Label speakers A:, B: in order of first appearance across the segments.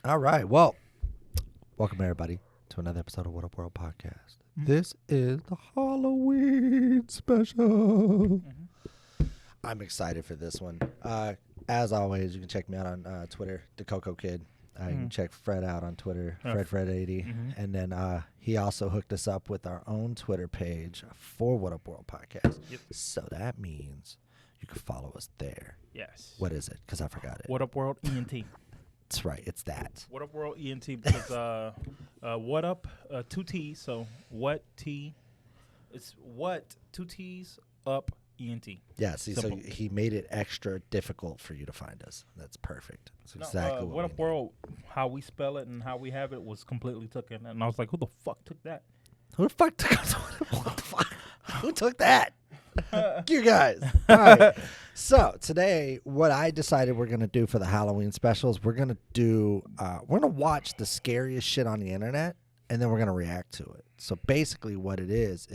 A: All right. Well, welcome everybody to another episode of Whattup World Podcast. This is the Halloween special. I'm excited for this one. As always, you can check me out on Twitter, the Coco Kid. You can check Fred out on Twitter, Fred80. And then he also hooked us up with our own Twitter page for Whattup World Podcast.
B: Yep.
A: So that means you can follow us there.
B: Yes.
A: What is it? Because I forgot it.
B: Whattup World ENT.
A: That's right. It's that.
B: Whattup World ENT because what up 2 T's. So what T? It's what 2 T's up ENT.
A: Yeah. See,
B: Simple.
A: so he made it extra difficult for you to find us. That's perfect. That's exactly what
B: Whattup World, how we spell it and how we have it was completely taken. And I was like, who the fuck took that?
A: Who the fuck took what the fuck? Who took that? You guys. All right. So today, what I decided we're gonna do for the Halloween specials, we're gonna watch the scariest shit on the internet, and then we're gonna react to it. So basically, what it is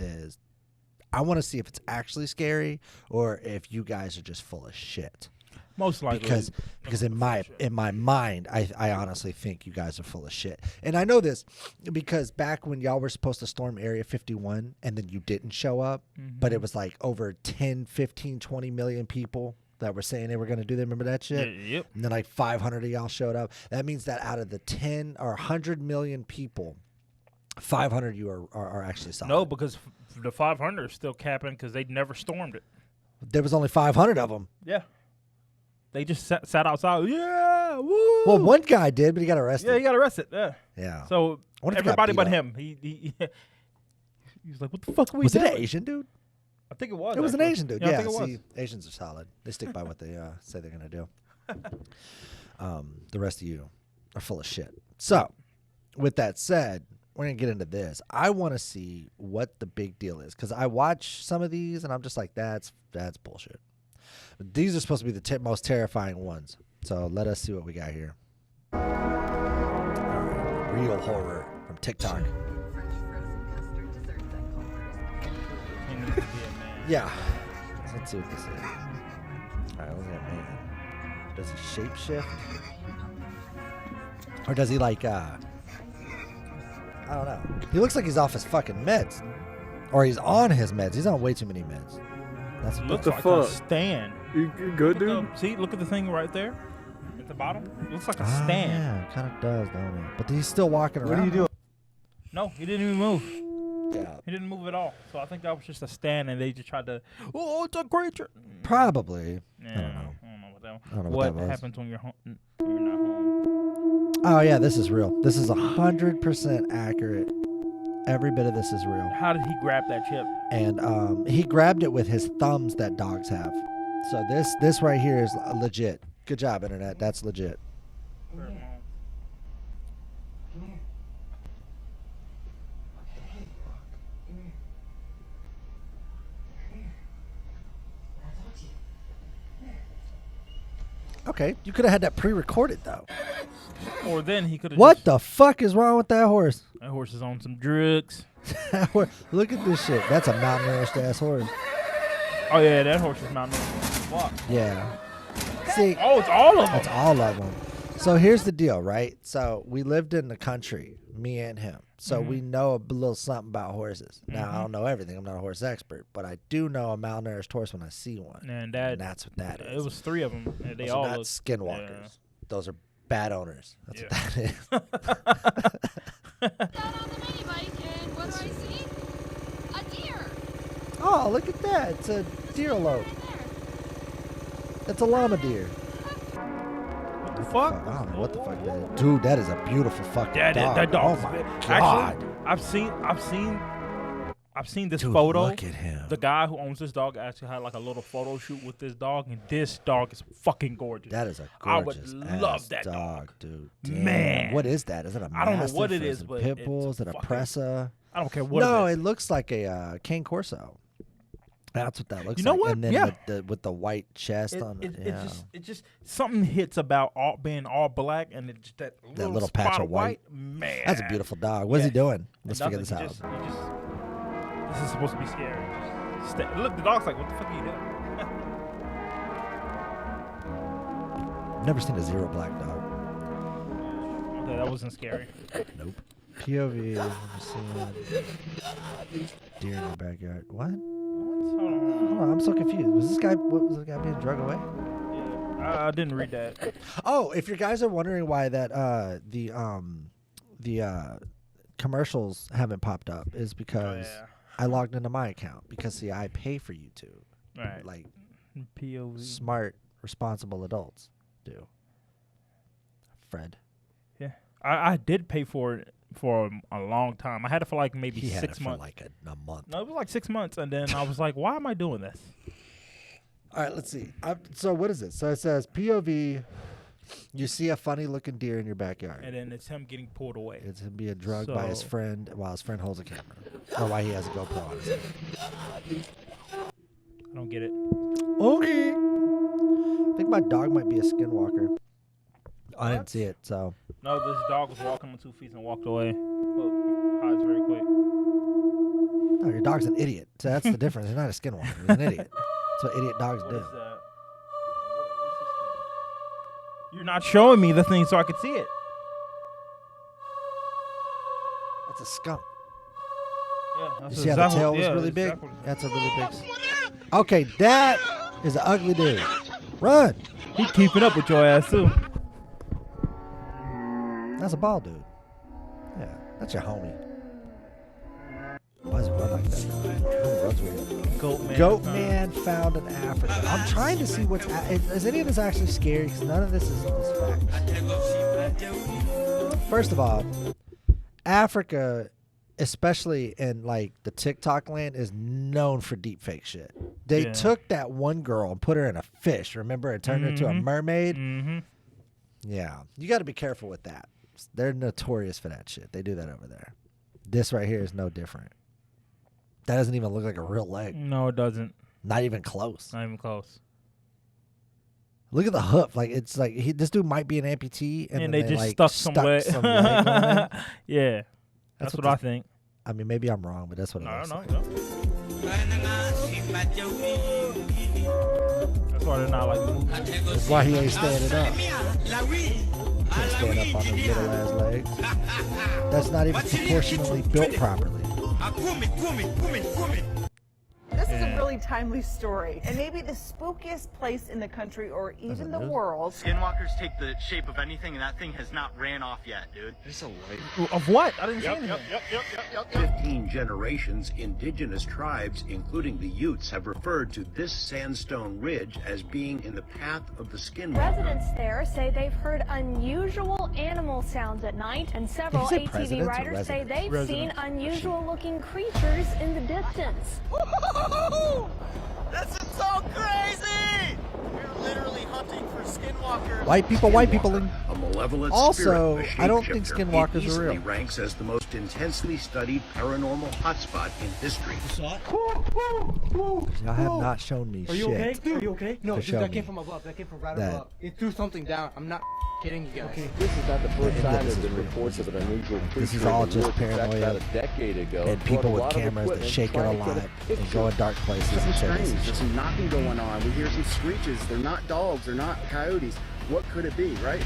A: I want to see if it's actually scary or if you guys are just full of shit.
B: Most likely.
A: Because in my mind, I honestly think you guys are full of shit. And I know this because back when y'all were supposed to storm Area 51 and then you didn't show up, but it was like over 10, 15, 20 million people that were saying they were going to do that. Remember that shit?
B: Yep.
A: And then like 500 of y'all showed up. That means that out of the 10 or 100 million people, 500 of you are actually solid.
B: No, because the 500 is still capping because they never stormed it.
A: There was only 500 of them.
B: Yeah. They just sat outside. Yeah, woo.
A: Well, one guy did, but he got arrested.
B: Yeah, he got arrested. Yeah.
A: Yeah.
B: So
A: What if he got
B: everybody
A: beat
B: but
A: up?
B: him. He was like, "What the fuck are we
A: Was it
B: doing?"
A: an Asian dude?
B: I think it was.
A: It was an
B: actually.
A: Asian dude.
B: Yeah,
A: Yeah,
B: I think it was.
A: see, Asians are solid. They stick by what they say they're going to do. The rest of you are full of shit. So, with that said, we're going to get into this. I want to see what the big deal is because I watch some of these and I'm just like, that's bullshit. But these are supposed to be the most terrifying ones. So, let us see what we got here. All right, real horror from TikTok.
B: He needs to be a man.
A: Yeah. Let's see what this is. All right, look at that man. Does he shapeshift? Or does he like, I don't know. He looks like he's off his fucking meds. Or he's on his meds. He's on way too many meds. That's
B: Looks
C: the
B: like
C: fuck?
B: a stand.
C: You good, dude?
B: See, look at the thing right there at the bottom. It looks like a
A: Ah,
B: stand.
A: yeah, it kind of does, don't it? But he's still walking around.
C: What are you doing?
B: No, he didn't even move.
A: Yeah.
B: He didn't move at all. So I think that was just a stand, and they just tried to. Oh, it's a creature.
A: Probably.
B: Yeah,
A: I don't know.
B: I don't know what that.
A: I don't know what that was.
B: happens when you're home? When you're not home.
A: Oh, yeah, this is real. This is 100% accurate. Every bit of this is real.
B: How did he grab that chip?
A: And he grabbed it with his thumbs that dogs have. So this right here is legit. Good job, Internet. That's legit. Okay, you could have had that pre-recorded though.
B: Or then he could have.
A: What the fuck is wrong with that horse?
B: That horse is on some drugs.
A: Look at this shit. That's a malnourished ass horse.
B: Oh yeah, that horse is malnourished. Fuck.
A: Yeah. See,
B: Oh, it's all of them.
A: that's all of them. So here's the deal, right? So we lived in the country, me and him. So we know a little something about horses. Now, I don't know everything. I'm not a horse expert, but I do know a malnourished horse when I see one.
B: And
A: that's what that is.
B: It was 3 of them. And they
A: Those are
B: all
A: not
B: look-
A: skinwalkers.
B: yeah.
A: Those are bad owners. That's
B: Yeah.
A: what that is.
D: Down on the mini bike, and what do I see? A deer.
A: Oh, look at that. It's a deer lope.
D: Right there.
A: It's a llama deer.
B: What the fuck?
A: I don't know what the fuck that is. Dude, that is a beautiful fucking
B: That
A: dog.
B: dog.
A: Oh my God.
B: Actually, I've seen this
A: Dude,
B: photo.
A: look at him.
B: The guy who owns this dog actually had like a little photo shoot with this dog, and this dog is fucking gorgeous.
A: That is a
B: I would
A: gorgeous
B: love
A: ass
B: that dog.
A: dude. Damn.
B: Man.
A: What is that? Is it a
B: I don't know what
A: Mastiff
B: it
A: or
B: is,
A: it
B: but
A: pit bull?
B: it's
A: Is it a
B: fucking-
A: Presa?
B: I don't care what
A: No,
B: it
A: it
B: is.
A: looks like a Cane Corso. That's what that looks like.
B: You know what?
A: And then
B: Yeah.
A: with the white chest on it.
B: It
A: Yeah.
B: just something hits about being all black and it just that
A: little
B: spot
A: patch of white.
B: Man,
A: That's a beautiful dog. What's he
B: Yeah.
A: doing? Let's figure
B: Nothing,
A: this out.
B: This is supposed to be scary. Look, the dog's like, what the fuck are you doing?
A: I've never seen a zero black dog.
B: Yeah, that wasn't scary.
A: Nope. POV. I'm seeing deer in the backyard. What? Hold on, I'm so confused. Was this guy? What was the guy being drug away?
B: Yeah, I didn't read that.
A: Oh, if you guys are wondering why that the commercials haven't popped up, is because I logged into my account because see I pay for YouTube.
B: Right.
A: Like
B: POV.
A: smart, responsible adults do. Fred.
B: Yeah, I did pay for it for a long time. I had it for like maybe
A: He had
B: 6
A: it
B: months.
A: for like a month.
B: No, it was like 6 months, and then I was like, "Why am I doing this?"
A: All right, let's see. So what is it? So it says POV. You see a funny-looking deer in your backyard.
B: And then it's him getting pulled away.
A: It's him being drugged by his
B: So-
A: friend while his friend holds a camera, or why he has a GoPro on his head.
B: I don't get it.
A: Okay. I think my dog might be a skinwalker. I didn't see it, so.
B: No, this dog was walking on 2 feet and walked away. Look, hides very quick.
A: No, your dog's an idiot. So that's the difference. He's not a skinwalker. He's an idiot. That's what idiot dogs
B: What
A: do.
B: is that? What is this thing? You're not showing me the thing so I could see it.
A: That's a skunk.
B: Yeah, that's
A: You see how the
B: exactly-
A: tail was
B: yeah,
A: really big?
B: exactly.
A: That's a really big. Okay, that is an ugly dude. Run.
B: He keeping up with your ass too.
A: That's a bald dude. Yeah, that's your homie. Why does he run like that? He runs weird.
B: Goat man.
A: Goat man found in Africa. I'm trying to see what's. Is any of this actually scary? Because none of this is fact. First of all, Africa, especially in like the TikTok land, is known for deep fake shit. They
B: Yeah.
A: took that one girl and put her in a fish. Remember, and turned her into a mermaid.
B: Mm-hmm.
A: Yeah, you got to be careful with that. They're notorious for that shit. They do that over there. This right here is no different. That doesn't even look like a real leg.
B: No, it doesn't.
A: Not even close.
B: Not even close.
A: Look at the hoof. Like it's like this dude might be an amputee, and then
B: they just
A: like,
B: stuck some leg.
A: on it.
B: Yeah, that's what I
A: this-
B: think.
A: I mean, maybe I'm wrong, but that's what it
B: No,
A: looks
B: no,
A: like.
B: no. That's why they're not like moving.
A: That's why he ain't standing up. Can't stand up on those little ass legs. That's not even proportionally built properly.
C: This is a really timely story, and maybe the spookiest place in the country or even the world.
E: Skinwalkers take the shape of anything, and that thing has not ran off yet, dude.
F: There's a light.
B: Of what? I didn't see anything.
F: 15 generations, indigenous tribes, including the Utes, have referred to this sandstone ridge as being in the path of the skinwalker.
G: Residents there say they've heard unusual animal sounds at night, and several
A: Did you say
G: ATV
A: presidents or
G: riders say
A: residents?
G: they've seen unusual-looking creatures in the distance.
E: This is so crazy! We're literally hunting for skinwalkers.
A: White people,
F: A malevolent
A: Also,
F: spirit, a
A: I don't think
F: shapeshifter.
A: skinwalkers
F: It
A: are
F: easily
A: real.
F: ranks as the most intensely studied paranormal hotspot in history.
A: Y'all have not shown me
H: Are you
A: shit.
H: okay? Are you okay? No,
A: to
H: dude,
A: show
H: that
A: me
H: came from above. That came from right
A: that-
H: above. It threw something down. I'm not kidding you guys. Okay.
I: This is not the first
A: Yeah,
I: time
A: this
I: there's
A: is
I: been
A: real.
I: reports of an unusual creature.
A: This is all
I: in the
A: just
I: woods. In fact,
A: paranoia
I: about a decade ago,
A: and people
I: brought a
A: with
I: lot of
A: cameras that
I: equipment
A: shake it a
I: trying to get
A: lot and
I: picture.
A: go in dark places and say this is
J: There's
A: shit.
J: some knocking going on. We hear some screeches. They're not dogs. They're not coyotes. What could it be, right?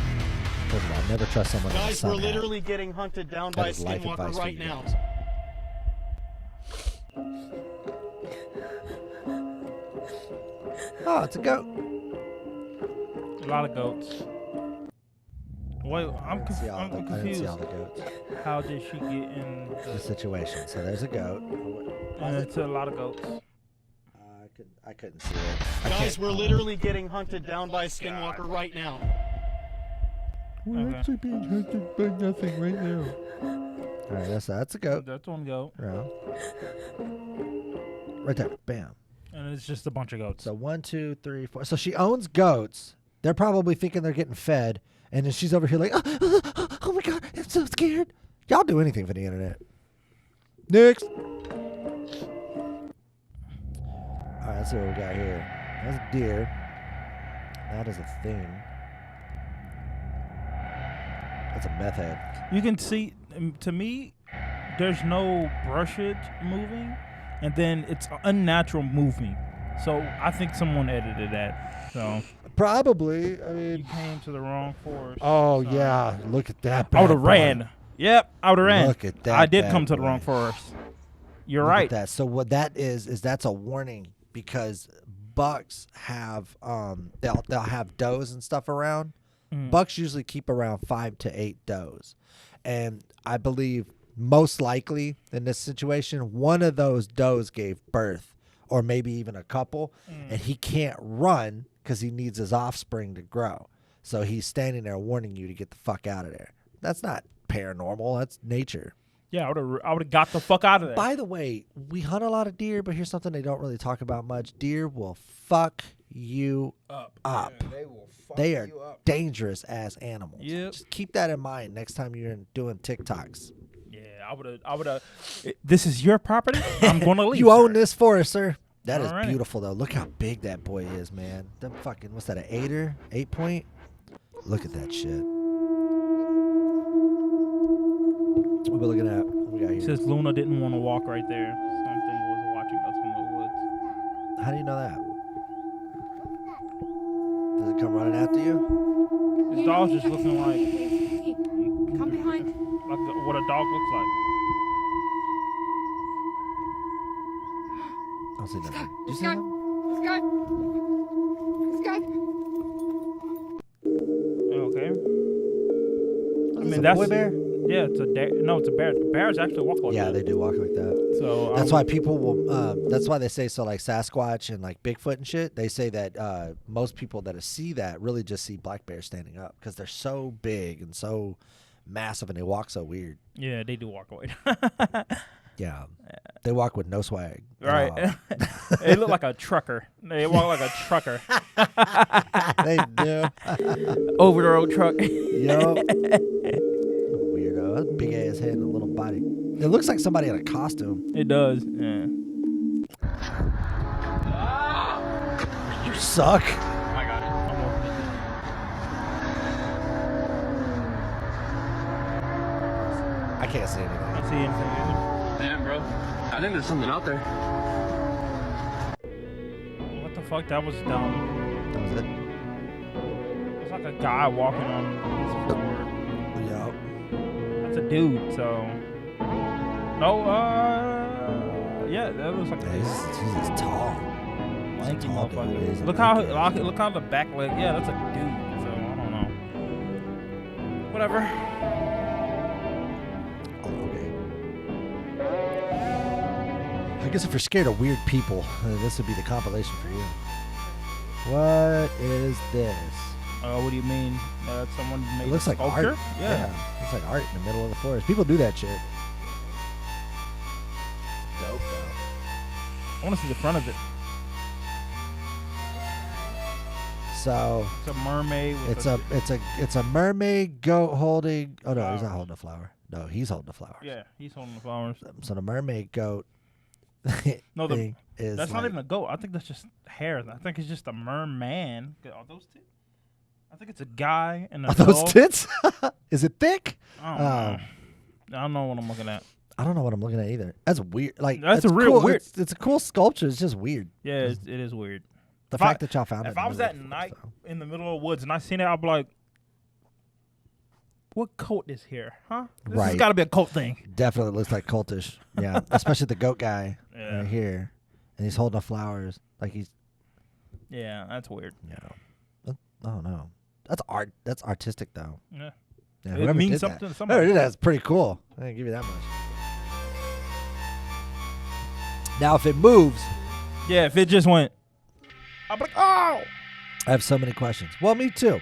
A: First of all, never trust someone with a
E: Guys,
A: sun
E: we're
A: hat.
E: literally getting hunted down
A: That
E: by a
A: is life
E: skinwalker
A: advice for
E: right
A: you
E: now.
A: guys. Oh, it's a goat.
B: A lot of goats. Wait,
A: I didn't see all
B: I'm
A: the- I didn't
B: confused.
A: see all the goats.
B: How did she get in
A: The situation. So there's a goat.
B: it's a lot of goats.
A: I couldn't see it. I
E: Guys,
A: can't-
E: we're literally getting hunted down by a skinwalker right now.
B: We're actually
A: being hunted by nothing right now. All right, that's a goat.
B: That's one goat.
A: Yeah. Right there. Bam.
B: And it's just a bunch of goats.
A: So 1, 2, 3, 4. So she owns goats. They're probably thinking they're getting fed, and then she's over here like, oh my god, I'm so scared. Y'all do anything for the internet. Next. All right, let's see what we got here. That's a deer. That is a thing. That's a meth head.
B: You can see, to me, there's no brushage moving, and then it's unnatural moving. So I think someone edited that. So
A: Probably. I
B: You
A: mean.
B: came to the wrong forest.
A: Oh
B: Sorry.
A: yeah, look at that.
B: I would
A: bad
B: have
A: boy.
B: ran. Yep, I would have ran.
A: Look at that.
B: I did
A: bad
B: come to the
A: boy.
B: wrong forest. You're
A: Look at
B: right.
A: that. So what that is that's a warning because bucks have they'll have does and stuff around. Bucks usually keep around 5 to 8 does, and I believe most likely in this situation one of those does gave birth, or maybe even a couple, and he can't run because he needs his offspring to grow. So he's standing there warning you to get the fuck out of there. That's not paranormal. That's nature.
B: Yeah, I would have got the fuck out of there.
A: By the way, we hunt a lot of deer, but here's something they don't really talk about much. Deer will fuck you up.
K: Yeah, they will fuck
A: They are
K: you up.
A: dangerous as animals.
B: Yep.
A: Just keep that in mind next time you're doing TikToks.
B: Yeah, I would have. This is your property. I'm going to leave.
A: You own this forest, sir. That is
B: Alrighty.
A: beautiful, though. Look how big that boy is, man. Them fucking, what's that, an 8-er? 8 point? Look at that shit. What we looking at? What we got
B: It
A: here?
B: says Luna didn't want to walk right there. Something was watching us from the woods.
A: How do you know that? Does it come running after you?
B: This dog's just looking like
D: Come behind.
B: what a dog looks like.
A: I don't see nothing. Do you
D: This
A: see
D: guy.
A: nothing?
D: This guy. This guy.
B: Okay. I
A: Is
B: mean
A: it a
B: that's
A: boy bear?
B: Yeah, it's a no, it's a bear. Bears actually walk like
A: Yeah,
B: that.
A: they do walk like that.
B: So
A: That's why people will. That's why they say so. Like Sasquatch and like Bigfoot and shit. They say that most people that see that really just see black bears standing up because they're so big and so massive and they walk so weird.
B: Yeah, they do walk away.
A: Yeah, they walk with no swag. at
B: Right.
A: all.
B: They look like a trucker. They walk like a trucker.
A: They do.
B: Over the road truck.
A: Yo. Weirdo. That's a big ass head and a little body. It looks like somebody in a costume.
B: It does. Yeah.
A: You suck.
B: Oh my god.
A: I can't see anything.
B: I don't see anything either.
I: Damn, bro. I think there's something out there.
B: What the fuck? That was dumb.
A: That was it.
B: It's like a guy walking on his floor.
A: Yo.
B: That's a dude, so. No, yeah, that looks like
A: Yeah, he's tall.
B: lanky
A: tall dude.
B: motherfucker.
A: He's a
B: Look how the back leg. Yeah, that's a dude. So I don't know. Whatever.
A: I guess if you're scared of weird people, this would be the compilation for you. What is this?
B: What do you mean? Someone made
A: It looks
B: a
A: like
B: sculpture?
A: art.
B: Yeah.
A: Looks like art in the middle of the forest. People do that shit. Dope, though.
B: I want to see the front of it.
A: So
B: It's a mermaid. With
A: it's a mermaid goat holding. Oh no, he's not
B: Flowers.
A: holding a flower. No, he's holding the flowers.
B: Yeah, he's holding the flowers.
A: So the mermaid goat.
B: No,
A: thing is
B: that's not
A: like-
B: even a goat. I think that's just hair. I think it's just a merman. Are those two? I think it's a guy and a
A: Are those
B: dog.
A: tits? Is it thick?
B: I don't know. I don't know what I'm looking at.
A: I don't know what I'm looking at either. That's weird. Like
B: That's
A: it's
B: a real
A: cool.
B: weird-
A: It's a cool sculpture. It's just weird.
B: Yeah, it is weird.
A: The
B: If
A: fact that y'all found it.
B: If
A: in
B: I
A: the
B: was
A: middle
B: at
A: of the
B: night
A: forest,
B: in the middle of the woods and I seen it, I'd be like, "What cult is here? Huh? This has
A: Right.
B: got to be a cult thing."
A: though. Definitely looks like cultish. Yeah, especially the goat guy
B: Yeah.
A: right here, and he's holding the flowers like he's.
B: Yeah, that's weird.
A: Yeah. Oh no, that's art. That's artistic though.
B: Yeah.
A: Yeah,
B: It
A: whoever
B: means
A: did
B: something
A: that.
B: to somebody.
A: Whoever did that's pretty cool. I didn't give you that much. Now, if it moves,
B: Yeah, if it just went, I'd be like, "Oh!"
A: I have so many questions. Well, me too.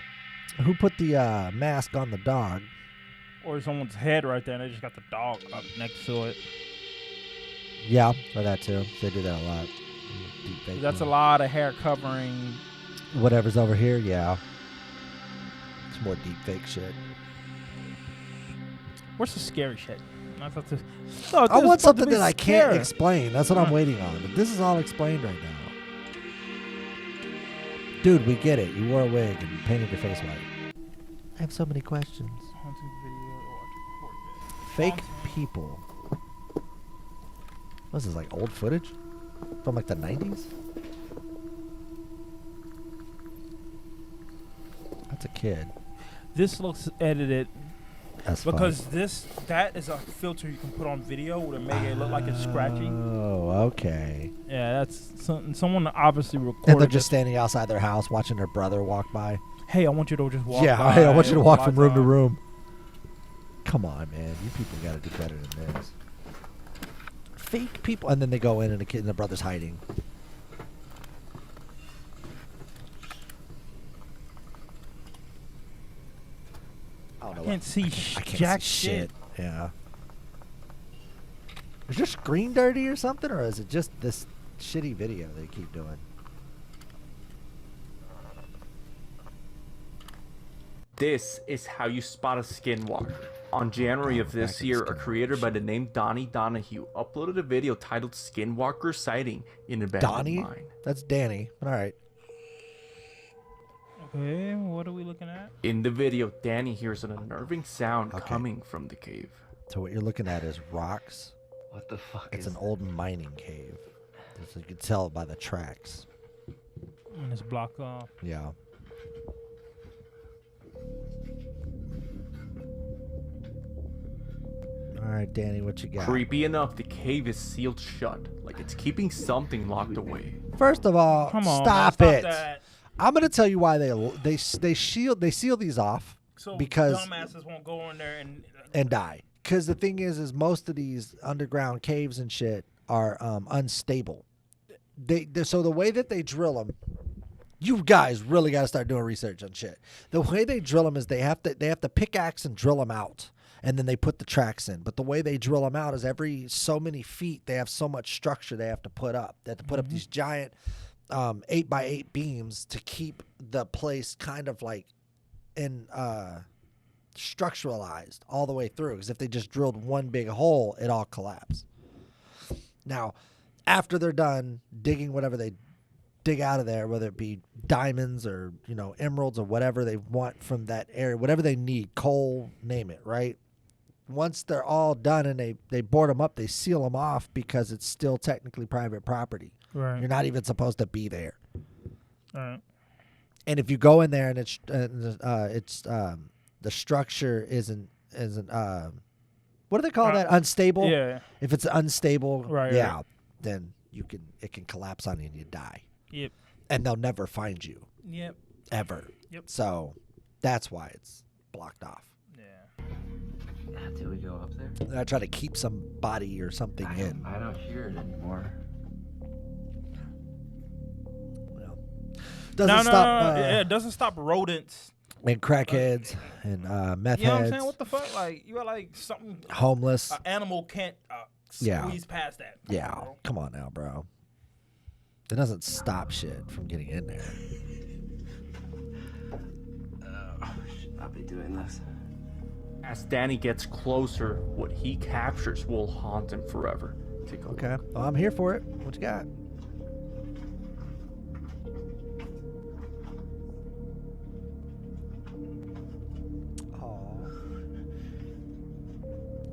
A: Who put the mask on the dog?
B: Or someone's head right there, and they just got the dog up next to it.
A: Yeah, or that too. They do that a lot. Deep fake
B: That's a
A: one.
B: lot of hair covering.
A: Whatever's over here, yeah. It's more deep fake shit.
B: Where's the scary shit? I thought this.
A: I want something that I can't
B: scary.
A: explain. That's what I'm waiting on. But this is all explained right now. Dude, we get it. You wore a wig and painted your face white. I have so many questions. Fake people. What is this, like old footage? From like the 90s? That's a kid.
B: This looks edited
A: That's
B: because
A: fun.
B: that is a filter you can put on video to make it look like it's scratchy.
A: Oh, okay.
B: Yeah, that's someone obviously recorded.
A: And they're just standing outside their house watching their brother walk by.
B: Hey, I want you to just walk.
A: Yeah,
B: by.
A: hey, I want you to walk from room to
B: Wi-Fi.
A: room. Come on, man. You people got to do better than this. Fake people. And then they go in and the kid and the brother's hiding. I
B: can't see
A: I can't
B: jack
A: see
B: shit.
A: Yeah. Is your screen dirty or something, or is it just this shitty video they keep doing?
K: This is how you spot a skinwalker. On January of this year, a creator by the name Donnie Donahue uploaded a video titled Skinwalker Sighting in Abandoned
A: Donnie?
K: Mine.
A: That's Danny. All right.
B: Okay, what are we looking at?
K: In the video, Danny hears an unnerving sound coming from the cave.
A: So what you're looking at is rocks.
L: What the fuck
A: It's
L: is
A: an old mining cave. So you can tell by the tracks.
B: And it's blocked off.
A: Yeah. All right, Danny, what you got?
K: Creepy enough, the cave is sealed shut, like it's keeping something locked away.
A: First of all,
B: Come on,
A: stop
B: man,
A: it.
B: that.
A: I'm gonna tell you why they seal these off
B: So
A: because
B: dumbasses won't go in there
A: and die. Because the thing is most of these underground caves and shit are unstable. So the way that they drill them, you guys really got to start doing research on shit. The way they drill them is they have to pickaxe and drill them out, and then they put the tracks in. But the way they drill them out is every so many feet they have so much structure they have to put up. They have to put up these giant 8x8 beams to keep the place kind of like in structuralized all the way through, because if they just drilled one big hole, it all collapsed. Now, after they're done digging whatever they dig out of there, whether it be diamonds or emeralds or whatever they want from that area, whatever they need, coal, name it, right? Once they're all done and they board them up, they seal them off because it's still technically private property.
B: Right.
A: You're not even supposed to be there.
B: All right.
A: And if you go in there and it's the structure isn't what do they call that? Unstable?
B: Yeah.
A: If it's unstable,
B: Right,
A: yeah,
B: right.
A: then it can collapse on you and you die.
B: Yep.
A: And they'll never find you.
B: Yep.
A: Ever.
B: Yep.
A: So that's why it's blocked off.
B: Yeah.
L: Do we go up there?
A: And I try to keep somebody or something in.
L: I don't hear it anymore.
A: Well, doesn't stop.
B: It doesn't stop rodents.
A: And crackheads and meth
B: You know what I'm
A: heads.
B: saying? What the fuck? Like, you got like something.
A: Homeless.
B: An animal can't
A: Yeah.
B: squeeze past that.
A: Yeah. Come on now, bro. It doesn't stop shit from getting in there.
L: Should not be doing this.
K: As Danny gets closer, what he captures will haunt him forever. Take a
A: Okay.
K: look.
A: Well, I'm here for it. What you got?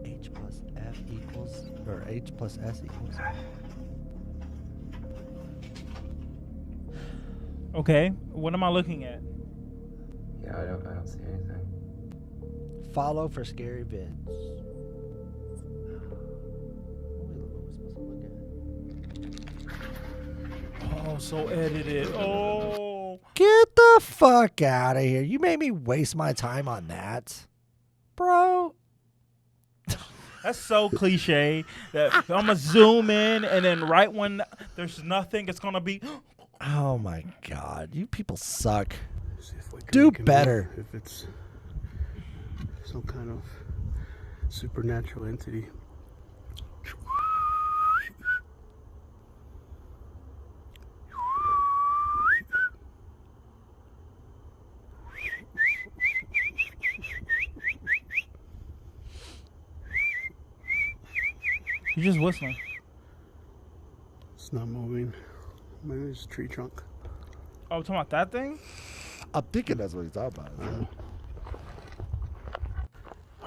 A: H plus F equals, or H plus S equals.
B: Okay. What am I looking at?
L: Yeah, I don't see anything.
A: Follow for scary vids.
B: Oh, so edited. Oh.
A: Get the fuck out of here. You made me waste my time on that. Bro.
B: That's so cliche. That I'm gonna zoom in, and then right when there's nothing, it's gonna be.
A: Oh my god. You people suck. Do better.
M: If it's some kind of supernatural entity.
B: You're just whistling.
M: It's not moving. Maybe it's a tree trunk.
B: Oh, talking about that thing?
A: I'm thinking that's what he's talking about.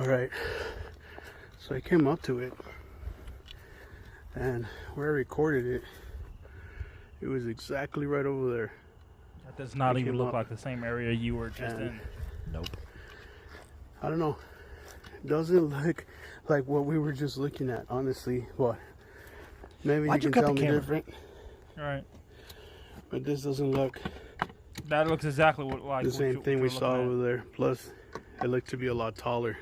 M: All right. So I came up to it, and where I recorded it, it was exactly right over there.
B: That does not
M: I
B: even
M: came
B: look
M: up,
B: like the same area you were just
M: and
B: in.
A: Nope.
M: I don't know. Doesn't look like what we were just looking at, honestly. What? Maybe
A: Why'd
M: you
A: you
M: can
A: cut
M: tell
A: the
M: me
A: camera?
M: different.
B: All right.
M: But this doesn't look
B: That looks exactly like
M: the
B: what
M: same thing we
B: what you're
M: saw
B: looking
M: over there. Plus, it looked to be a lot taller.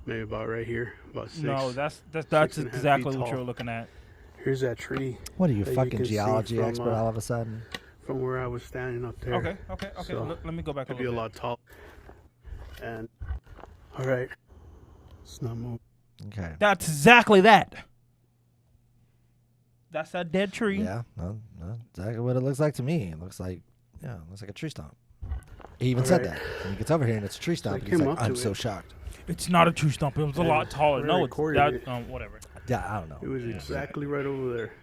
M: Maybe about right here, about 6.
B: No, that's
M: 6.5 feet
B: exactly what
M: tall.
B: you're looking at.
M: Here's that tree.
A: What are you,
M: that
A: fucking
M: can see
A: geology
M: from,
A: expert all of a sudden?
M: From where I was standing up there.
B: Okay.
M: So
B: Let me go back a
M: it'd be
B: little
M: a
B: bit.
M: lot tall. And all right, it's not moving.
A: Okay.
B: That's exactly that. That's that dead tree.
A: Yeah, no, exactly what it looks like to me. It looks like, yeah, it looks like a tree stump. He even said
M: Right.
A: that. When he gets over here and it's a tree stump,
M: I
A: he's
M: came
A: like,
M: up to
A: I'm
M: it.
A: so shocked.
B: It's not a tree stump. It was a
M: And
B: lot taller.
M: when I
B: No, it's
M: recorded
B: that.
M: it,
B: Whatever.
A: Yeah, I don't know.
M: It was exactly right over there.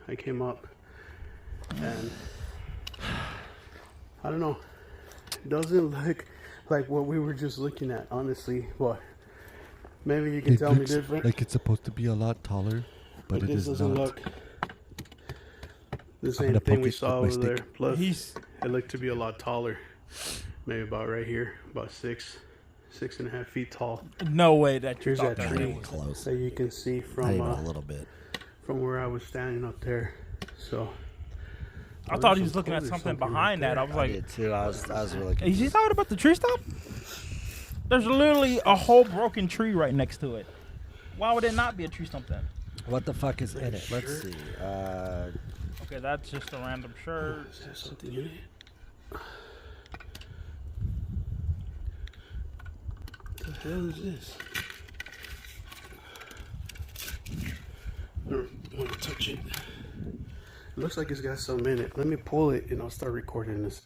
M: I came up, and I don't know. It doesn't look like what we were just looking at, honestly. What? Maybe you can tell me different.
A: Like it's supposed to be a lot taller, but it
M: this
A: is
M: doesn't
A: not.
M: look the
A: I'm
M: same
A: gonna
M: thing
A: poke
M: we
A: it
M: saw
A: with my
M: over there.
A: stick.
M: Plus, it looked to be a lot taller. Maybe about right here, about 6.5 feet tall.
B: No way that you
M: Here's
B: thought
M: that
B: that
M: tree
B: was
A: close.
M: that you can see
A: Not
M: from
A: even a little bit.
M: from where I was standing up there. So
B: I thought he was looking at something behind that. I was
A: I
B: like,
A: did too. I was really
B: is
A: confused.
B: he talking about the tree stump? There's literally a whole broken tree right next to it. Why would it not be a tree stump then?
A: What the fuck is in it? Let's see.
B: Okay, that's just a random shirt.
M: Is there something in it? What the hell is this? I don't want to touch it. It looks like it's got something in it. Let me pull it and I'll start recording this.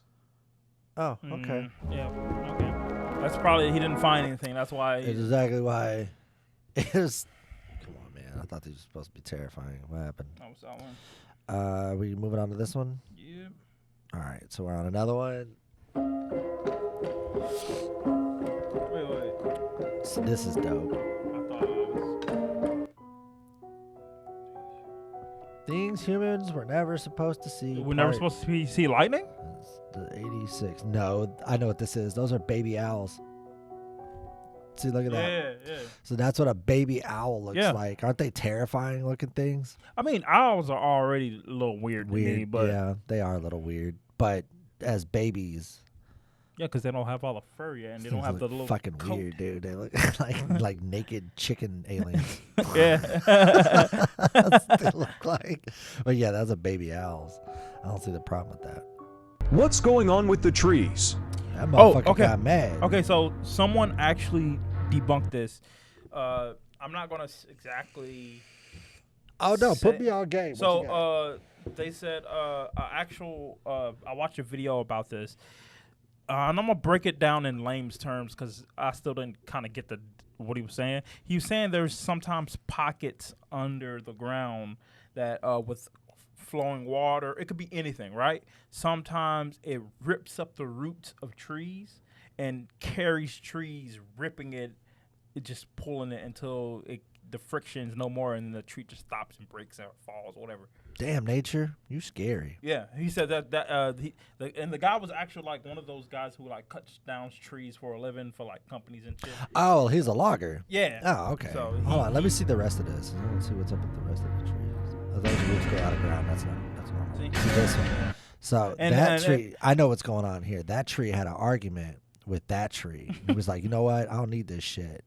A: Oh, okay.
B: Yeah, okay. That's probably, he didn't find anything. That's why.
A: It's exactly why. It was. Come on, man. I thought these were supposed to be terrifying. What happened?
B: I was that one.
A: Are we moving on to this one?
B: Yeah.
A: All right, so we're on another one.
B: Wait.
A: So this is dope.
B: I thought I was.
A: Things humans were never supposed to see.
B: We're never supposed to see lightning?
A: The 86. No, I know what this is. Those are baby owls. See, look at that.
B: Yeah.
A: So that's what a baby owl looks like. Aren't they terrifying looking things?
B: I mean, owls are already a little weird to me, but
A: yeah, they are a little weird. But as babies,
B: yeah, because they don't have all the fur yet, and they don't have the little
A: fucking
B: coat.
A: weird, dude. They look like naked chicken aliens.
B: Yeah,
A: that's what they look like. But yeah, that's a baby owls. I don't see the problem with that.
N: What's going on with the trees?
A: That motherfucker got mad.
B: Okay, so someone actually debunked this. I'm not gonna exactly.
A: Oh no, put me on game.
B: So they said I watched a video about this, and I'm gonna break it down in layman's terms because I still didn't kind of get what he was saying. He was saying there's sometimes pockets under the ground that with flowing water, it could be anything, right? Sometimes it rips up the roots of trees and carries trees, ripping it just pulling it until the friction's no more, and the tree just stops and breaks or falls or whatever.
A: Damn, nature, you scary.
B: Yeah, he said that and the guy was actually like one of those guys who like cuts down trees for a living for like companies and shit.
A: Oh, he's a logger.
B: Yeah.
A: Oh, okay.
B: So
A: hold on, let me see the rest of this. Let's see what's up with the rest of the trees. Oh, those roots grow out of ground. That's normal. See this one. So that tree, I know what's going on here. That tree had an argument with that tree. He was like, you know what? I don't need this shit.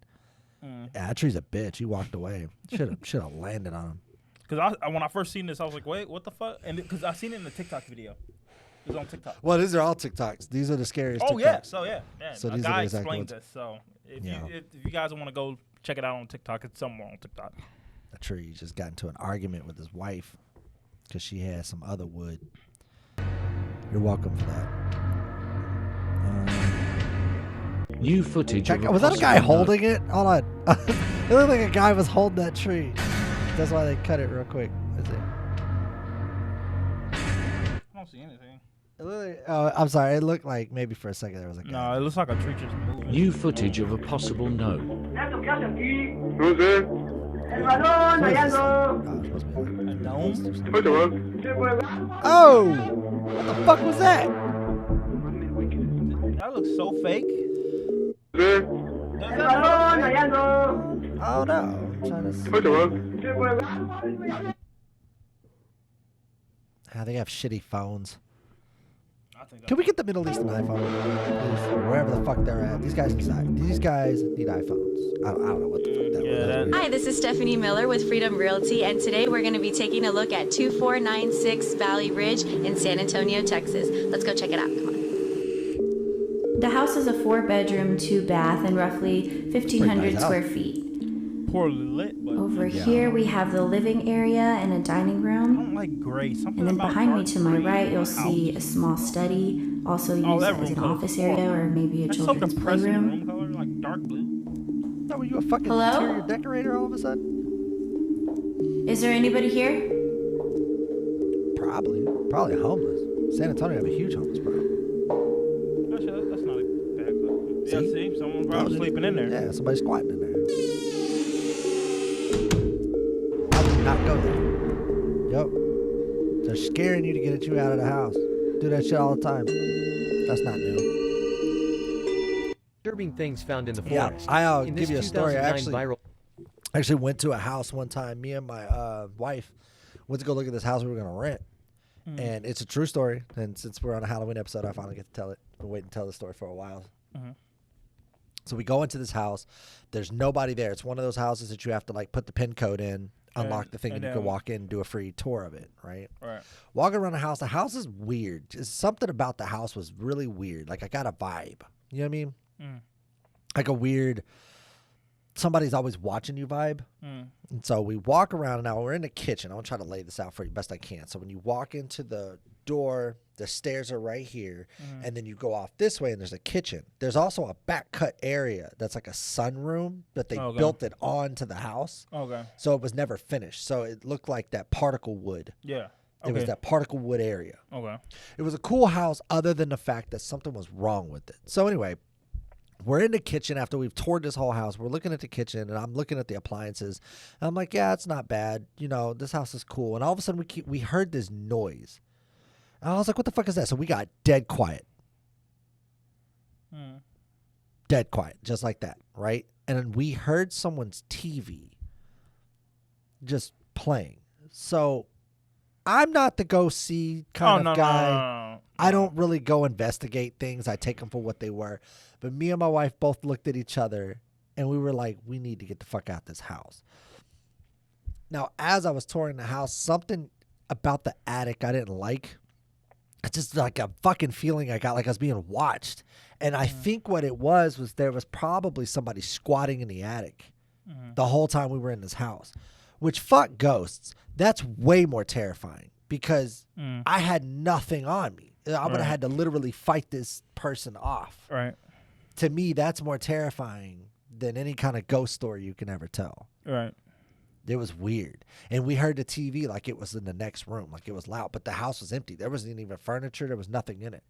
A: Yeah, that tree's a bitch. He walked away. Should have landed on him.
B: Because when I first seen this, I was like, wait, what the fuck? And because I seen it in the TikTok video. It was on TikTok.
A: Well, these are all TikToks. These are the scariest TikToks.
B: Yeah. So yeah.
A: So
B: a
A: these
B: guy
A: are exactly
B: explained this. So if you guys want to go check it out on TikTok, it's somewhere on TikTok.
A: That tree just got into an argument with his wife because she had some other wood. You're welcome for that.
N: New footage.
A: Was that a guy holding it? Hold on. It looked like a guy was holding that tree. That's why they cut it real quick. That's it.
B: I don't see anything.
A: I'm sorry. It looked like maybe for a second there was a guy.
B: No, it looks like a tree just moving.
N: New footage of a possible no.
M: Who's there?
A: Oh, what the fuck was that?
B: That looks so fake.
A: Oh no, I'm trying to see. They have shitty phones. Can we get the Middle Eastern iPhone, please? Or wherever the fuck they're at. These guys need iPhones. I don't know what the fuck that was.
O: Hi, this is Stephanie Miller with Freedom Realty, and today we're going to be taking a look at 2496 Valley Ridge in San Antonio, Texas. Let's go check it out. Come on. The house is a 4-bedroom, 2-bath, and roughly 1,500 square feet.
B: Poorly lit, but
O: Over here we have the living area and a dining room.
B: I don't like gray. Something
O: And then
B: about
O: behind me
B: dark
O: to my
B: gray
O: right, you'll
B: house.
O: see a small study, also used
B: that
O: as
B: room
O: an
B: color
O: office
B: is
O: area
B: horrible.
O: or maybe a
B: That's so
O: children's
B: depressing.
O: playroom.
B: Room color, like dark blue.
A: No, were you a fucking
O: Hello?
A: interior decorator all of a sudden?
O: Is there anybody here?
A: Probably homeless. San Antonio have a huge homeless problem.
B: Actually, that's not a bad club. Yeah, see, someone's probably sleeping in there.
A: Yeah, somebody's squatting in there. I would not go there. Yup. They're scaring you to get you out of the house. Do that shit all the time. That's not new.
P: Disturbing things found in the
A: Yeah,
P: forest.
A: I'll
P: In
A: give
P: this
A: you a story. I
P: 2009
A: actually went to a house one time. Me and my wife went to go look at this house we were going to rent. And it's a true story. And since we're on a Halloween episode, I finally get to tell it. I've been waiting to tell the story for a while. So we go into this house. There's nobody there. It's one of those houses that you have to like put the pin code in, unlock the thing, and you can walk in and do a free tour of it, right?
B: Right.
A: Walking around the house is weird. Just something about the house was really weird. Like I got a vibe. You know what I mean? Like a weird, somebody's always watching you vibe. And so we walk around. Now we're in the kitchen. I'm going to try to lay this out for you best I can. So when you walk into the door, the stairs are right here. And then you go off this way and there's a kitchen. There's also a back cut area that's like a sunroom that they built it onto the house.
B: Okay.
A: So it was never finished. So it looked like that particle wood.
B: Yeah.
A: It was that particle wood area.
B: Okay.
A: It was a cool house other than the fact that something was wrong with it. So anyway, we're in the kitchen after we've toured this whole house. We're looking at the kitchen, and I'm looking at the appliances. And I'm like, yeah, it's not bad. You know, this house is cool. And all of a sudden, we heard this noise. And I was like, what the fuck is that? So we got dead quiet. Dead quiet, just like that, right? And then we heard someone's TV just playing. So I'm not the go see kind of guy.
B: No.
A: I don't really go investigate things. I take them for what they were. But me and my wife both looked at each other, and we were like, we need to get the fuck out this house. Now, as I was touring the house, something about the attic I didn't like. It's just like a fucking feeling I got like I was being watched. And I think what it was there was probably somebody squatting in the attic the whole time we were in this house. Which, fuck ghosts. That's way more terrifying because I had nothing on me. I would have had to literally fight this person off.
B: Right.
A: To me, that's more terrifying than any kind of ghost story you can ever tell.
B: Right.
A: It was weird. And we heard the TV like it was in the next room, like it was loud. But the house was empty. There wasn't even furniture. There was nothing in it.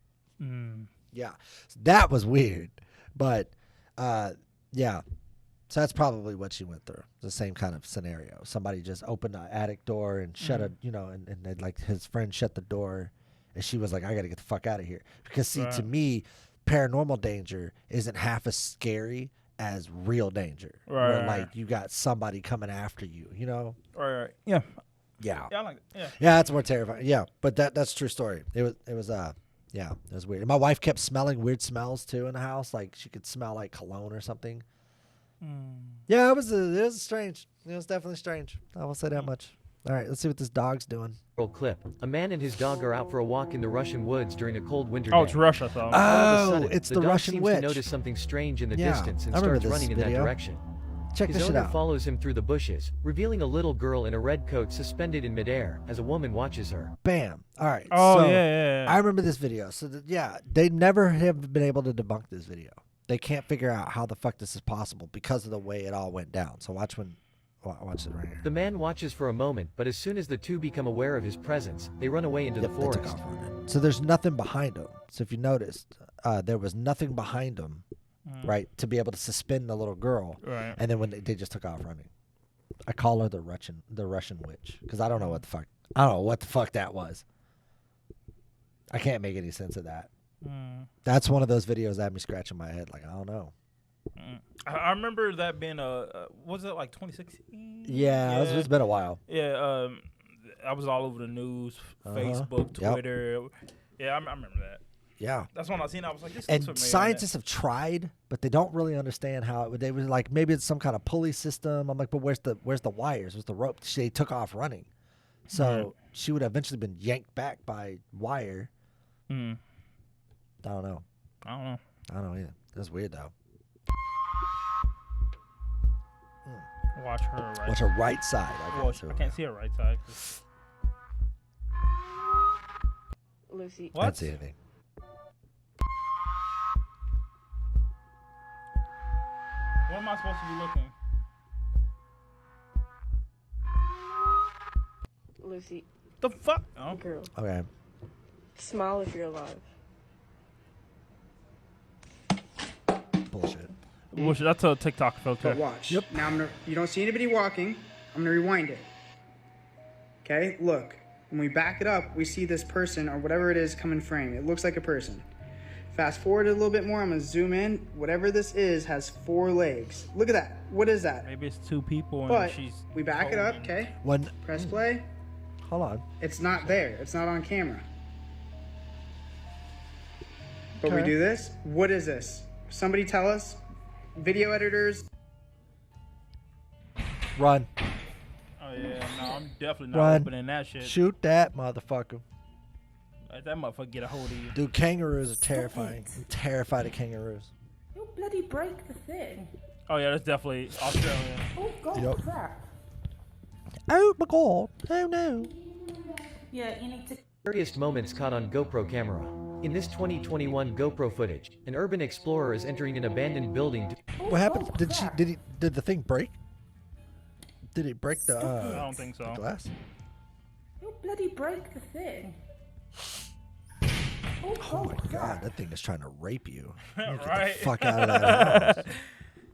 A: Yeah. So that was weird. But, yeah. So that's probably what she went through. The same kind of scenario. Somebody just opened the attic door and shut it, you know, and they'd like his friend shut the door. And she was like, I got to get the fuck out of here. Because, see, to me, paranormal danger isn't half as scary as real danger.
B: Right.
A: Where, like, you got somebody coming after you, you know?
B: Right. Yeah.
A: Yeah.
B: Yeah, I like it. Yeah.
A: Yeah, that's more terrifying. Yeah, but that's a true story. It was yeah, it was weird. And my wife kept smelling weird smells, too, in the house. Like, she could smell, like, cologne or something. Yeah, it was strange. It was definitely strange. I will say that much. All right, let's see what this dog's doing.
P: Clip. A man and his dog are out for a walk in the Russian woods during a cold winter day.
B: Oh, it's Russia, I thought.
P: All of a sudden,
A: it's the
P: dog
A: Russian
P: seems
A: witch.
P: to notice something strange in the
A: Yeah,
P: distance and
A: I remember
P: starts
A: this
P: running in that
A: video.
P: direction.
A: Check
P: His
A: this shit
P: owner
A: out.
P: follows him through the bushes, revealing a little girl in a red coat suspended in midair as a woman watches her.
A: Bam. All right.
B: Oh,
A: so
B: yeah.
A: I remember this video. So, they never have been able to debunk this video. They can't figure out how the fuck this is possible because of the way it all went down. So watch it right here.
P: The man watches for a moment, but as soon as the two become aware of his presence, they run away into the
A: They
P: forest.
A: took off running. So there's nothing behind them. So if you noticed, there was nothing behind them, right, to be able to suspend the little girl.
B: Right.
A: And then when they just took off running. I call her the Russian witch because I don't know what the fuck. I don't know what the fuck that was. I can't make any sense of that. That's one of those videos that had me scratching my head. Like, I don't know.
B: I remember that being was it like 2016?
A: Yeah, it's been a while.
B: Yeah, I was all over the news, Facebook, Twitter. Yeah, I remember that.
A: Yeah,
B: that's when I seen. I was like, this
A: and
B: looks familiar.
A: Scientists have tried, but they don't really understand how it would. They were like, maybe it's some kind of pulley system. I'm like, but where's the wires? Where's the rope? They took off running, so she would have eventually been yanked back by wire. I don't know. I don't know either. That's weird though.
B: Watch her right.
A: Watch her right side.
B: Well, I can't see her right side.
C: Lucy.
A: I can't see anything.
B: What am I supposed to be looking?
C: Lucy.
B: The fuck?
C: Oh. Girl.
A: Okay.
C: Smile if you're alive.
A: Bullshit.
B: Bullshit. That's a TikTok filter.
H: But watch. Yep. Now you don't see anybody walking. I'm gonna rewind it. Okay, look. When we back it up, we see this person or whatever it is come in frame. It looks like a person. Fast forward a little bit more. I'm gonna zoom in. Whatever this is has 4 legs. Look at that. What is that?
B: Maybe it's 2 people and
H: but
B: she's.
H: We back it up. Okay. Press play.
A: Hold on.
H: It's not there. It's not on camera. But we
A: Okay.
H: do this. What is this? Somebody tell us. Video editors.
A: Run.
B: Oh yeah, no, I'm definitely not
A: Run.
B: opening that shit.
A: Shoot that motherfucker.
B: Let that motherfucker get a hold of you.
A: Dude, kangaroos are terrifying. I'm terrified of kangaroos.
C: You'll bloody break the thing.
B: Oh yeah, that's definitely Australia.
C: Oh god,
A: Yep.
C: crap.
A: Oh my god. Oh no.
C: Yeah, you need to.
P: Scariest moments caught on GoPro camera. In this 2021 GoPro footage, an urban explorer is entering an abandoned building.
A: What happened? Did the thing break? Did it break the
B: I don't think so.
A: the glass?
C: You'll bloody break the thing.
A: Oh my god, that thing is trying to rape you. Get
B: Right.
A: the fuck out of that house.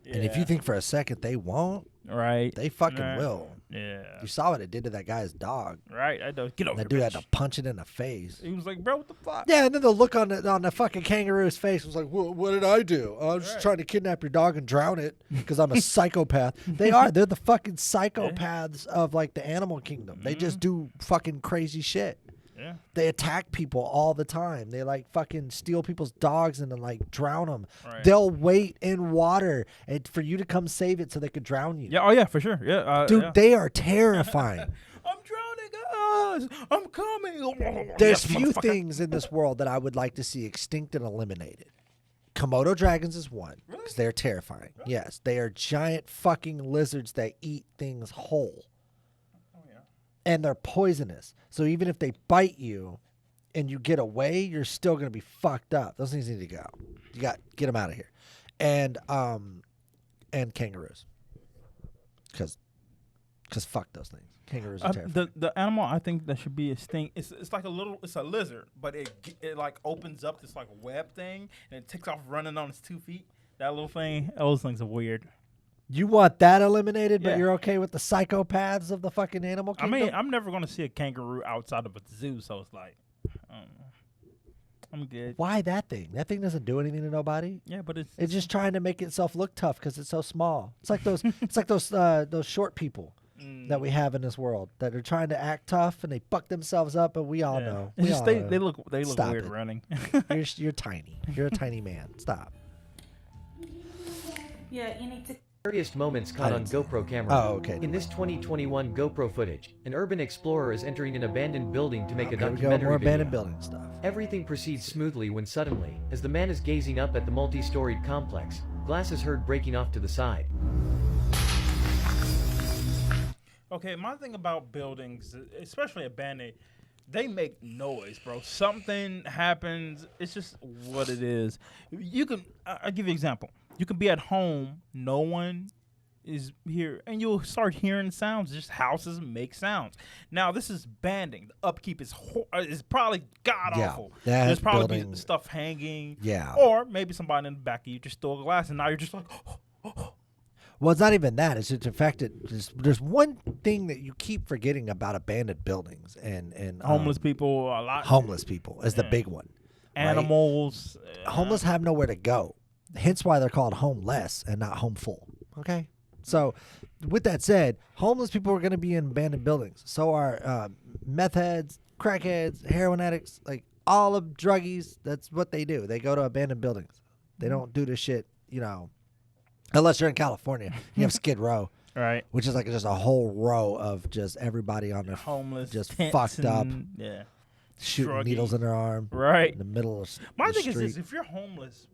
B: Yeah.
A: And if you think for a second they won't,
B: Right.
A: they fucking
B: Right.
A: will.
B: Yeah.
A: You saw what it did to that guy's dog.
B: Right. I know. Get over
A: That
B: here,
A: dude had
B: bitch.
A: to punch it in the face.
B: He was like, bro, what the fuck?
A: Yeah, and then the look on the fucking kangaroo's face was like, "What did I do? I was just trying to kidnap your dog and drown it because I'm a psychopath." They are. They're the fucking psychopaths of like the animal kingdom. They just do fucking crazy shit.
B: Yeah.
A: They attack people all the time. They like fucking steal people's dogs and then like drown them.
B: Right.
A: They'll wait in water and for you to come save it so they could drown you.
B: Yeah. Oh yeah, for sure. Yeah.
A: Dude,
B: yeah.
A: they are terrifying.
B: I'm drowning, guys. I'm coming.
A: There's
B: Yes,
A: few
B: motherfucker.
A: things in this world that I would like to see extinct and eliminated. Komodo dragons is one because they're terrifying. Yes, they are giant fucking lizards that eat things whole. And they're poisonous. So even if they bite you and you get away, you're still going to be fucked up. Those things need to go. You got get them out of here. And kangaroos. Cuz fuck those things. Kangaroos are terrifying.
B: The animal I think that should be extinct. It's like it's a lizard, but it like opens up this like web thing and it takes off running on its 2 feet. That little thing. Those things are weird.
A: You want that eliminated, but
B: Yeah.
A: you're okay with the psychopaths of the fucking animal
B: I
A: kingdom?
B: mean, I'm never gonna see a kangaroo outside of a zoo, so it's like, I'm good.
A: Why that thing? That thing doesn't do anything to nobody.
B: Yeah, but
A: It's just trying to make itself look tough because it's so small. It's like those. It's like those short people that we have in this world that are trying to act tough and they fuck themselves up. But we all know.
B: It's
A: We
B: just
A: all
B: they
A: know.
B: look
A: Stop
B: weird
A: it.
B: running.
A: You're tiny. You're a tiny man. Stop.
C: Yeah, you need to.
P: Scariest moments caught
A: I
P: on
A: didn't see
P: GoPro camera.
A: Oh, okay.
P: In this 2021 GoPro footage, an urban explorer is entering an abandoned building to make a
A: Here we go.
P: documentary
A: More
P: video.
A: abandoned building stuff.
P: Everything proceeds smoothly when suddenly, as the man is gazing up at the multi-storied complex, glass is heard breaking off to the side.
B: Okay, my thing about buildings, especially abandoned, they make noise, bro. Something happens. It's just what it is. You can. I'll give you an example. You can be at home. No one is here, and you'll start hearing sounds. Just houses make sounds. Now this is banding. The upkeep is probably god awful.
A: that
B: There's probably
A: building-
B: stuff hanging.
A: Yeah.
B: Or maybe somebody in the back of you just threw a glass, and now you're just like.
A: Well, it's not even that. It's just the fact that there's one thing that you keep forgetting about abandoned buildings and
B: homeless people. A lot.
A: Homeless people is the big one.
B: Animals.
A: Right? Homeless have nowhere to go. Hence why they're called homeless and not homeful. Okay? So, with that said, homeless people are going to be in abandoned buildings. So are meth heads, crackheads, heroin addicts, like all of druggies. That's what they do. They go to abandoned buildings. They don't do this shit, you know, unless you're in California. You have Skid Row.
B: Right.
A: Which is like just a whole row of just everybody on their
B: homeless,
A: just fucked up.
B: Yeah.
A: Shooting
B: Druggy.
A: needles in their arm.
B: Right.
A: In the middle of
B: My
A: the
B: thing
A: street.
B: is this: if you're homeless,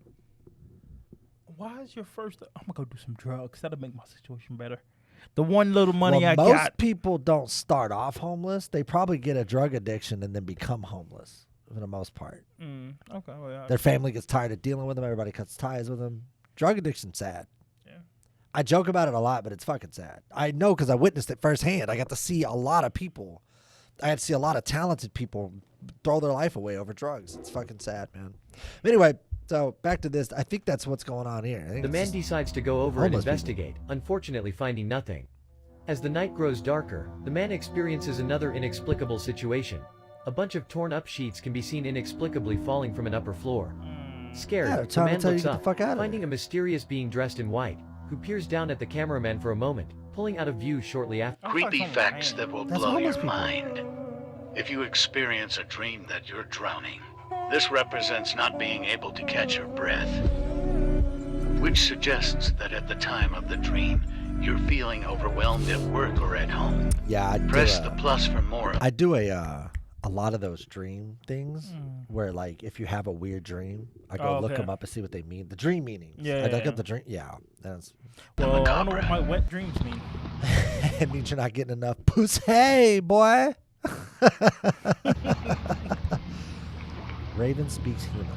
B: why is your first? I'm gonna go do some drugs. That'll make my situation better. The one little money I
A: most
B: got.
A: people don't start off homeless. They probably get a drug addiction and then become homeless for the most part.
B: Okay. Well, yeah.
A: Their family gets tired of dealing with them. Everybody cuts ties with them. Drug addiction's sad.
B: Yeah.
A: I joke about it a lot, but it's fucking sad. I know because I witnessed it firsthand. I got to see a lot of people. I had to see a lot of talented people throw their life away over drugs. It's fucking sad, man. Anyway, so back to this. I think that's what's going on here. I think
P: The
A: it's
P: man
A: just
P: decides to go over and
A: homeless people.
P: investigate, unfortunately finding nothing. As the night grows darker, the man experiences another inexplicable situation. A bunch of torn up sheets can be seen inexplicably falling from an upper floor. Scared,
A: Yeah, they're
P: the
A: trying to
P: man
A: tell you
P: looks
A: to get
P: up,
A: the fuck out of
P: finding a mysterious being dressed in white, who peers down at the cameraman for a moment, pulling out of view shortly after.
F: Creepy facts that will
A: That's
F: blow
A: homeless
F: your
A: people.
F: mind. If you experience a dream that you're drowning, this represents not being able to catch your breath, which suggests that at the time of the dream, you're feeling overwhelmed at work or at home.
A: Yeah, I
F: Press
A: do
F: the plus for more.
A: I do a lot of those dream things where, like, if you have a weird dream, I go look
B: okay.
A: them up and see what they mean. The dream meanings.
B: Yeah,
A: I look
B: yeah.
A: up the dream. Yeah, that's.
B: Well, I don't know what my wet dreams mean.
A: It means you're not getting enough pussy. Hey, boy. Raven speaks human.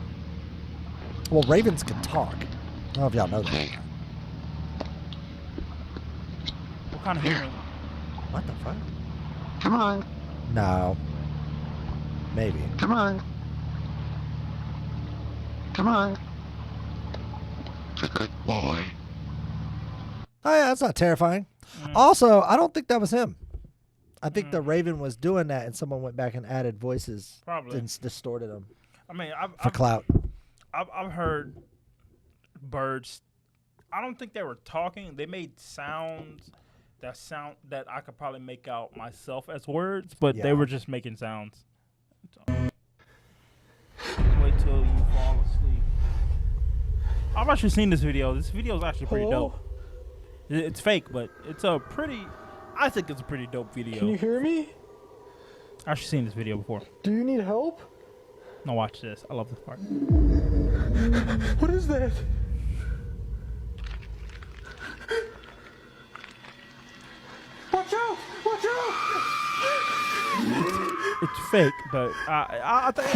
A: Well, ravens can talk. I don't know if y'all know that.
B: What kind of human?
A: What the fuck?
J: Come on.
A: No. Maybe.
J: Come on. Come on. Good boy.
A: Oh, yeah, that's not terrifying. Also, I don't think that was him. I think the Raven was doing that, and someone went back and added voices.
B: Probably.
A: And distorted them.
B: I mean,
A: for clout.
B: I've heard birds. I don't think they were talking. They made sounds that I could probably make out myself as words, but they were just making sounds. Wait till you fall asleep. I've actually seen this video. This video is actually pretty dope. It's fake, but it's a pretty. I think it's a pretty dope video.
Q: Can you hear me?
B: I've actually seen this video before.
Q: Do you need help?
B: Now watch this. I love this part.
Q: What is that? Watch out! Watch out!
B: It's fake, but I think.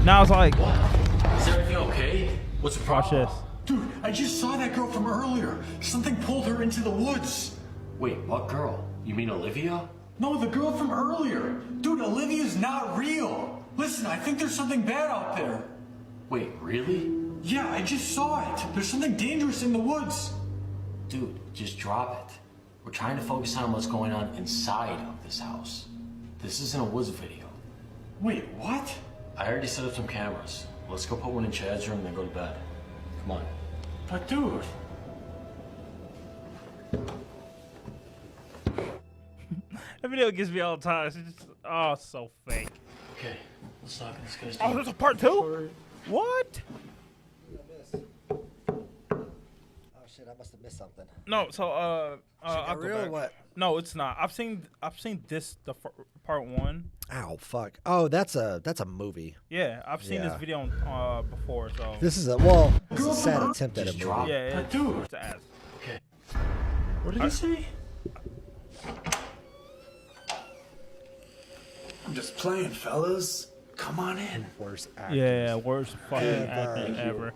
B: Now it's like.
R: Is everything okay? What's the
B: Watch
R: problem?
B: this.
R: Dude, I just saw that girl from earlier. Something pulled her into the woods. Wait, what girl? You mean Olivia? No, the girl from earlier. Dude, Olivia's not real. Listen, I think there's something bad out there. Wait, really? Yeah, I just saw it. There's something dangerous in the woods. Dude, just drop it. We're trying to focus on what's going on inside of this house. This isn't a woods video. Wait, what? I already set up some cameras. Let's go put one in Chad's room and then go to bed. Come on. But dude.
B: That video gives me all the time. It's just, oh, so fake.
R: Okay, let's talk in this guy's
B: Oh, there's a part two? What?
A: Oh shit! I must have missed something.
B: No, so I'll go
A: real or
B: back.
A: what?
B: No, it's not. I've seen this part one.
A: Ow, fuck. Oh, that's a movie.
B: Yeah, I've seen this video before. So
A: This is a sad attempt at a movie.
B: Yeah,
R: dude.
B: It's ass.
R: Okay. What did he say? I'm just playing, fellas. Come on in.
A: Worst actor.
B: Yeah, worst fucking acting ever.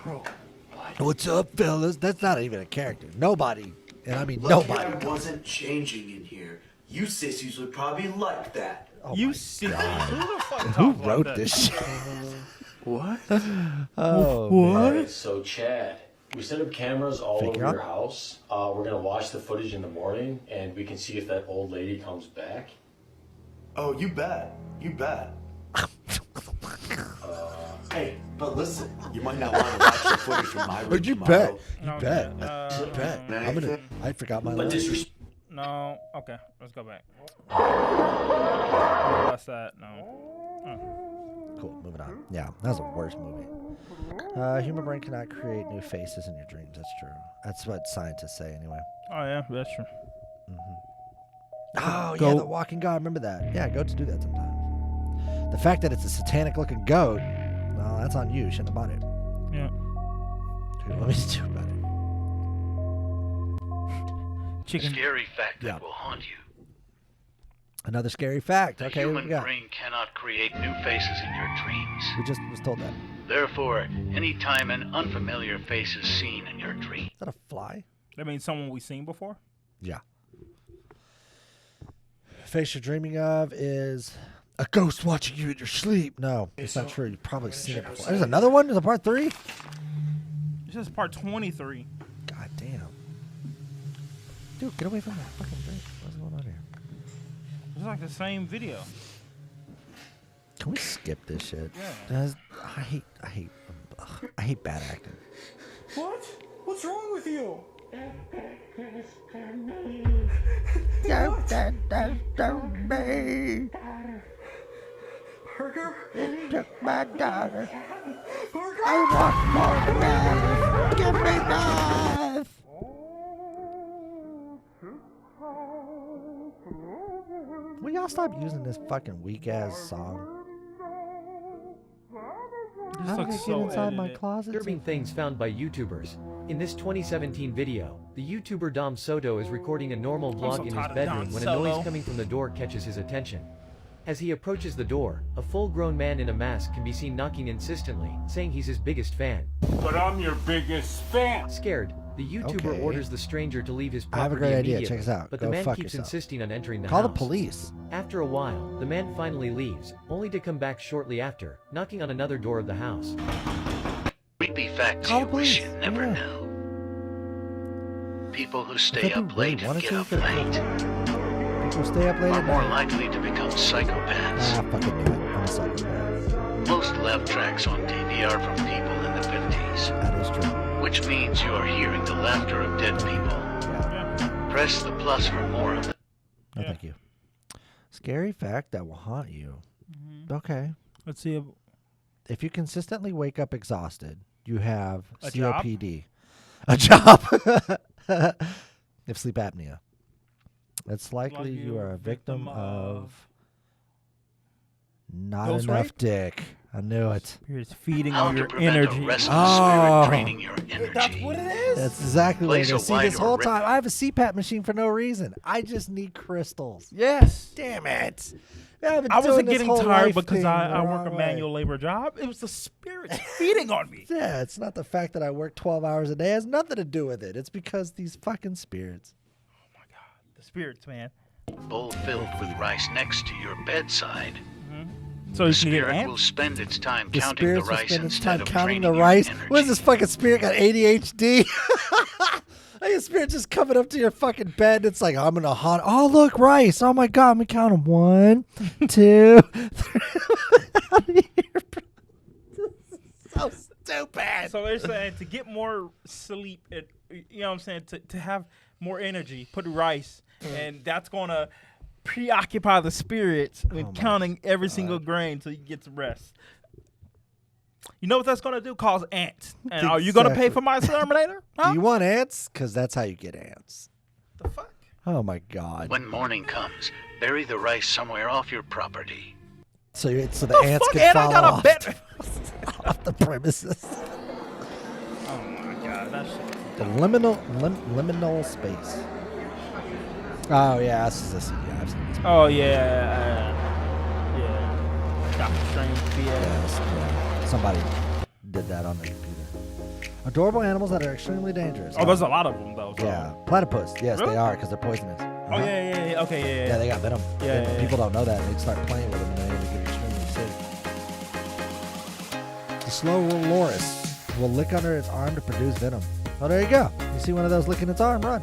R: Bro,
A: What's up, fellas? That's not even a character. Nobody, and I mean
S: Lucky
A: nobody.
S: I wasn't changing in here. You sissies would probably like that.
A: Oh
B: you see,
A: Who wrote this shit?
S: What?
A: Oh,
B: what?
A: man.
R: So Chad,
T: We set up cameras all
A: Figure
T: over your
A: out.
T: house. We're gonna watch the footage in the morning, and we can see if that old lady comes back.
S: Oh, you bet. You bet. Hey, but listen, you might not want to watch the footage from my room
A: But you
S: tomorrow.
A: bet. You bet. You bet. I forgot my list.
B: No. Okay, let's go back. What's that? No.
A: Cool. Moving on. Yeah, that was the worst movie. Human brain cannot create new faces in your dreams. That's true. That's what scientists say, anyway.
B: Oh yeah, that's true.
A: Oh
B: Goat.
A: yeah, the walking god. Remember that? Yeah, goats do that sometimes. The fact that it's a satanic-looking goat, well, that's on you. You shouldn't have bought it.
B: Yeah.
A: Dude, what do you do about it?
B: Chicken.
F: Scary fact
A: Yeah.
F: that will haunt you.
A: Another scary fact.
F: The
A: Okay, what we
F: human
A: got?
F: brain cannot create new faces in your dreams.
A: We just was told that.
F: Therefore, anytime an unfamiliar face is seen in your dream,
A: Is that a fly?
B: That means someone we've seen before.
A: Yeah. Face you're dreaming of is a ghost watching you in your sleep. No, it's not true. You've probably seen it before. There's another one? There's a part 3?
B: This is part 23.
A: God damn. Dude, get away from that fucking drink. What's going on here?
B: It's like the same video.
A: Can we skip this shit?
B: Yeah.
A: I hate bad acting.
Q: What? What's wrong with you?
A: Don't me.
Q: Parker?
A: Took my daughter. I want more death. Give me death. Will y'all stop using this fucking weak ass song? How did it get inside my closet?
P: Disturbing things found by YouTubers. In this 2017 video, the YouTuber Dom Soto is recording a normal vlog in his bedroom when a noise coming from the door catches his attention. As he approaches the door, a full-grown man in a mask can be seen knocking insistently, saying he's his biggest fan.
Q: But I'm your biggest fan.
P: Scared, the YouTuber
A: Okay.
P: orders the stranger to leave his
A: I have a
P: property
A: great idea.
P: immediately,
A: Check this out.
P: but
A: Go
P: the man
A: fuck
P: keeps
A: yourself.
P: insisting on entering the
A: Call
P: house.
A: the police.
P: After a while, the man finally leaves, only to come back shortly after, knocking on another door of the house.
F: creepy facts
A: Call
F: you
A: the
F: wish
A: police.
F: you never
A: Yeah.
F: know. People who
A: If
F: stay
A: you
F: up
A: really
F: late and
A: wanted
F: get
A: to,
F: up
A: you could've
F: late
A: People stay up late
F: are
A: at
F: more
A: night.
F: likely to become psychopaths.
A: Ah, fucking do it. I'm a psychopath.
F: Most left tracks on TV are from people in the 50s,
A: That is true.
F: which means you are hearing the laughter of dead people. Press the plus for more of them.
A: No, thank you. Scary fact that will haunt you. Okay.
B: Let's see.
A: If you consistently wake up exhausted, you have
B: A job?
A: COPD. A job. You have sleep apnea. It's likely you are a victim of not
B: Ghost
A: enough
B: rape?
A: dick. I knew it.
B: Spirits feeding
F: How
B: on
F: to
B: your
F: prevent
B: energy.
F: a restless
A: Oh.
F: spirit draining your energy.
B: That's what it is.
A: That's exactly what it
F: Place a
A: is. See,
F: wide
A: this whole
F: or
A: time, I have a CPAP machine for no reason. I just need crystals.
B: Yes.
A: Damn it. I've been
B: I
A: doing
B: wasn't
A: this
B: getting
A: whole
B: tired
A: life
B: because
A: thing
B: I
A: the
B: work a
A: wrong
B: manual
A: way.
B: labor job. It was the spirits feeding on me.
A: Yeah, it's not the fact that I work 12 hours a day. It has nothing to do with it. It's because these fucking spirits.
B: The spirits, man.
F: Bowl filled with rice next to your bedside.
B: So
F: The
B: you can get
F: spirit
B: ants?
F: will spend its time
A: The
F: counting the
A: spirits will
F: rice
A: spend its
F: instead
A: time
F: of
A: counting
F: draining
A: the
F: your
A: rice.
F: energy.
A: What is this fucking spirit got ADHD? Like a spirit just coming up to your fucking bed. And it's like, I'm going to haunt. Oh, look, rice. Oh, my God. Let me count them. 1, 2, 3. So stupid.
B: So they're saying to get more sleep, you know what I'm saying, to have more energy, put rice, and that's going to preoccupy the spirits with counting every single grain so you can get some rest. You know what that's going to do? Cause ants. And are you going to pay for my exterminator? Huh?
A: Do you want ants? Because that's how you get ants.
B: The fuck?
A: Oh, my God.
F: When morning comes, bury the rice somewhere off your property.
A: So the
B: The
A: ants
B: fuck?
A: can
B: And I
A: fall
B: got a
A: off,
B: bet.
A: off the premises.
B: Oh my God, that shit.
A: The liminal space. Oh, yeah. This is this. Yeah, I've seen this.
B: Oh yeah. Doctor Strange BS.
A: Yes, yeah. Somebody did that on the computer. Adorable animals that are extremely dangerous.
B: Oh, there's a lot of them though. So.
A: Yeah, platypus. Yes,
B: Really?
A: they are because they're poisonous.
B: Oh yeah. Okay, yeah.
A: Yeah, they got venom.
B: Yeah,
A: And
B: yeah,
A: people don't know that. They start playing with them and they get extremely sick. The slow loris will lick under its arm to produce venom. Oh, there you go. You see one of those licking its arm, run.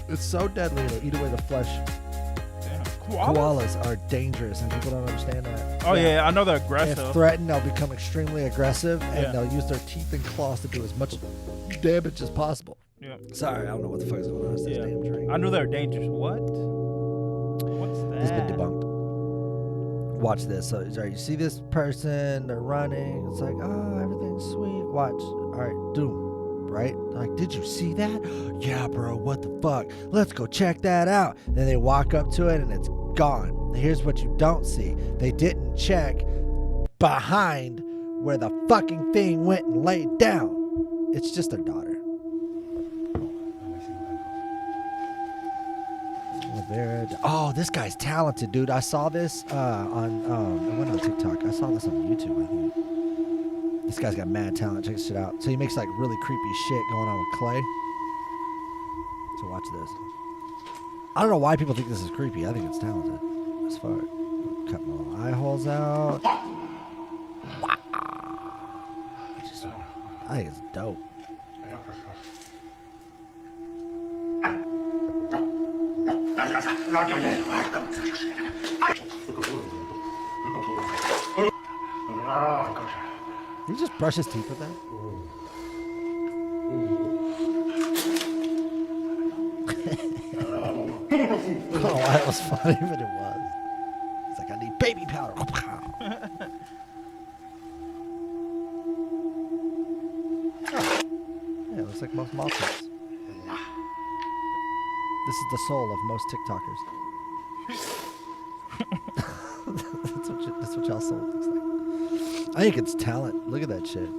A: It's so deadly, it'll eat away the flesh.
B: Damn.
A: Koalas are dangerous, and people don't understand that.
B: Oh, yeah, I know they're aggressive.
A: If threatened, they'll become extremely aggressive, and they'll use their teeth and claws to do as much damage as possible.
B: Yeah.
A: Sorry, I don't know what the fuck is going on. It's this damn drink.
B: I knew they were dangerous. What? What's that?
A: It's been debunked. Watch this. So, sorry, you see this person, they're running. It's like, oh, everything's sweet. Watch. All right, doom. Right? Like, did you see that? Yeah, bro, what the fuck? Let's go check that out. Then they walk up to it and it's gone. Here's what you don't see. They didn't check behind where the fucking thing went and laid down. It's just their daughter. Oh, this guy's talented, dude. I saw this on it went on TikTok. I saw this on YouTube, I think. This guy's got mad talent. Check this shit out. So he makes like really creepy shit going on with clay. So watch this. I don't know why people think this is creepy. I think it's talented as fuck. Cut my little eye holes out. I think it's dope. Did he just brush his teeth with that? I don't know why it was funny, but it was. It's like, I need baby powder. Yeah, it looks like most moth tips. This is the soul of most TikTokers. That's what y'all soul looks like. I think it's talent. Look at that shit.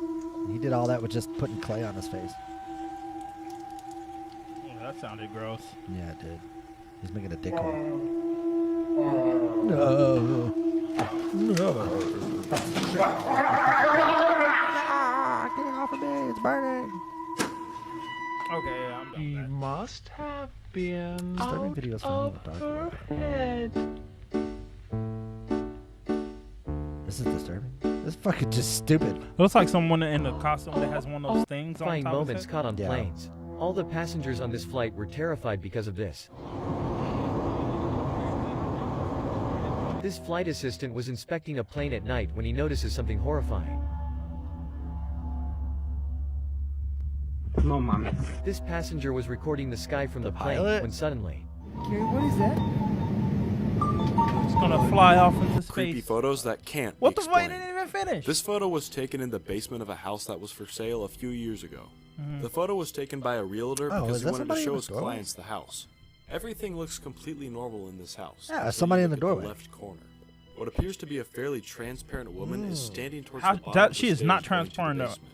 A: He did all that with just putting clay on his face.
B: Oh, that sounded gross.
A: Yeah, it did. He's making a dick hole. No. Get it off of me. It's burning.
B: Okay, yeah, I'm done.
Q: He must have been
A: Disturbing videos from the dark web. This is disturbing. This is fucking just stupid.
B: It looks like someone in a costume that has one of those things on
P: Terrifying
B: top
P: moments
B: of
P: caught on planes. All the passengers on this flight were terrified because of this. This flight assistant was inspecting a plane at night when he notices something horrifying.
Q: No, mommy.
P: This passenger was recording the sky from the plane when suddenly...
A: Gary, what is that?
B: It's gonna fly off into space.
U: Creepy photos that can't
B: What
U: be
B: the fuck?
U: explained.
B: Didn't even finish.
U: This photo was taken in the basement of a house that was for sale a few years ago.
B: Mhm.
U: The photo was taken by a realtor
A: Oh,
U: because
A: is
U: he
A: that
U: wanted to
A: somebody in
U: show
A: the
U: his
A: doorway?
U: clients the house. Everything looks completely normal in this house.
A: Yeah,
U: until
A: somebody
U: you
A: in the
U: look at
A: doorway.
U: left corner. What appears to be a fairly transparent woman is standing towards
B: How-
U: the bottom
B: that-
U: of the
B: she is not
U: stairs going to the
B: transparent, though.
U: basement.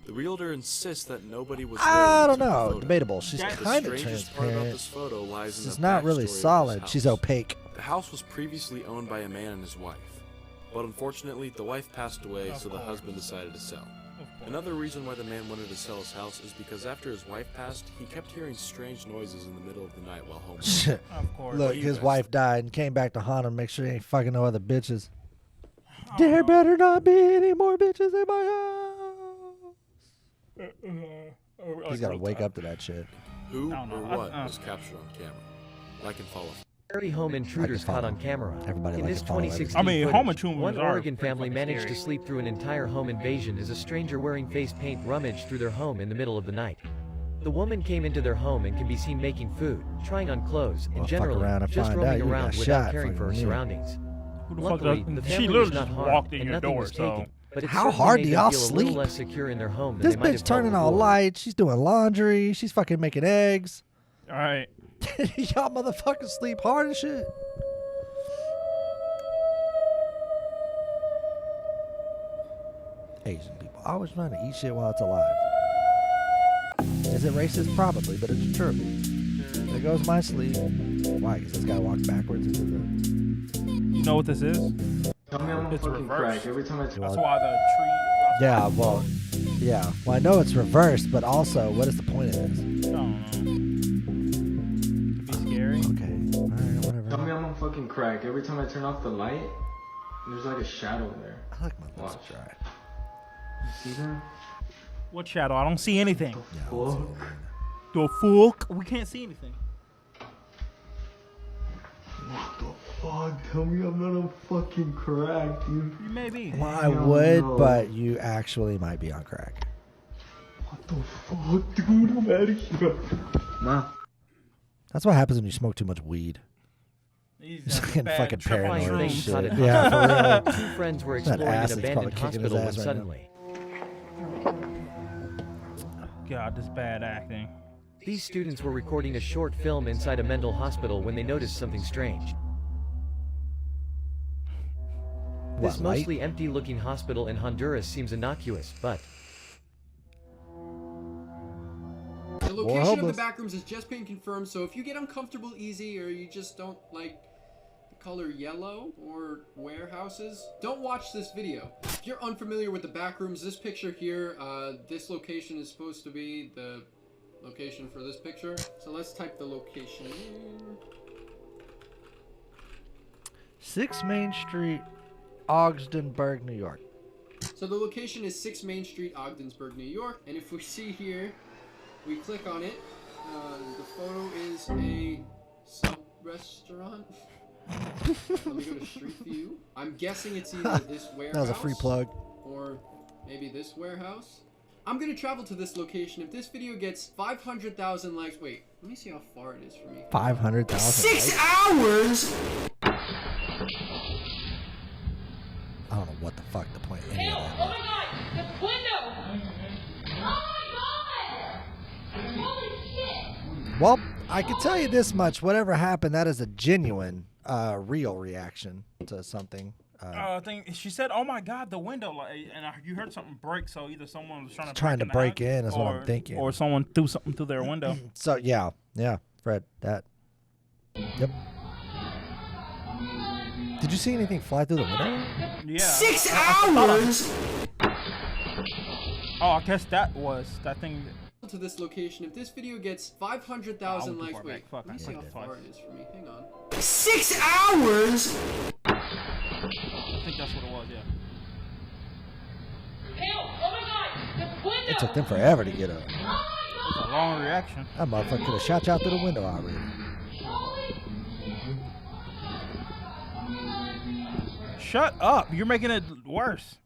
U: The realtor insists that nobody was there.
A: I
U: when
A: don't
U: he took the
A: know.
U: photo.
A: Debatable. She's
U: The
A: kind of
U: strangest part about
A: transparent.
U: this photo lies in
A: She's
U: the
A: not really
U: backstory of this
A: solid. She's
U: house.
A: opaque.
U: The house was previously owned by a man and his wife, but unfortunately the wife passed away, so the husband decided to sell. Another reason why the man wanted to sell his house is because after his wife passed, he kept hearing strange noises in the middle of the night while home.
A: Shit. Look, his wife died and came back to haunt him. Make sure he ain't fucking no other bitches. There better not be any more bitches in my house. He's got to wake up to that shit.
U: Who or what was captured on camera? Like and follow.
P: Scary home intruders caught on camera.
A: Everybody
P: in
A: like
P: this
A: to follow
P: 2016
B: I mean,
P: footage,
B: home intruders
P: one
B: are
P: Oregon
B: pretty
P: family
B: fucking
P: managed
B: scary.
P: to sleep through an entire home invasion as a stranger wearing face paint rummaged through their home in the middle of the night. The woman came into their home and can be seen making food, trying on clothes, and
A: Well, fuck
P: generally
A: around and
P: just
A: find
P: roaming
A: out you
P: around
A: got
P: without
A: shot,
P: caring for her
A: fucking me.
P: surroundings.
B: Who the fuck
P: Luckily,
B: does-
P: the
B: she
P: family
B: literally
P: was not
B: just
P: harmed
B: walked in
P: and
B: your
P: nothing
B: door,
P: was
B: so-
P: taken. But it
A: How
P: certainly
A: hard
P: made
A: do
P: them
A: y'all
P: feel a
A: sleep?
P: little less secure in their home than
A: This
P: they might
A: bitch
P: have felt
A: turning all
P: before.
A: lights. She's doing laundry. She's fucking making eggs.
B: All right.
A: Y'all motherfuckers sleep hard as shit. Asian people always trying to eat shit while it's alive. Is it racist? Probably, but it's true. There goes my sleep. Why? Because this guy walked backwards into the...
B: You know what this is?
L: Tell me I'm
B: It's
L: fucking
B: reversed.
L: crack every time I
B: That's why the tree.
A: Yeah, well, yeah. Well, I know it's reversed, but also, what is the point of this?
B: I don't know. Could be scary.
A: Okay, all right, whatever.
L: Tell me I'm on fucking crack every time I turn off the light. There's like a shadow there.
A: I like my lips
L: Watch.
A: dry.
L: You see that?
B: What shadow? I don't see anything.
A: Yeah,
B: The fuck? We can't see anything.
Q: What the fuck? Tell me I'm not on fucking crack, dude.
B: You may be.
A: well, I would, but you actually might be on crack.
Q: What the fuck, dude? I'm out of here. Nah.
A: That's what happens when you smoke too much weed.
B: He's
A: Just getting fucking paranoid and
P: Things caught
A: shit.
P: in
A: Yeah,
P: hospital.
A: for real.
P: Two friends were
A: That
P: exploring an
A: acid's probably
P: abandoned
A: kicking his
P: hospital when
A: ass right now.
P: suddenly
B: God, this bad acting.
P: these students were recording a short film inside a mental hospital when they noticed something strange. This
A: What, light?
P: mostly empty-looking hospital in Honduras seems innocuous, but
G: The location of the back rooms has just been confirmed, so if you get uncomfortable easy or you just don't like the color yellow or warehouses, don't watch this video. If you're unfamiliar with the back rooms, this picture here, this location is supposed to be the location for this picture. So let's type the location in.
A: 6 Main Street, Ogdensburg, New York.
G: So the location is 6 Main Street, Ogdensburg, New York. And if we see here, we click on it. The photo is a sub-restaurant. Let me go to Street View. I'm guessing it's either this warehouse.
A: That was a free plug.
G: Or maybe this warehouse. I'm gonna travel to this location. If this video gets 500,000 likes, wait, let me see how far it is from me.
A: 500,000.
G: 6 hours.
A: I don't know what the fuck the point any of that
D: Oh my god! The window! Oh my god! Holy shit!
A: is. Well, I can tell you this much: whatever happened, that is a genuine, real reaction to something.
B: I think she said, "Oh my god, the window!" And you heard something break. So either someone was trying to
A: break in. Is what I'm thinking.
B: or someone threw something through their window.
A: So yeah, Fred, that. Yep. Did you see anything fly through the window?
B: Yeah.
G: 6 hours.
B: Oh, I guess that thing.
G: To this location. If this video gets 500,000 likes, wait,
B: Fuck,
G: let me
B: I
G: see
B: clicked
G: how
B: it
G: far
B: twice.
G: it is from me. Hang on. 6 hours.
B: I think that's what it was. Yeah.
D: Help! Oh my god! The window!
A: It took them forever to get up.
B: It's a long reaction.
A: That motherfucker could have shot you out through the window already.
B: Shut up! You're making it worse.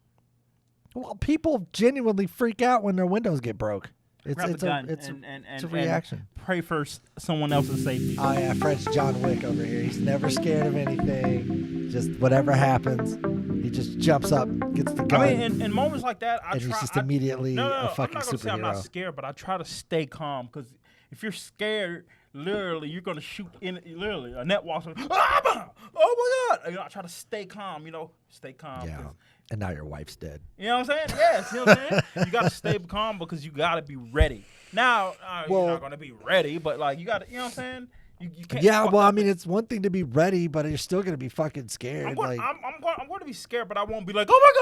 A: Well, people genuinely freak out when their windows get broke.
B: Grab
A: It's
B: the gun
A: it's
B: and
A: a reaction.
B: And pray for someone else's safety.
A: Oh yeah, Fred's John Wick over here. He's never scared of anything. Just whatever happens, he just jumps up, gets the gun.
B: I mean, in moments like that,
A: and he's just immediately a fucking
B: I'm not gonna say I'm not
A: superhero.
B: scared, but I try to stay calm because if you're scared, literally, you're gonna shoot in. Literally, a net walks. Oh my god! I try to stay calm. Stay calm.
A: Yeah. And now your wife's dead.
B: You know what I'm saying? Yes. You know what I'm saying? You gotta stay calm because you gotta be ready. Now, you're not gonna be ready, but like you gotta. You know what I'm saying? You can't.
A: Yeah, well, I mean, it's one thing to be ready, but you're still gonna be fucking scared.
B: I'm going to be scared, but I won't be like, oh my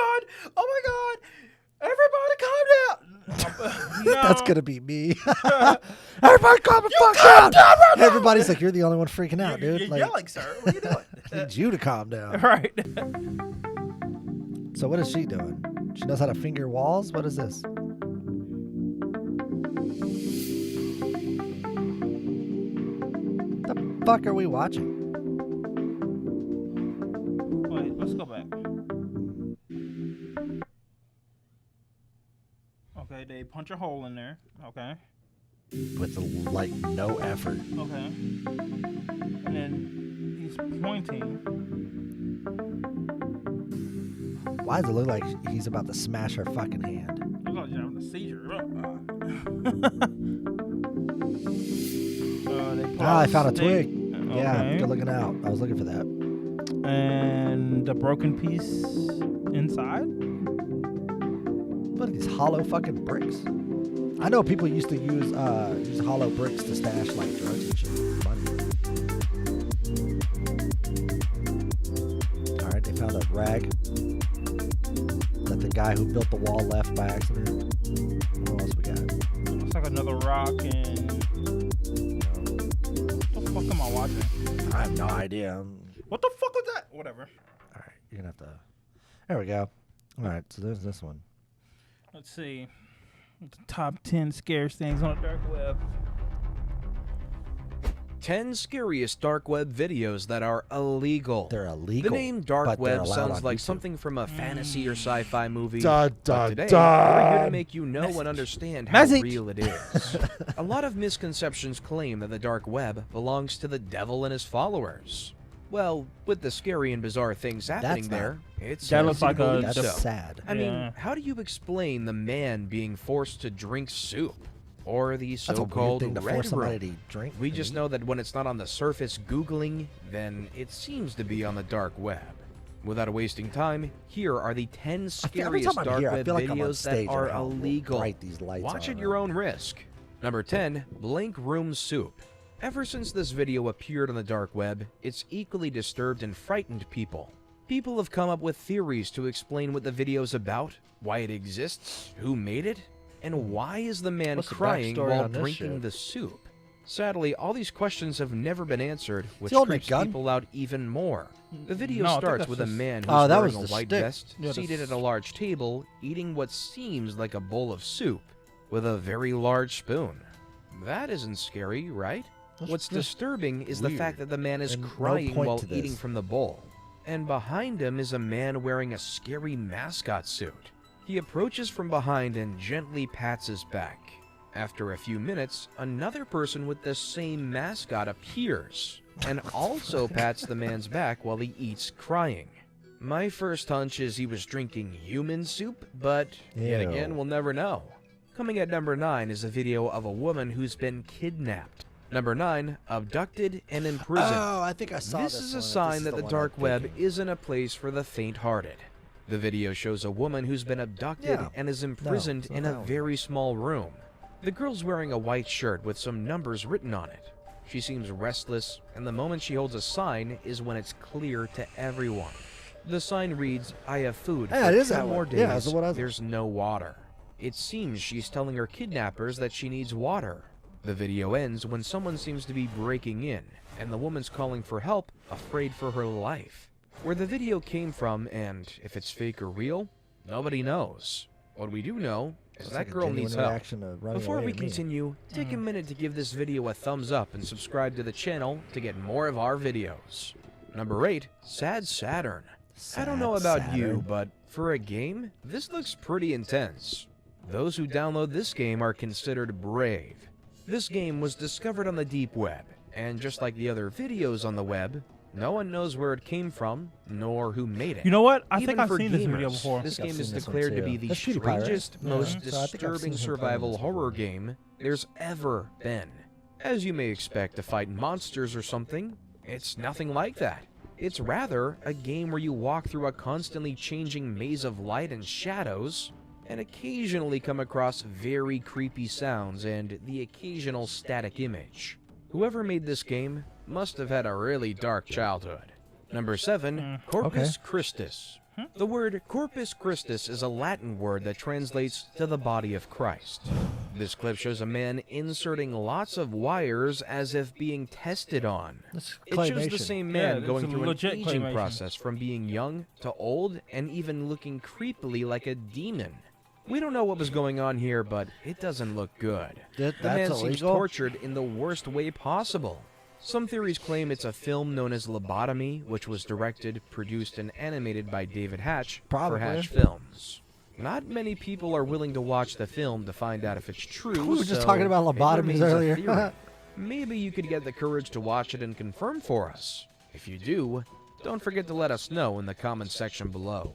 B: god, everybody calm down. No.
A: That's gonna be me. Everybody calm the fuck down.
B: Right now.
A: Everybody's like, you're the only one freaking out, dude.
B: You're
A: like,
B: yelling, sir. What are you doing?
A: I need you to calm down.
B: Right.
A: So what is she doing? She knows how to finger walls? What is this? The fuck are we watching?
B: Wait, let's go back. Okay, they punch a hole in there. Okay.
A: With like no effort.
B: Okay. And then he's pointing.
A: Why does it look like he's about to smash her fucking hand?
B: Looks like he's having a seizure.
A: I found a twig.
B: Okay.
A: Yeah, good looking out. I was looking for that.
B: And the broken piece inside?
A: What are these hollow fucking bricks? I know people used to use hollow bricks to stash like drugs and shit. Money. All right, they found a rag that the guy who built the wall left by accident. What else we got?
B: Looks like another rock and. What the fuck am I watching?
A: I have no idea.
B: What the fuck was that? Whatever.
A: All right, you're gonna have to. There we go. All right, so there's this one.
B: Let's see. Top 10 scariest things on the dark web.
E: 10 scariest dark web videos that are illegal.
A: They're illegal.
E: The name dark
A: but they're
E: web
A: allowed
E: sounds
A: on
E: like
A: YouTube.
E: something from a fantasy or sci-fi movie.
A: Dun,
E: but
A: dun,
E: today,
A: dun.
E: we're here to make you know and understand how real it is. A lot of misconceptions claim that the dark web belongs to the devil and his followers. Well, with the scary and bizarre things happening there, it's
B: that looks like a
A: that's sad.
E: I mean, how do you explain the man being forced to drink soup? Or the so-called
A: thing to
E: red
A: force somebody
E: room.
A: to drink.
E: We just know that when it's not on the surface Googling, then it seems to be on the dark web. Without wasting time, here are the 10 scariest dark web videos that are illegal. Watch at your own risk. Number 10, Blank Room Soup. Ever since this video appeared on the dark web, it's equally disturbed and frightened people. People have come up with theories to explain what the video's about, why it exists, who made it, and why is the man crying while drinking the soup? Sadly, all these questions have never been answered, which creeps people out even more. The video starts with a man who's wearing a white vest, seated at a large table, eating what seems like a bowl of soup with a very large spoon. That isn't scary, right? What's disturbing is the fact that the man is crying while eating from the bowl. And behind him is a man wearing a scary mascot suit. He approaches from behind and gently pats his back. After a few minutes, another person with the same mascot appears and also pats the man's back while he eats, crying. My first hunch is he was drinking human soup, but yet again, we'll never know. Coming at number 9 is a video of a woman who's been kidnapped. Number 9, abducted and imprisoned.
A: Oh, I think I saw this.
E: This is a sign that the dark web isn't a place for the faint-hearted. The video shows a woman who's been abducted and is imprisoned in a very small room. The girl's wearing a white shirt with some numbers written on it. She seems restless, and the moment she holds a sign is when it's clear to everyone. The sign reads, "I have food for 10 more days, there's no water." It seems she's telling her kidnappers that she needs water. The video ends when someone seems to be breaking in, and the woman's calling for help, afraid for her life. Where the video came from, and if it's fake or real, nobody knows. What we do know is that girl needs help. Before we continue, take a minute to give this video a thumbs up and subscribe to the channel to get more of our videos. Number 8, Sad Saturn. I don't know about you, but for a game, this looks pretty intense. Those who download this game are considered brave. This game was discovered on the deep web, and just like the other videos on the web, no one knows where it came from, nor who made it.
B: You know what? I
E: Even
B: think I've
E: for
B: seen
E: gamers,
B: this video before.
E: This game is declared to be the strangest, most disturbing survival horror game there's ever been. As you may expect to fight monsters or something, it's nothing like that. It's rather a game where you walk through a constantly changing maze of light and shadows, and occasionally come across very creepy sounds and the occasional static image. Whoever made this game must have had a really dark childhood. Number 7, Corpus Christus. The word Corpus Christus is a Latin word that translates to the body of Christ. This clip shows a man inserting lots of wires as if being tested on. It shows the same man going through an aging process from being young to old and even looking creepily like a demon. We don't know what was going on here, but it doesn't look good. The man seems tortured in the worst way possible. Some theories claim it's a film known as Lobotomy, which was directed, produced, and animated by David Hatch for Hatch Films. Not many people are willing to watch the film to find out if it's true.
A: We were just talking about lobotomies earlier.
E: Maybe you could get the courage to watch it and confirm for us. If you do, don't forget to let us know in the comments section below.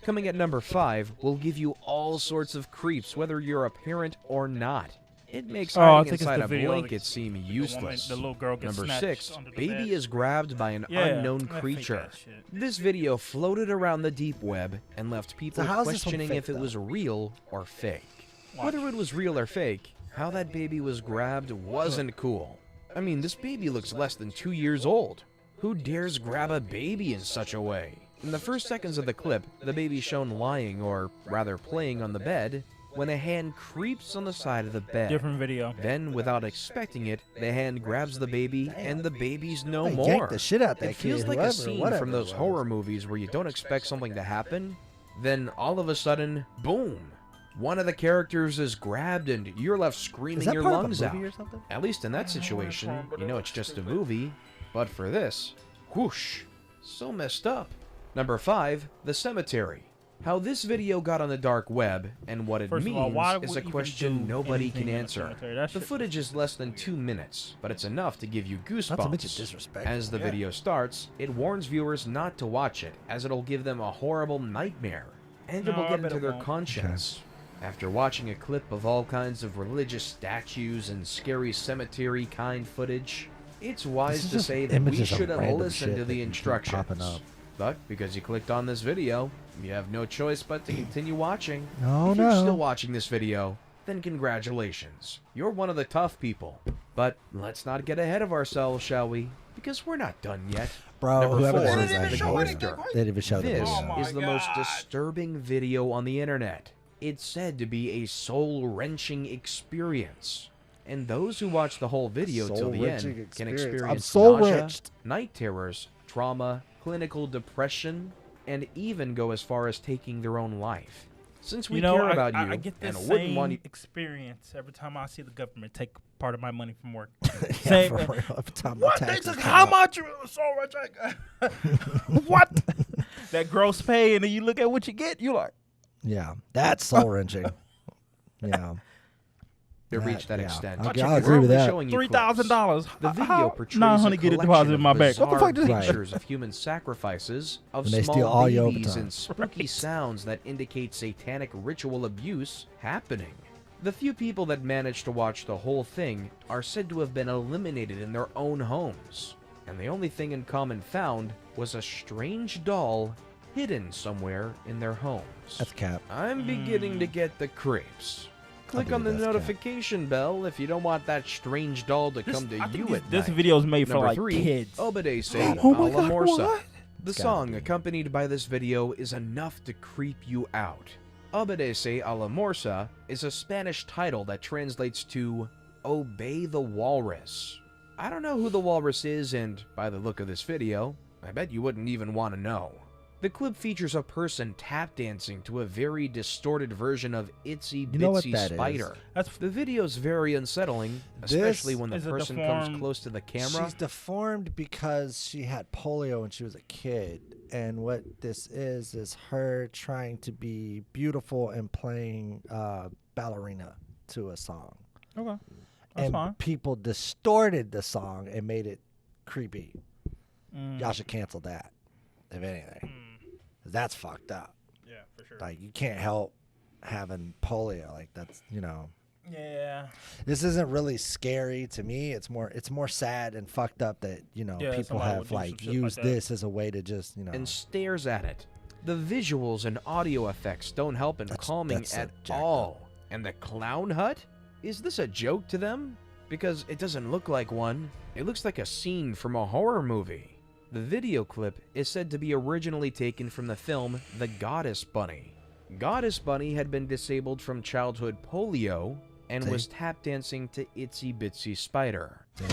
E: Coming at number 5, we'll give you all sorts of creeps, whether you're a parent or not. It makes hiding inside a blanket seem useless. Number 6, baby is grabbed by an unknown creature. This video floated around the deep web and left people questioning if it was real or fake. Whether it was real or fake, how that baby was grabbed wasn't cool. I mean, this baby looks less than 2 years old. Who dares grab a baby in such a way? In the first seconds of the clip, the baby's shown lying, or rather playing on the bed, when a hand creeps on the side of the bed.
B: Different video.
E: Then, without expecting it, the hand grabs the baby, and the baby's no more.
A: Yank the shit out that
E: it feels
A: kid,
E: like
A: whoever,
E: a scene
A: whatever
E: from those
A: it was.
E: horror movies where you don't expect something to happen, then all of a sudden, boom! One of the characters is grabbed and you're left screaming your lungs out. At least in that situation, you know it's just a movie. But for this, whoosh, so messed up. Number 5, the cemetery. How this video got on the dark web and what it means is a question nobody can answer. The footage is less than 2 minutes, but it's enough to give you goosebumps. As the video starts, it warns viewers not to watch it, as it'll give them a horrible nightmare, and it will get into their conscience. After watching a clip of all kinds of religious statues and scary cemetery kind footage, it's wise to say that we should have listened to the instructions. But because you clicked on this video, you have no choice but to continue watching. If you're still watching this video, then congratulations. You're one of the tough people. But let's not get ahead of ourselves, shall we? Because we're not done yet.
A: Bro,
E: Number 4,
A: the
E: Grifter.
A: They didn't even show
E: This
A: the
E: is the most disturbing video on the internet. It's said to be a soul-wrenching experience. And those who watch the whole video till the end can experience nausea, night terrors, trauma, clinical depression, and even go as far as taking their own life. Since we care about you
B: I get the
E: and
B: same
E: wouldn't want you
B: experience every time I see the government take part of my money from work.
A: Yeah,
B: Same.
A: for real. Every time
B: What?
A: my
B: They
A: taxes
B: took
A: come
B: how
A: out.
B: much? So much. What? That gross pay, and then you look at what you get. You like,
A: Yeah, that's soul wrenching. Yeah.
E: to reach that extent.
A: I'll agree with that.
B: $3,000.
E: The video portrays a
B: $900 get
E: collection
B: deposited in my
E: of
B: bank. What the
E: bizarre
B: fuck just
E: pictures of human sacrifices, of
A: And they
E: small
A: steal all your
E: babies,
A: overtime.
E: and spooky sounds that indicate satanic ritual abuse happening. The few people that managed to watch the whole thing are said to have been eliminated in their own homes, and the only thing in common found was a strange doll hidden somewhere in their homes.
A: That's cap.
E: I'm beginning to get the creeps. Click on the notification bell if you don't want that strange doll to come to you at
B: this
E: night.
B: video is made for
E: Number
B: like
E: 3,
B: kids.
E: Obedece
B: Oh my
E: a la
B: God,
E: Morsa.
B: what?
E: The song accompanied by this video is enough to creep you out. Obedece a la Morsa is a Spanish title that translates to Obey the Walrus. I don't know who the walrus is, and by the look of this video, I bet you wouldn't even want to know. The clip features a person tap dancing to a very distorted version of Itsy
A: You know what
E: Bitsy
A: that is?
E: Spider. The video's very unsettling, especially when the
B: is a
E: person comes close to the camera.
A: She's deformed because she had polio when she was a kid. And what this is her trying to be beautiful and playing ballerina to a song.
B: Okay. That's
A: And
B: fine.
A: people distorted the song and made it creepy. Y'all should cancel that, if anything. 'Cause that's fucked up.
B: Yeah, for sure.
A: Like, you can't help having polio. Like, that's, you know.
B: Yeah.
A: This isn't really scary to me. It's more sad and fucked up that, you know,
B: Yeah,
A: people
B: somebody would
A: have
B: do some
A: like
B: shit
A: used
B: like that.
A: this as a way to just, you know.
E: And stares at it. The visuals and audio effects don't help in calming
A: that's
E: at
A: jacked
E: all. And the clown hut? Is this a joke to them? Because it doesn't look like one. It looks like a scene from a horror movie. The video clip is said to be originally taken from the film The Goddess Bunny. Goddess Bunny had been disabled from childhood polio and was tap dancing to Itsy Bitsy Spider.
A: You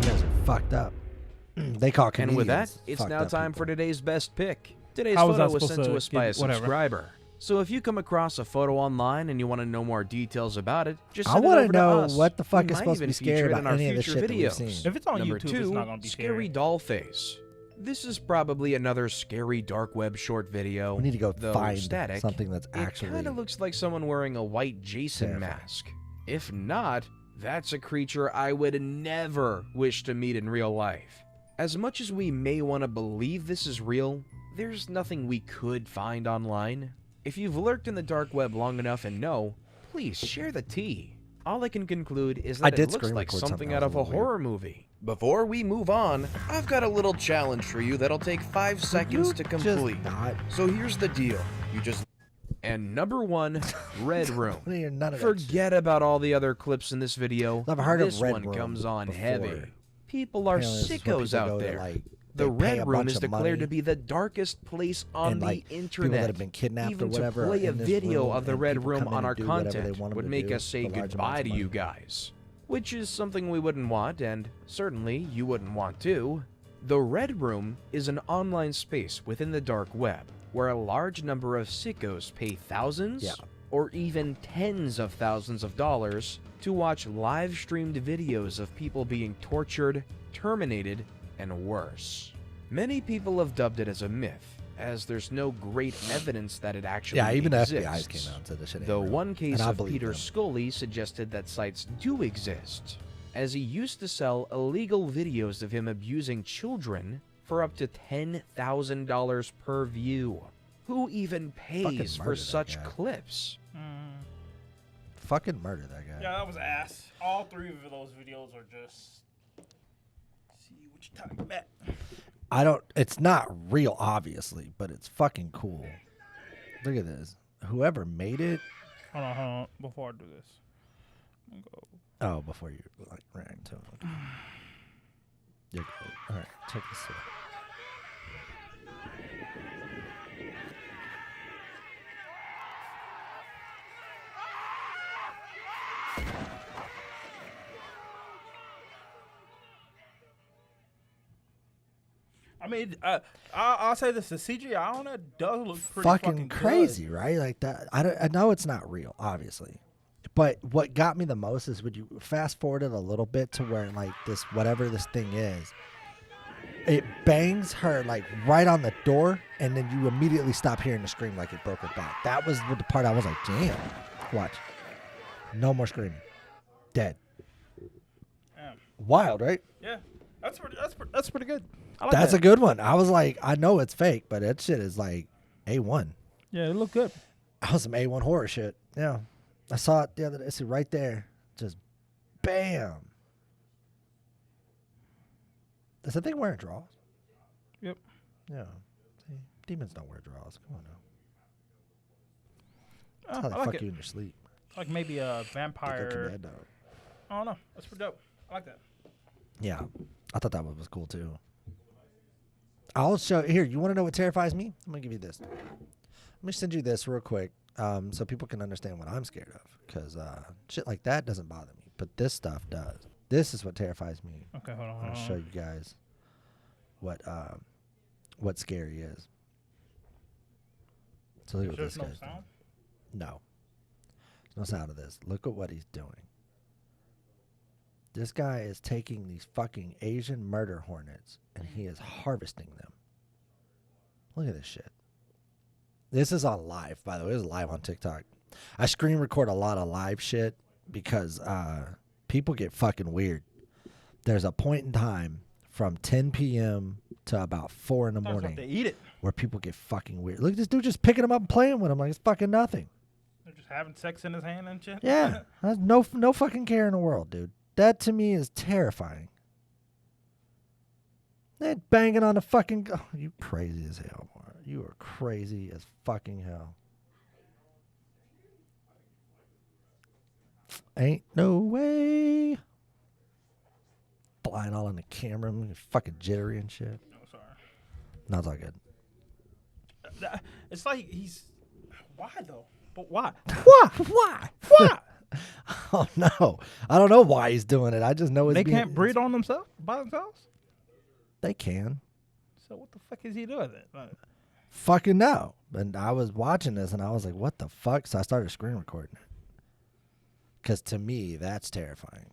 A: guys are fucked up. They call comedians.
E: And with that, it's
A: fucked
E: now
A: up
E: time
A: people.
E: for today's best pick. Today's
B: How was
E: photo
B: I
E: was
B: supposed
E: sent to
B: to
E: us by a
B: get whatever?
E: subscriber. So if you come across a photo online and you want to know more details about it, just
A: I
E: send it
A: wanna
E: over
A: know
E: to us.
A: what the fuck
E: We
A: is
E: might
A: supposed to
E: even
A: be scary
E: feature it
A: about
E: in our
A: any of the
E: future
A: shit that we've
E: videos.
A: seen.
B: If it's on
E: Number
B: YouTube,
E: 2,
B: it's not gonna be
E: Scary Doll Face. This is probably another scary dark web short video.
A: We need to go
E: though
A: find
E: static,
A: something that's
E: it
A: actually
E: kind of looks like someone wearing a white Jason
A: terrifying.
E: mask. If not, that's a creature I would never wish to meet in real life. As much as we may want to believe this is real, there's nothing we could find online. If you've lurked in the dark web long enough and know, please share the tea. All I can conclude is
A: I
E: that
A: did
E: it looks
A: screen
E: like
A: record
E: something
A: something
E: out
A: that
E: of
A: was
E: a
A: a little
E: horror movie. Before we move on, I've got a little challenge for you that'll take 5 seconds to complete. So here's the deal. You just... And number 1, Red Room.
A: None of that
E: Forget about all the other clips in this video.
A: I've heard of
E: this
A: Red
E: one
A: Room
E: comes on
A: before.
E: heavy. People are
A: Apparently this is where
E: sickos
A: people
E: out
A: go to,
E: there.
A: like,
E: The
A: they pay a
E: Red Room
A: bunch
E: is
A: of
E: declared
A: money,
E: to be the darkest place on
A: and,
E: the
A: like, people
E: internet.
A: that have been kidnapped or
E: Even
A: whatever
E: to
A: are
E: play a
A: in this
E: video
A: room,
E: of the
A: and
E: Red
A: people
E: Room
A: come in
E: on our
A: and do whatever they
E: content
A: want 'em
E: would
A: to
E: make
A: do
E: us say
A: for large
E: goodbye
A: amounts
E: to
A: of
E: you
A: money.
E: guys. Which is something we wouldn't want, and certainly you wouldn't want to. The Red Room is an online space within the dark web where a large number of sickos pay thousands or even tens of thousands of dollars to watch live-streamed videos of people being tortured, terminated, and worse. Many people have dubbed it as a myth, as there's no great evidence that it actually
A: even
E: exists.
A: the FBI came out and said this shit ain't
E: Though
A: real.
E: one case
A: And I
E: of
A: believe
E: Peter
A: them.
E: Scully suggested that sites do exist, as he used to sell illegal videos of him abusing children for up to $10,000 per view. Who even pays for
A: murder that
E: such
A: guy.
E: clips?
A: Fucking murder that guy.
B: Yeah, that was ass. All 3 of those videos are just. See what you talking about.
A: I don't. It's not real, obviously, but it's fucking cool. Look at this. Whoever made it.
B: Hold on. Before I do this, I'm gonna go.
A: Oh, before you like ran to him. You're good. All right, check this out.
B: I mean, I'll say this: the CGI on it does look pretty
A: Fucking crazy,
B: good.
A: right? Like that. I know it's not real, obviously, but what got me the most is when you fast forward it a little bit to where like this whatever this thing is, it bangs her like right on the door, and then you immediately stop hearing the scream like it broke her back. That was the part I was like, damn. Watch, no more screaming, dead.
B: Damn.
A: Wild, right?
B: Yeah, that's pretty good. I like
A: That's
B: that.
A: a good one. I was like, I know it's fake, but that shit is like A1.
B: Yeah, it looked good.
A: That was some A1 horror shit. Yeah. I saw it the other day. It's right there. Just bam. Is that thing wearing drawers?
B: Yep.
A: Yeah. See, demons don't wear drawers. Come on now. That's
B: I
A: how they
B: like
A: fuck
B: it.
A: you in your sleep.
B: Like maybe a vampire.
A: Command dog.
B: I don't know. That's pretty dope. I like that.
A: Yeah. I thought that one was cool too. I'll show here. You want to know what terrifies me? I'm gonna give you this. Let me send you this real quick, so people can understand what I'm scared of. Because shit like that doesn't bother me, but this stuff does. This is what terrifies me.
B: Okay, hold on.
A: I'm gonna show you guys what scary is. So look at what
B: There's
A: this
B: no
A: guy's
B: sound?
A: doing. No, there's no sound of this. Look at what he's doing. This guy is taking these fucking Asian murder hornets and he is harvesting them. Look at this shit. This is on live, by the way. This is live on TikTok. I screen record a lot of live shit because people get fucking weird. There's a point in time from 10 p.m. to about 4 in the morning
B: They eat it.
A: where people get fucking weird. Look at this dude just picking them up and playing with them like it's fucking nothing.
B: They're just having sex in his hand and shit.
A: Yeah, that's no fucking care in the world, dude. That to me is terrifying. They're banging on the fucking. Oh, you crazy as hell, boy. You are crazy as fucking hell. Ain't no way. Flying all in the camera, fucking jittery and shit.
B: Oh, sorry.
A: No, it's all good.
B: It's like he's. Why though? But why?
A: Why? Oh no, I don't know why he's doing it. I just know
B: They can't breed on themselves by themselves.
A: They can.
B: So what the fuck is he doing then? Like,
A: Fucking no. And I was watching this and I was like, what the fuck? So I started screen recording it. Because to me, that's terrifying.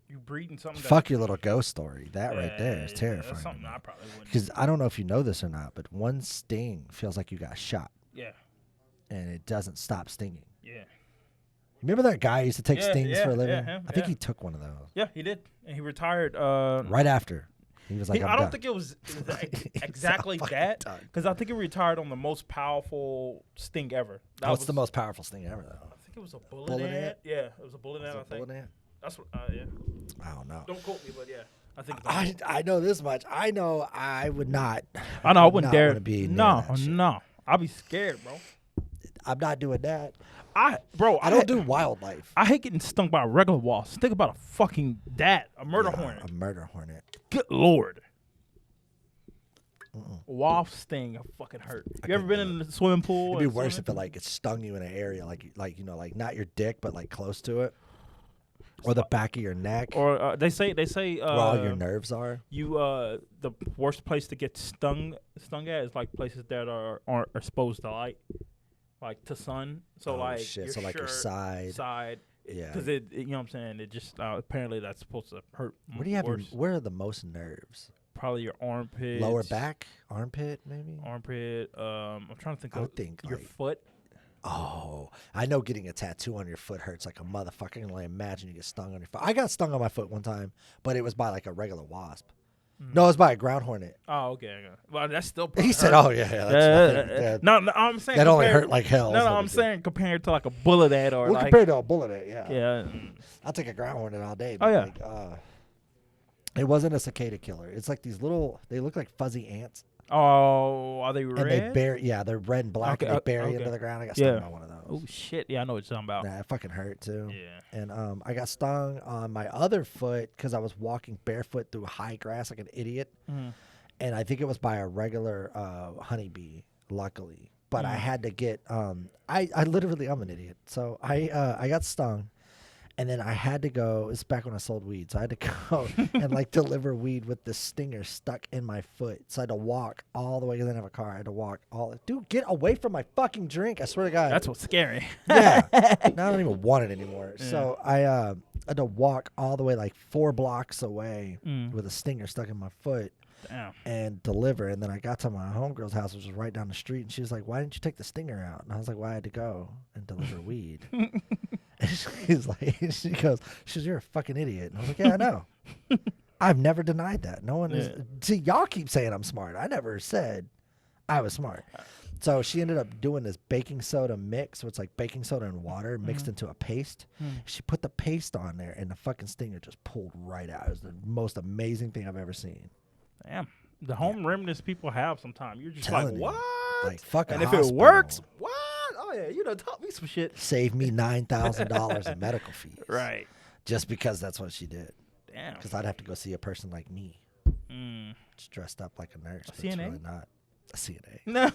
B: you breeding something.
A: Fuck your little ghost story. That right there is
B: That's
A: terrifying.
B: something I probably wouldn't.
A: Because I don't know if you know this or not, but one sting feels like you got shot.
B: Yeah.
A: And it doesn't stop stinging.
B: Yeah.
A: Remember that guy who used to take stings for a living?
B: him,
A: I think
B: yeah.
A: he took one of those.
B: Yeah, he did, and he retired.
A: Right after. He was like, I'm
B: I don't
A: done.
B: think it was exactly that, because I think he retired on the most powerful sting ever. That
A: What's
B: was,
A: the most powerful sting ever, though?
B: I think it was a bullet ant. Yeah, it was a bullet ant. I think.
A: Bullet ant?
B: That's what. Yeah.
A: I don't know.
B: Don't quote me, but yeah, I think. It's
A: I know this much. I know I would not.
B: I know I wouldn't dare.
A: To be near
B: No,
A: that shit.
B: no, I'll be scared, bro.
A: I'm not doing that.
B: I
A: don't do wildlife.
B: I hate getting stung by a regular wasp. Think about a fucking a murder hornet.
A: A murder hornet.
B: Good lord. Wasp sting fucking hurt. You ever been in the swimming pool?
A: It'd be
B: and
A: worse
B: swimming?
A: if it like it stung you in an area like you know like not your dick but like close to it. Or the back of your neck.
B: Or they say
A: where all your nerves are.
B: You the worst place to get stung at is like places that aren't exposed to light, like to sun. So like
A: shit.
B: Your
A: So like your
B: side.
A: Yeah.
B: Because it you know what I'm saying. It just apparently that's supposed to hurt.
A: Where are the most nerves?
B: Probably your armpit.
A: Lower back, armpit, maybe.
B: Armpit. I'm trying to think.
A: I would think
B: your
A: like,
B: foot.
A: Oh, I know getting a tattoo on your foot hurts like a motherfucker. I can only imagine you get stung on your foot. I got stung on my foot one time, but it was by like a regular wasp. No, it was by a ground hornet.
B: Oh, okay. Well, that's still.
A: He said, "Oh yeah."
B: No, I'm saying
A: that only hurt like hell.
B: No, I'm saying compared to like a bullet ant or like
A: compared to a bullet ant, yeah.
B: Yeah.
A: I'll take a ground hornet all day.
B: Oh yeah.
A: Like, it wasn't a cicada killer. It's like these little. They look like fuzzy ants.
B: Oh, are they red?
A: And they bury, they're red and black, and they bury into the ground. I got stung by one of those.
B: Oh shit! Yeah, I know what you're talking about.
A: Nah, it fucking hurt too.
B: Yeah.
A: And I got stung on my other foot because I was walking barefoot through high grass like an idiot, and I think it was by a regular honeybee. Luckily, but I had to get. I literally I'm an idiot, so I got stung. And then I had to go, it's back when I sold weed, so I had to go and like deliver weed with the stinger stuck in my foot. So I had to walk all the way, because I didn't have a car. I had to walk dude, get away from my fucking drink. I swear to God.
B: That's what's scary.
A: Yeah. Now I don't even want it anymore. Yeah. So I had to walk all the way like 4 blocks away with a stinger stuck in my foot.
B: Damn. And
A: deliver. And then I got to my homegirl's house, which was right down the street, and she was like, "Why didn't you take the stinger out?" And I was like, "Well, I had to go and deliver weed." And she goes, "You're a fucking idiot." And I was like, "Yeah, I know." I've never denied that. No one is. See, y'all keep saying I'm smart. I never said I was smart. So she ended up doing this baking soda mix. So it's like baking soda and water mixed into a paste. She put the paste on there, and the fucking stinger just pulled right out. It was the most amazing thing I've ever seen.
B: Damn. The home remedies people have sometimes. You're just like, what?
A: Like, fuck.
B: And if it works, what? Oh, yeah, you done taught me some shit.
A: Saved me $9,000 in medical fees.
B: Right.
A: Just because that's what she did.
B: Damn.
A: Because I'd have to go see a person like me. Just dressed up like a nurse.
B: A CNA?
A: It's really not a CNA.
B: No.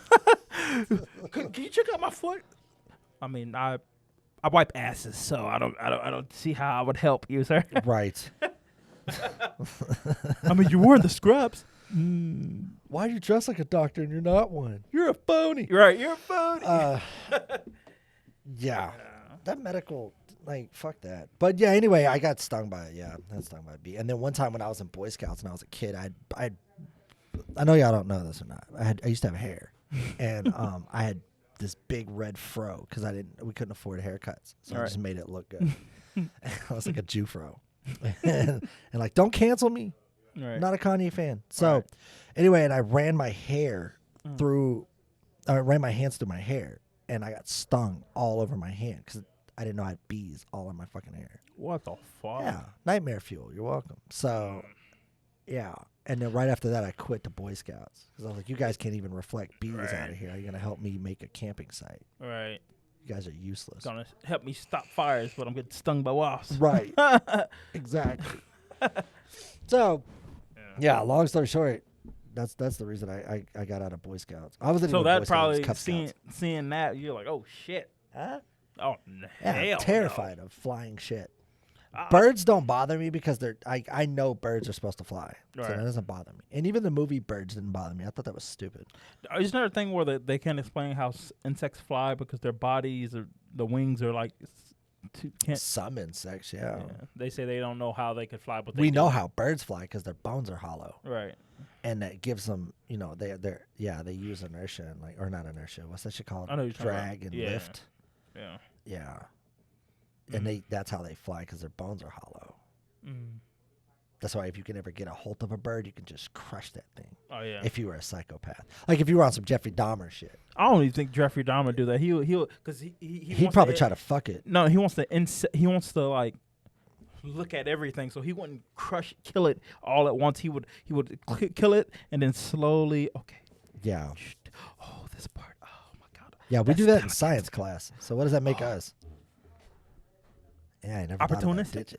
B: Can you check out my foot? I mean, I wipe asses, so I don't see how I would help you, sir.
A: Right.
B: I mean, you wore the scrubs.
A: Why do you dress like a doctor and you're not one? You're a phony.
B: Right, you're a phony.
A: Yeah. That medical, like, fuck that. But yeah, anyway, I got stung by it. Yeah, I got stung by a bee. And then one time when I was in Boy Scouts and I was a kid, I know y'all don't know this or not. I used to have hair, and I had this big red fro because we couldn't afford haircuts, so I just made it look good. I was like a Jew fro. and like, don't cancel me.
B: Right.
A: Not a Kanye fan. So anyway, and I ran my hair through, I ran my hands through my hair, and I got stung all over my hand because I didn't know I had bees all in my fucking hair.
B: What the fuck?
A: Yeah, nightmare fuel. You're welcome. So, yeah. And then right after that, I quit the Boy Scouts because I was like, you guys can't even reflect bees out of here. Are you going to help me make a camping site?
B: Right.
A: You guys are useless.
B: Gonna help me stop fires, but I'm getting stung by wasps.
A: Right. Exactly. So, yeah. Long story short, that's the reason I got out of Boy Scouts. I wasn't.
B: So
A: even
B: that
A: Boy
B: probably
A: Scouts,
B: seeing that you're like, oh shit.
A: Huh?
B: Oh
A: yeah,
B: hell,
A: terrified of flying shit. Birds don't bother me because I know birds are supposed to fly, so that doesn't bother me. And even the movie Birds didn't bother me. I thought that was stupid.
B: Isn't there a thing where they can't explain how insects fly because their bodies or the wings are like
A: some insects, yeah.
B: They say they don't know how they could fly, but
A: we know how birds fly because their bones are hollow,
B: right?
A: And that gives them, they use inertia and like, or not inertia. What's that shit called?
B: I know you're
A: drag and lift.
B: Yeah.
A: Yeah. And that's how they fly because their bones are hollow. That's why if you can ever get a hold of a bird, you can just crush that thing.
B: Oh yeah.
A: If you were a psychopath, like if you were on some Jeffrey Dahmer shit.
B: I don't even think Jeffrey Dahmer would do that. He'll because
A: he'd probably try to fuck it.
B: No, he wants to like look at everything, so he wouldn't kill it all at once. He would kill it and then slowly. Okay.
A: Yeah.
B: Oh, this part. Oh my god.
A: Yeah, we do that in science class. So what does that make us? Yeah, I never
B: opportunistic.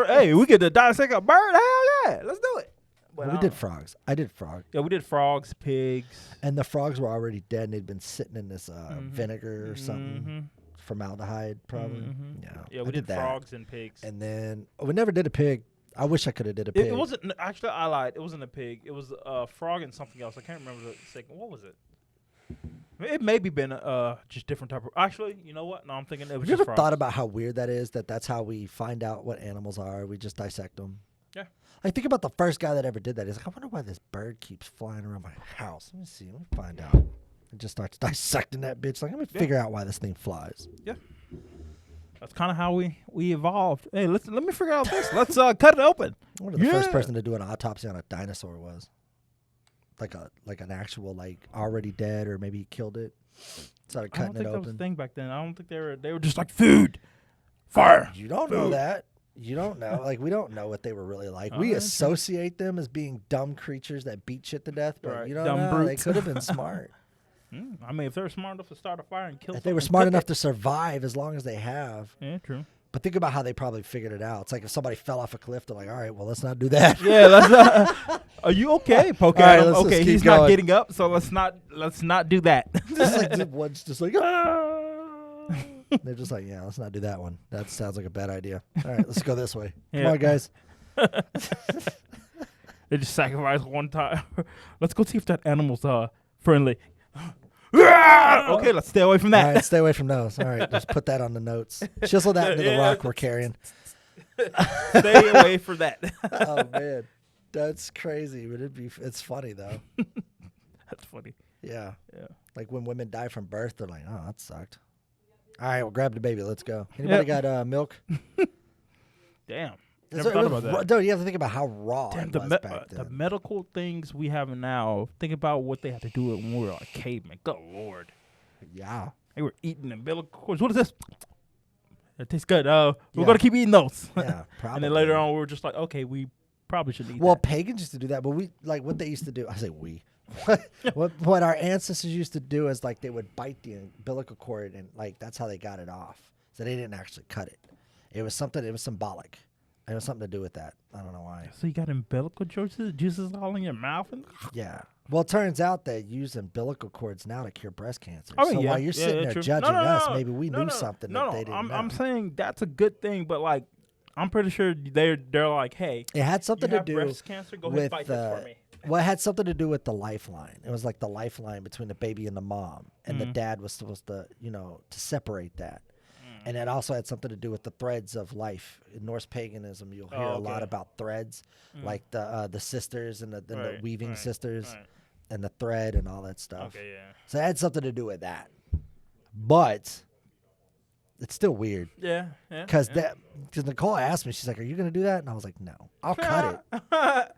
B: Hey, we get to dissect a bird. Hell yeah, let's do it.
A: Well, we did frogs. I did frog.
B: Yeah, we did frogs, pigs,
A: and the frogs were already dead, and they'd been sitting in this vinegar or something formaldehyde, probably.
B: Yeah, we
A: I
B: did
A: that.
B: frogs and pigs.
A: And then we never did a pig. I wish I could have did a pig.
B: It wasn't actually. I lied. It wasn't a pig. It was a frog and something else. I can't remember the second. What was it? It maybe been just different type of. Actually, you know what? No, I'm thinking it was.
A: Have you
B: just
A: ever
B: frogs.
A: thought about how weird that is? That's how we find out what animals are. We just dissect them.
B: Yeah.
A: Like, think about the first guy that ever did that. He's like, I wonder why this bird keeps flying around my house. Let me see. Let me find out. And just starts dissecting that bitch. Like, let me figure out why this thing flies.
B: Yeah. That's kind of how we evolved. Hey, let me figure out this. Let's cut it open.
A: I wonder the first person to do an autopsy on a dinosaur was. Like an actual, like, already dead, or maybe he killed it. Started cutting it open.
B: I don't think that was a thing back then. I don't think they were just like food, fire.
A: You don't know that. You don't know. Like, we don't know what they were really like. We associate them as being dumb creatures that beat shit to death, but you don't know. Brutes. They could have been smart.
B: I mean, if they were smart enough to start a fire and kill,
A: if they were smart enough to survive, as long as they have.
B: Yeah, true.
A: But think about how they probably figured it out. It's like if somebody fell off a cliff, they're like, all right, well, let's not do that.
B: Yeah, let's not. Are you okay? Poke at him. Okay, he's
A: going.
B: not getting up, so let's not do that.
A: Just like the one's just like, they're just like, yeah, let's not do that one. That sounds like a bad idea. All right, let's go this way. Come on, guys.
B: They just sacrificed one time. Let's go see if that animal's friendly. Okay, let's stay away from that.
A: All right, stay away from those. All right, just put that on the notes. Chisel that into the rock we're carrying.
B: Stay away from that.
A: Oh man, that's crazy. But it's funny though.
B: That's funny.
A: Yeah. Like when women die from birth, they're like, oh, that sucked. All right, well, grab the baby. Let's go. Anybody got milk?
B: Damn. Never thought about that.
A: Dude, you have to think about how raw
B: Damn,
A: it was back then.
B: The medical things we have now, think about what they had to do when we were like cavemen. Good Lord.
A: Yeah.
B: They were eating umbilical cords. What is this? It tastes good. We're going to keep eating those.
A: Yeah, probably.
B: And then later on, we were just like, okay, we probably shouldn't eat that.
A: Pagans used to do that, but we, like, what they used to do, I say we. what our ancestors used to do is, like, they would bite the umbilical cord, and, like, that's how they got it off. So they didn't actually cut it. It was symbolic. It was something to do with that. I don't know why.
B: So you got umbilical juices all in your mouth?
A: Yeah. Well, it turns out they use umbilical cords now to cure breast cancer.
B: I mean,
A: so while you're sitting there judging us, maybe we knew something that they didn't know.
B: I'm saying that's a good thing, but like, I'm pretty sure they're like, hey,
A: it had something to do
B: breast cancer. Go ahead and fight this for me.
A: Well, it had something to do with the lifeline. It was like the lifeline between the baby and the mom, and the dad was supposed to, to separate that. And it also had something to do with the threads of life. In Norse paganism, you'll hear a lot about threads, like the sisters and the weaving sisters, and the thread and all that stuff.
B: Okay, yeah.
A: So it had something to do with that. But it's still weird.
B: Yeah.
A: Because Nicole asked me, she's like, "Are you going to do that?" And I was like, "No, I'll cut it."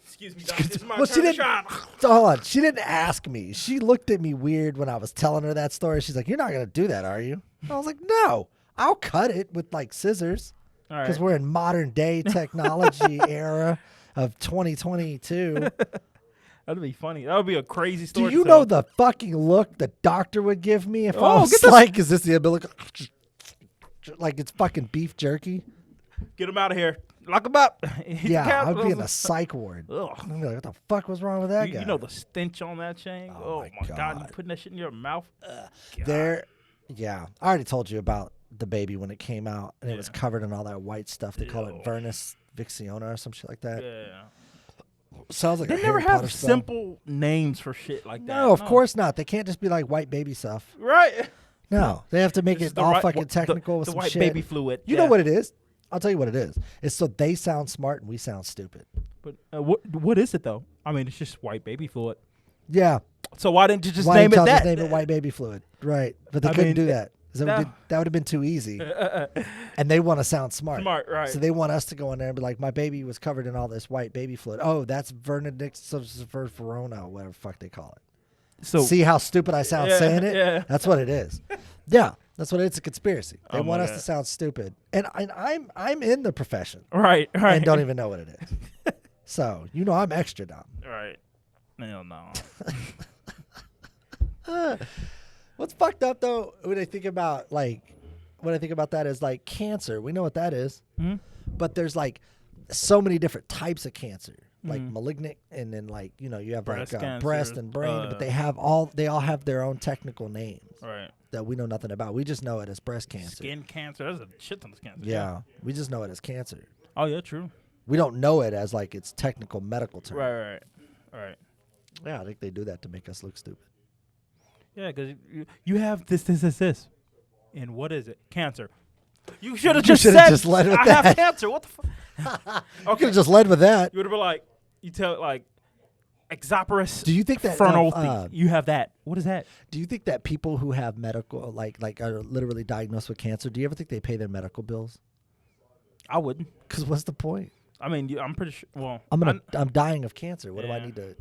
B: Excuse me, Doc, it's my
A: she didn't.
B: shot.
A: So hold on, she didn't ask me. She looked at me weird when I was telling her that story. She's like, "You're not going to do that, are you?" I was like, "No, I'll cut it with like scissors." Because we're in modern day technology era of 2022.
B: That'd be funny. That would be a crazy story.
A: Do you know the fucking look the doctor would give me if I was like, "Is this the umbilical?" Like it's fucking beef jerky.
B: Get him out of here. Lock him up.
A: Yeah, I'd be in a psych ward. Ugh. I'm like, what the fuck was wrong with that guy?
B: You know the stench on that chain? Oh my God. You putting that shit in your mouth?
A: Yeah. I already told you about the baby when it came out, and it was covered in all that white stuff. They call it Vernus Vixiona or some shit like that.
B: Yeah.
A: Sounds like
B: they never have simple names for shit like that.
A: No, of course not. They can't just be like white baby stuff.
B: Right.
A: No, they have to make it all fucking technical with some
B: white
A: shit.
B: baby fluid.
A: You know what it is? I'll tell you what it is. It's so they sound smart and we sound stupid.
B: But what is it though? I mean, it's just white baby fluid.
A: Yeah.
B: So why didn't you just name it that?
A: Just name it white baby fluid, right? But they couldn't do that. That would have been too easy. And they want to sound smart.
B: Right.
A: So they want us to go in there and be like, "My baby was covered in all this white baby fluid." Oh, that's Verona, whatever the fuck they call it. So see how stupid I sound saying it?
B: Yeah.
A: That's what it is. Yeah. That's what it's a conspiracy. They want us to sound stupid. And I'm in the profession.
B: Right.
A: And don't even know what it is. So, I'm extra dumb.
B: Right. Hell
A: no. What's fucked up though, when I think about that is like cancer. We know what that is.
B: Mm-hmm.
A: But there's like so many different types of cancer. like malignant, and then like you have
B: Breast
A: like breast
B: cancer,
A: and brain, but they all have their own technical names
B: Right.
A: that we know nothing about. We just know it as breast cancer.
B: Skin cancer. There's a shit ton of cancer.
A: Yeah, we just know it as cancer.
B: Oh yeah, true.
A: We don't know it as like its technical medical term.
B: Right.
A: Yeah, I think they do that to make us look stupid.
B: Yeah, because you have this. And what is it? Cancer. You should have just said,
A: led with
B: I
A: that.
B: have cancer. What the fuck?
A: You could have just led with that.
B: You would have been like, you tell it like, Exoperus.
A: Do you think that
B: Fernal you have that? What is that?
A: Do you think that people who have medical, like are literally diagnosed with cancer, do you ever think they pay their medical bills?
B: I wouldn't.
A: Because what's the point?
B: I mean, I'm pretty sure. Well,
A: I'm dying of cancer. What do I need to?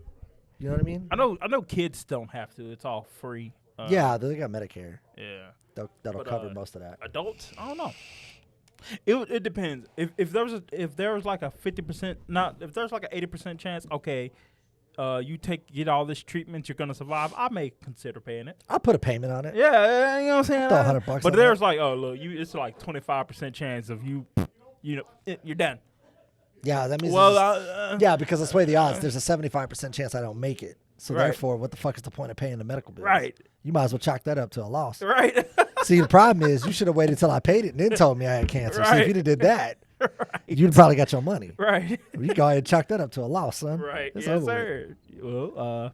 A: You know what I mean?
B: I know. Kids don't have to. It's all free.
A: Yeah, they got Medicare.
B: Yeah,
A: that'll cover most of that.
B: Adults, I don't know. It depends. If there was like a 50%, if there's like an 80% chance, okay, you get all this treatment, you're gonna survive. I may consider paying it.
A: I'll put a payment on it.
B: Yeah, you know what I'm saying.
A: Throw $100.
B: But there's like, oh look, it's like 25% chance of you're done.
A: Yeah, that means.
B: Well,
A: yeah, because let's weigh the odds. There's a 75% chance I don't make it. So therefore, what the fuck is the point of paying the medical bills?
B: Right.
A: You might as well chalk that up to a loss.
B: Right.
A: See, the problem is you should have waited till I paid it and then told me I had cancer.
B: Right.
A: See, if you'd have did that, you'd probably got your money.
B: Right.
A: You go ahead and chalk that up to a loss, son.
B: Right.
A: That's
B: Yes,
A: over
B: sir. Well,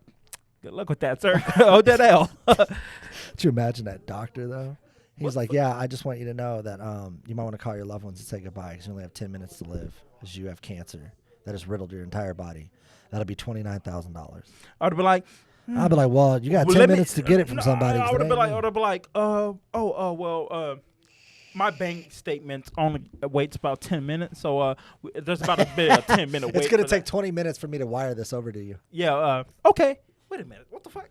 B: good luck with that, sir. Hold that L.
A: Could you imagine that doctor, though? He's like, yeah, I just want you to know that you might want to call your loved ones and say goodbye because you only have 10 minutes to live because you have cancer that has riddled your entire body. That'll be $29,000.
B: I'd be like,
A: I'd be like, well, you got 10 minutes to get it from somebody.
B: I would have been like, my bank statement only waits about 10 minutes, so there's about a 10-minute wait.
A: It's gonna take 20 minutes for me to wire this over to you.
B: Yeah. Okay. Wait a minute. What the fuck?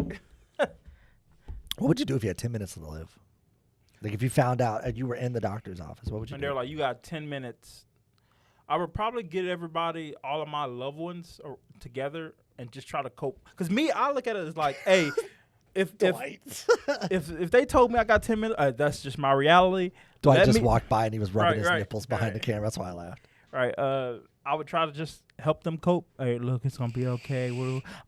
A: What would you do if you had 10 minutes to live? Like if you found out and you were in the doctor's office, what would you do?
B: And they're like, you got 10 minutes. I would probably get everybody, all of my loved ones together and just try to cope. Because I look at it as like, hey, if they told me I got 10 minutes, that's just my reality.
A: Dwight just walked by and he was rubbing his nipples behind the camera. That's why I laughed.
B: Right. I would try to just help them cope. Hey, look, it's gonna be okay.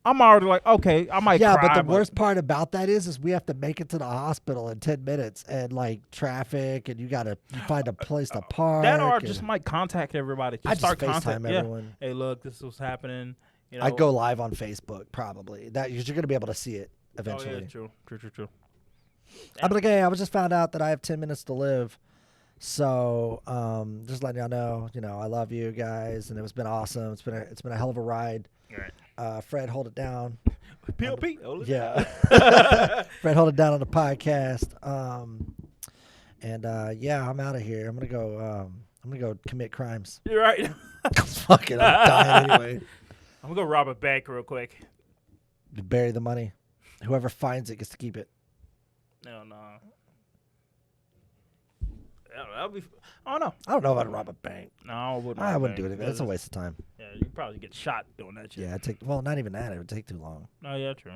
B: I'm already like, okay, I might cry.
A: Yeah, but the worst part about that is we have to make it to the hospital in 10 minutes and like traffic, and you gotta find a place to park.
B: That or just might contact everybody.
A: I just FaceTime everyone.
B: Hey, look, this is what's happening. You know,
A: I'd go live on Facebook probably. That you're gonna be able to see it eventually.
B: Oh, yeah, true.
A: I'd be like, hey, I just found out that I have 10 minutes to live. So just letting y'all know, I love you guys, and it's been awesome. It's been a hell of a ride.
B: Right.
A: Fred, hold it down.
B: PLP.
A: Yeah. Fred, hold it down on the podcast. Yeah, I'm out of here. I'm gonna go commit crimes.
B: You're right.
A: Fuck it, I'm dying anyway.
B: I'm gonna go rob a bank real quick.
A: Bury the money. Whoever finds it gets to keep it.
B: No. That'll be. I don't know.
A: I don't know if I'd rob a bank.
B: No, I wouldn't.
A: I wouldn't do anything. It's a waste of time.
B: Yeah, you'd probably get shot doing that shit.
A: Yeah, not even that. It would take too long.
B: Oh yeah, true.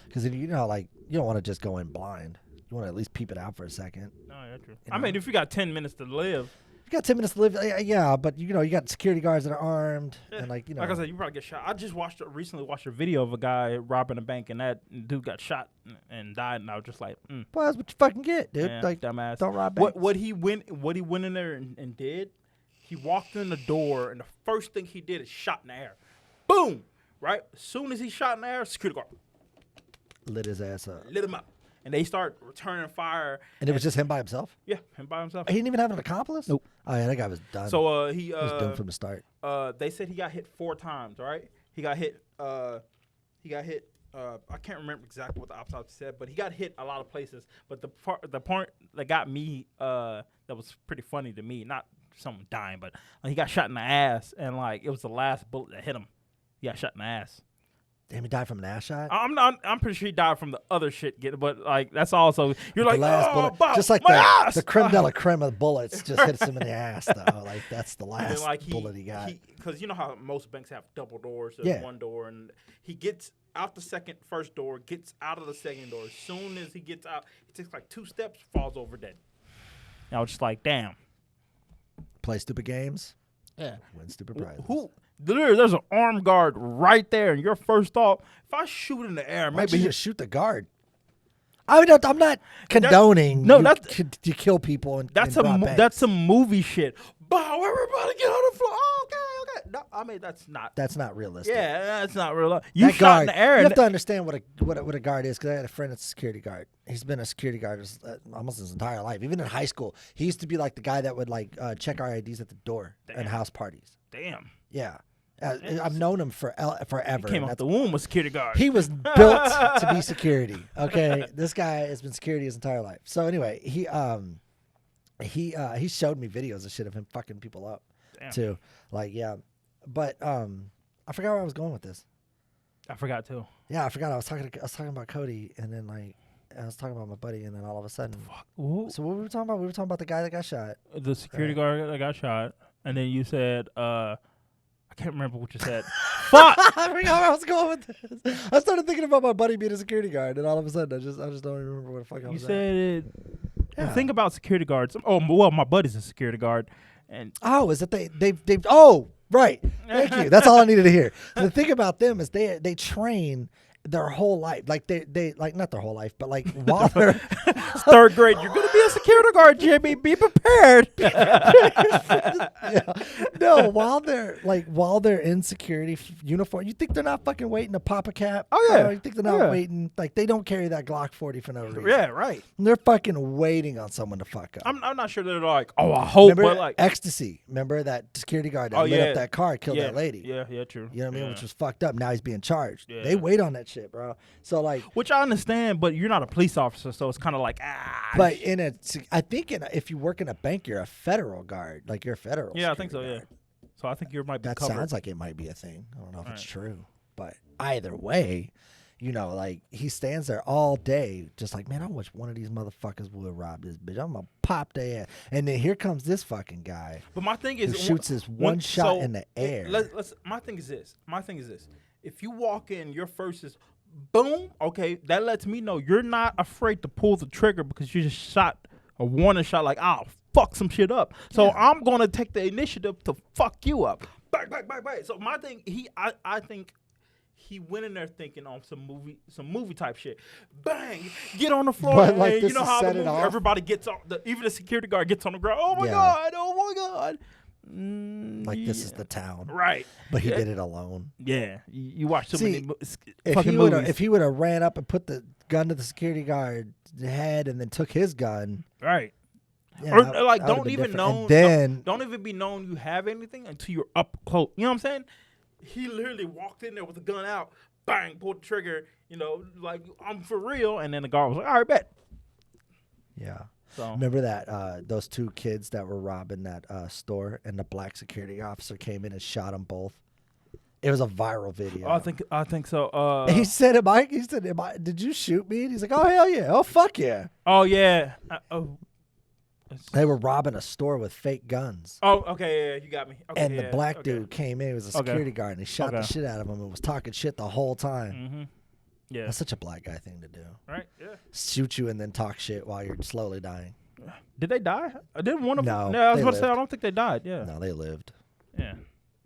A: Because you don't want to just go in blind. You want to at least peep it out for a second.
B: Oh yeah, true. I mean, if you got 10 minutes to live.
A: You got 10 minutes to live, yeah, but you got security guards that are armed, and
B: like I said, you probably get shot. I just recently watched a video of a guy robbing a bank, and that dude got shot and died, and I was just like,
A: well, that's what you fucking get, dude.
B: Yeah,
A: like,
B: dumbass.
A: Don't rob banks.
B: What he went in there and did, he walked in the door, and the first thing he did is shot in the air. Boom! Right? As soon as he shot in the air, security guard
A: lit his ass up.
B: Lit him up. And they start returning fire.
A: And it was just him by himself?
B: Yeah, him by himself.
A: He didn't even have an accomplice?
B: Nope.
A: Oh, yeah, that guy was done.
B: So
A: he was done from the start.
B: They said he got hit 4 times, right? He got hit, I can't remember exactly what the autopsy said, but he got hit a lot of places. But the part that got me, that was pretty funny to me, not someone dying, but he got shot in the ass, and it was the last bullet that hit him. He got shot in the ass.
A: Damn, he died from an ass shot?
B: I'm pretty sure he died from the other shit, but that's also you're like,
A: last bullet,
B: bow,
A: just like the creme de la creme of bullets just hits him in the ass though. Like that's the last bullet he got.
B: Because you know how most banks have double doors, there's one door, and he gets out the first door, gets out of the second door. As soon as he gets out, he takes 2 steps, falls over dead. And I was just like, damn.
A: Play stupid games.
B: Yeah.
A: Win stupid prizes.
B: There's an armed guard right there, and your first thought, if I shoot in the air,
A: Why don't
B: maybe
A: you just shoot the guard? I mean, I'm not condoning you kill people and
B: that's some movie shit. Bow, everybody get on the floor. Oh, okay. No, I mean that's not
A: realistic.
B: Yeah, that's not real. You
A: that
B: shot
A: guard,
B: in the air.
A: You have to understand what a guard is, because I had a friend that's a security guard. He's been a security guard almost his entire life. Even in high school, he used to be like the guy that would check our IDs at the door at house parties.
B: Damn.
A: Yeah. I've known him forever.
B: He came out the womb with security guard.
A: He was built to be security. Okay, this guy has been security his entire life. So anyway, he showed me videos of shit of him fucking people up. Damn. Too. But I forgot where I was going with this.
B: I forgot too.
A: Yeah, I forgot. I was talking about Cody, and then I was talking about my buddy, and then all of a sudden, so what were we talking about? We were talking about the guy that got shot.
B: The security guard that got shot, and then you said, I can't remember what you said. Fuck!
A: I forgot where I was going with this. I started thinking about my buddy being a security guard, and all of a sudden, I just don't even remember what the fuck I was.
B: You said the thing about security guards. Oh, well, my buddy's a security guard, and
A: is that they've oh right. Thank you. That's all I needed to hear. The thing about them is they train their whole life, they not their whole life, but while they're
B: third grade, you're gonna be a security guard, Jimmy. Be prepared.
A: No, while they're in security uniform, you think they're not fucking waiting to pop a cap?
B: Oh yeah,
A: you think they're not waiting? They don't carry that Glock 40 for no reason.
B: Yeah, right.
A: And they're fucking waiting on someone to fuck up.
B: I'm not sure they're like, oh, I hope,
A: remember
B: but
A: ecstasy. Remember that security guard that lit up that car, killed that lady.
B: Yeah, true.
A: You know what I mean? Which was fucked up. Now he's being charged. Yeah. They wait on that shit, bro. So
B: which I understand, but you're not a police officer, so it's kind of like
A: But I think if you work in a bank, you're a federal guard. You're a federal.
B: Yeah, I think so. Yeah. So I think you might be.
A: That
B: covered.
A: Sounds like it might be a thing. I don't know if it's true, but either way, he stands there all day, just like, man, I wish one of these motherfuckers would rob this bitch. I'm gonna pop their ass. And then here comes this fucking guy.
B: But my thing is,
A: who shoots this one shot in the air.
B: My thing is this. If you walk in, your first is boom. Okay, that lets me know you're not afraid to pull the trigger because you just shot a warning shot. I'll fuck some shit up. So I'm gonna take the initiative to fuck you up. Bang, bang, bang, bang. So my thing, I think he went in there thinking on some movie type shit. Bang, get on the floor. And you know how the movie, everybody gets on. Even the security guard gets on the ground. Oh my god! Oh my god!
A: This is the town,
B: right?
A: But he did it alone.
B: Yeah, you watch so many
A: if
B: fucking movies.
A: If he would have ran up and put the gun to the security guard's head and then took his gun,
B: right?
A: Yeah,
B: or
A: that
B: don't even know. Don't even be known you have anything until you're up close. You know what I'm saying? He literally walked in there with the gun out, bang, pulled the trigger. I'm for real, and then the guard was like, "All right, bet."
A: Yeah. So. Remember that those two kids that were robbing that store, and the black security officer came in and shot them both? It was a viral video.
B: I think so.
A: He said, did you shoot me? And he's like, oh hell yeah, oh fuck yeah.
B: Oh yeah.
A: They were robbing a store with fake guns.
B: Oh, okay, yeah, you got me. Okay,
A: and the black dude came in. He was a security guard, and he shot the shit out of him and was talking shit the whole time.
B: Mm-hmm. Yeah,
A: that's such a black guy thing to do.
B: Right? Yeah.
A: Shoot you and then talk shit while you're slowly dying.
B: Did they die? Didn't one of them?
A: No,
B: I was about to say I don't think they died. Yeah.
A: No, they lived.
B: Yeah.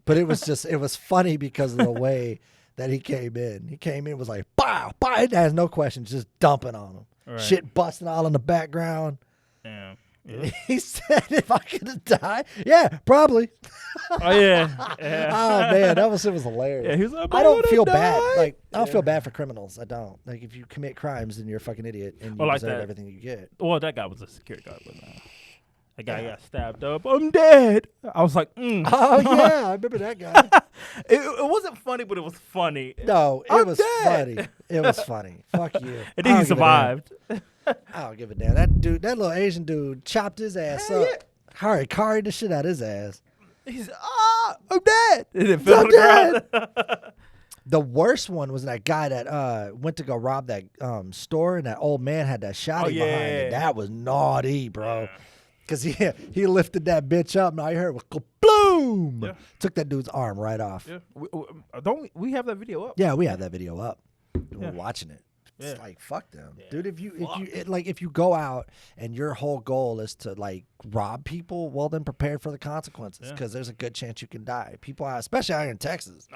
A: But it was funny because of the way that he came in. He came in, was like, pow, pow. It has no questions, just dumping on him. Right. Shit busting all in the background.
B: Yeah.
A: He said, if I could have died, yeah, probably.
B: Oh yeah.
A: Oh man, that was hilarious.
B: Yeah, he was like,
A: I don't feel bad. I don't feel bad for criminals. I don't. If you commit crimes, then you're a fucking idiot and you deserve everything you get.
B: Well, that guy was a security guard, but that guy got stabbed up. I'm dead. I was like,
A: Oh yeah, I remember that guy.
B: It wasn't funny, but it was funny.
A: No, it was funny. It was funny. Fuck you.
B: And then he survived.
A: I don't give a damn. That little Asian dude chopped his ass up. Yeah. Carried the shit out of his ass.
B: He's I'm dead. And it fell on the ground.
A: The worst one was that guy that went to go rob that store, and that old man had that shotty behind him. That was naughty, bro. Because he lifted that bitch up, and all you heard was boom. Yeah. Took that dude's arm right off.
B: Yeah. Don't we have that video up?
A: Yeah, we have that video up. We're watching it. It's like fuck them, dude. If you go out and your whole goal is to like rob people, well then prepare for the consequences because there's a good chance you can die. People, especially out here in Texas,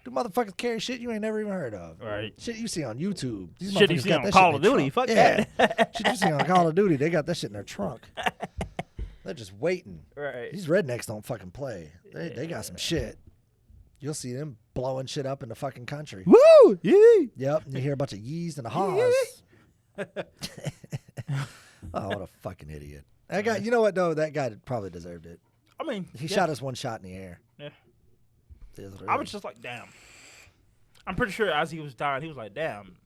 A: do motherfuckers carry shit you ain't never even heard of.
B: Right,
A: shit you see on YouTube. These
B: shit you see on Call of Duty. Fuck that.
A: Shit you see on Call of Duty. They got that shit in their trunk. They're just waiting.
B: Right.
A: These rednecks don't fucking play. They got some shit. You'll see them blowing shit up in the fucking country.
B: Woo! Yee!
A: Yep. You hear a bunch of yees and a haws. Oh, what a fucking idiot. That guy, you know what, though? That guy probably deserved it.
B: I mean,
A: he shot us one shot in the air.
B: Yeah.
A: I
B: was just like, damn. I'm pretty sure as he was dying, he was like, damn,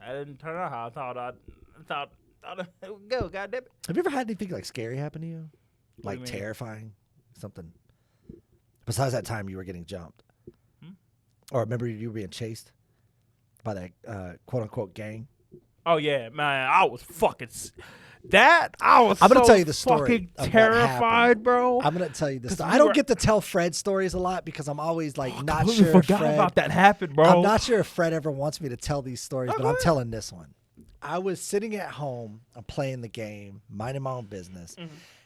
B: I didn't turn out how I thought it would go, goddamn it.
A: Have you ever had anything like scary happen to you?
B: What
A: Like
B: do you mean?
A: terrifying? Something. Besides that time you were getting jumped. Or remember you were being chased by that quote-unquote gang?
B: Oh, yeah, man. I was fucking... I was
A: I'm going to
B: so
A: tell you the story.
B: Fucking terrified, bro.
A: I'm going to tell you the story. I don't get to tell Fred stories a lot because I'm always like not sure if
B: forgot
A: Fred...
B: about that happened, bro.
A: I'm not sure if Fred ever wants me to tell these stories, but I'm telling this one. I was sitting at home. I'm playing the game, minding my own business.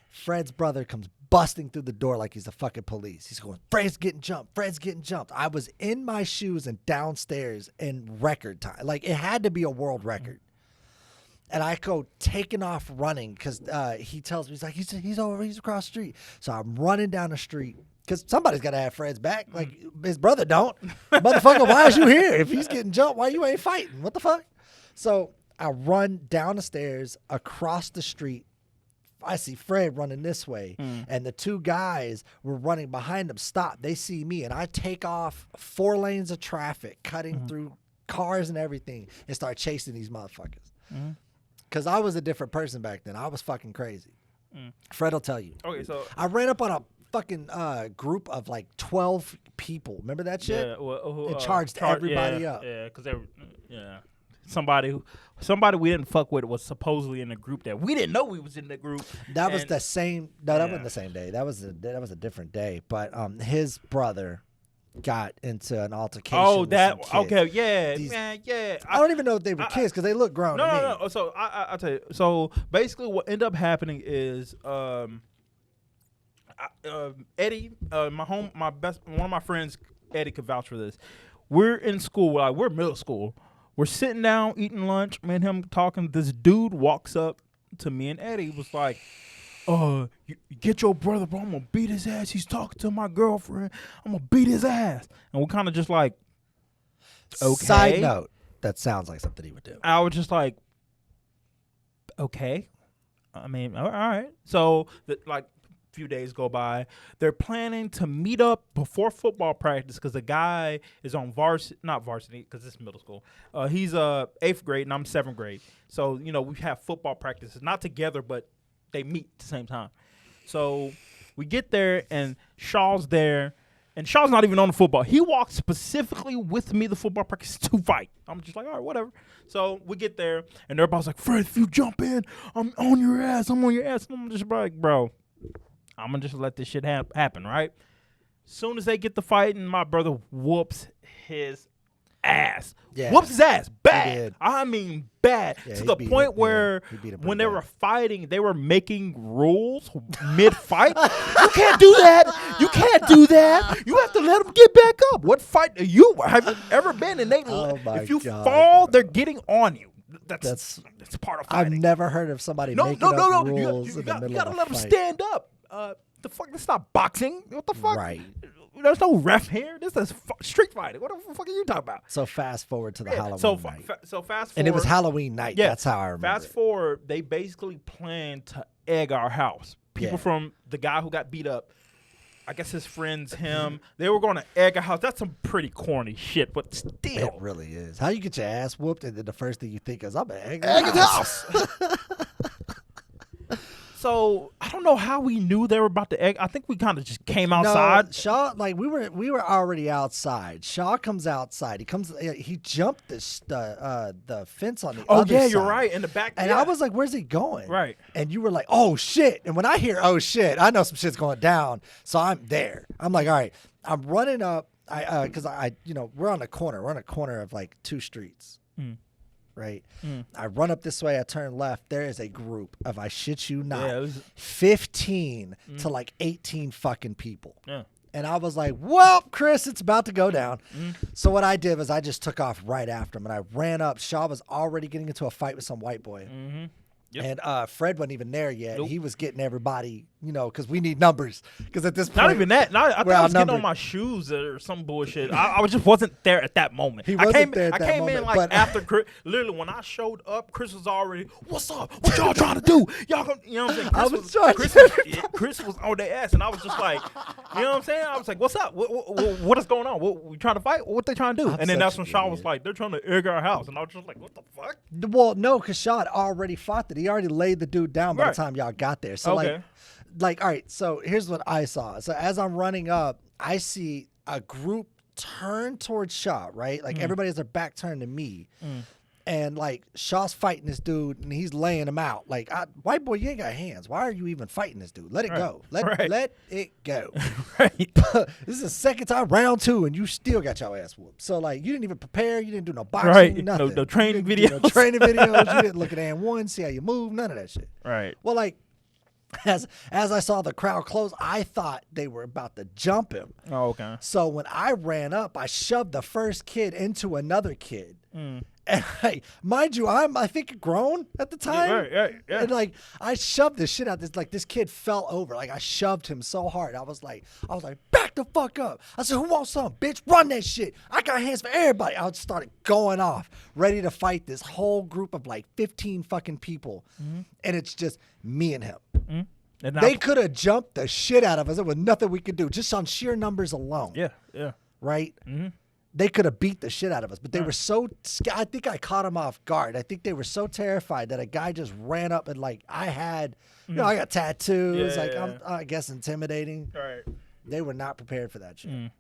A: Fred's brother comes busting through the door like he's the fucking police. He's going, Fred's getting jumped. Fred's getting jumped. I was in my shoes and downstairs in record time. Like, it had to be a world record. And I go taking off running because he tells me, he's like, he's over, he's across the street. So I'm running down the street because somebody's got to have Fred's back. Like, his brother don't. Motherfucker, why is you here? If he's getting jumped, why you ain't fighting? What the fuck? So I run down the stairs, across the street. I see Fred running this way, and the two guys were running behind him. Stop. They see me, and I take off 4 lanes of traffic, cutting through cars and everything, and start chasing these motherfuckers. Because I was a different person back then. I was fucking crazy. Fred will tell you.
B: Okay, so
A: I ran up on a fucking group of like 12 people. Remember that shit?
B: Yeah, well,
A: it charged everybody up.
B: Yeah, because they were, somebody we didn't fuck with was supposedly in the group that we didn't know we was in the group.
A: That was the same. No, that wasn't the same day. That was a different day. But his brother got into an altercation.
B: Oh,
A: with
B: that
A: some kids.
B: okay, yeah, man, yeah.
A: I don't even know if they were kids because they look grown. to me.
B: No. So I'll tell you. So basically, what ended up happening is Eddie, one of my friends, Eddie could vouch for this. We're in school. We're middle school. We're sitting down eating lunch. Me and him talking. This dude walks up to me and Eddie. Was like, you get your brother, bro. I'm gonna beat his ass. He's talking to my girlfriend. I'm gonna beat his ass. And we're kind of just like, okay.
A: Side note, that sounds like something he would do.
B: I was just like, okay. I mean, all right. So few days go by. They're planning to meet up before football practice because the guy is on not varsity because it's middle school. He's 8th grade and I'm 7th grade. So, we have football practices, not together, but they meet at the same time. So we get there and Shaw's there. And Shaw's not even on the football. He walked specifically with me the football practice to fight. I'm just like, all right, whatever. So we get there and everybody's like, Fred, if you jump in, I'm on your ass. I'm on your ass. And I'm just like, bro, I'm going to just let this shit happen, right? Soon as they get the fight, and my brother whoops his ass.
A: Yeah.
B: Whoops his ass. Bad. I mean bad.
A: Yeah,
B: to the point where when they were fighting, they were making rules mid-fight. You can't do that. You can't do that. You have to let them get back up. What fight have you ever been in? If you fall, they're getting on you. That's part of fighting.
A: I've never heard of somebody making up rules in the middle of a fight.
B: You gotta let them stand up. The fuck? That's not boxing. What the fuck?
A: Right.
B: There's no ref here. This is street fighting. What the fuck are you talking about?
A: So fast forward to the Halloween night.
B: So fast forward.
A: And it was Halloween night.
B: Yeah,
A: that's how I remember.
B: Fast forward, they basically planned to egg our house. People from the guy who got beat up, I guess his friends, him, they were going to egg our house. That's some pretty corny shit, but still.
A: It really is. How you get your ass whooped and then the first thing you think is, I'm going to egg
B: his house. So I don't know how we knew they were about to egg. I think we kind of just came outside.
A: No, Shaw, like we were already outside. Shaw comes outside. He jumped the fence on the other side.
B: Oh yeah, you're right. In the back.
A: And I was like, where's he going?
B: Right.
A: And you were like, oh shit. And when I hear oh shit, I know some shit's going down. So I'm there. I'm like, all right. I'm running up. Because we're on a corner. We're on a corner of like 2 streets. right? I run up this way, I turn left. There is a group of, I shit you not, 15 to like 18 fucking people.
B: Yeah.
A: And I was like, well, Chris, it's about to go down. So what I did was I just took off right after him, and I ran up. Shaw was already getting into a fight with some white boy.
B: Yep.
A: And Fred wasn't even there yet. He was getting everybody, you know, because we need numbers. Because at this point,
B: not even that. I thought I was getting on my shoes or some bullshit. I just wasn't there at that moment. I came in like after Chris. Literally, when I showed up, Chris was already, what's up? What y'all trying to do? Y'all, you know what I'm saying? Chris was on their ass, and I was just like, you know what I'm saying? I was like, what's up? What is going on? What, we trying to fight? What they trying to do? And then that's when Shaw was like, they're trying to egg our house. And I was just like, what the fuck?
A: Well, no, because Shaw had already fought it. He already laid the dude down by the time y'all got there. So like, all right, so here's what I saw. So as I'm running up, I see a group turn towards Shaw, right? Like everybody has their back turned to me. And like Shaw's fighting this dude and he's laying him out. Like, white boy, you ain't got hands. Why are you even fighting this dude? Let it go. Let it go. This is the second time, round 2, and you still got your ass whooped. So like, you didn't even prepare. You didn't do no boxing, nothing.
B: No training videos.
A: No training videos. You didn't look at N1, see how you move. None of that shit.
B: Right.
A: Well, like, as I saw the crowd close, I thought they were about to jump him.
B: Oh, okay.
A: So when I ran up, I shoved the first kid into another kid. And like, mind you, I think grown at the time.
B: Yeah.
A: And like, I shoved this shit out. This kid fell over. Like, I shoved him so hard. I was like, back the fuck up. I said, who wants some, bitch? Run that shit. I got hands for everybody. I just started going off, ready to fight this whole group of like 15 fucking people. And it's just me and him. And they could have jumped the shit out of us. There was nothing we could do, just on sheer numbers alone.
B: Yeah.
A: Right? They could have beat the shit out of us, but they were so, I think I caught them off guard. I think they were so terrified that a guy just ran up and like, I had, you know, I got tattoos. I'm, I guess, intimidating.
B: Right.
A: They were not prepared for that shit.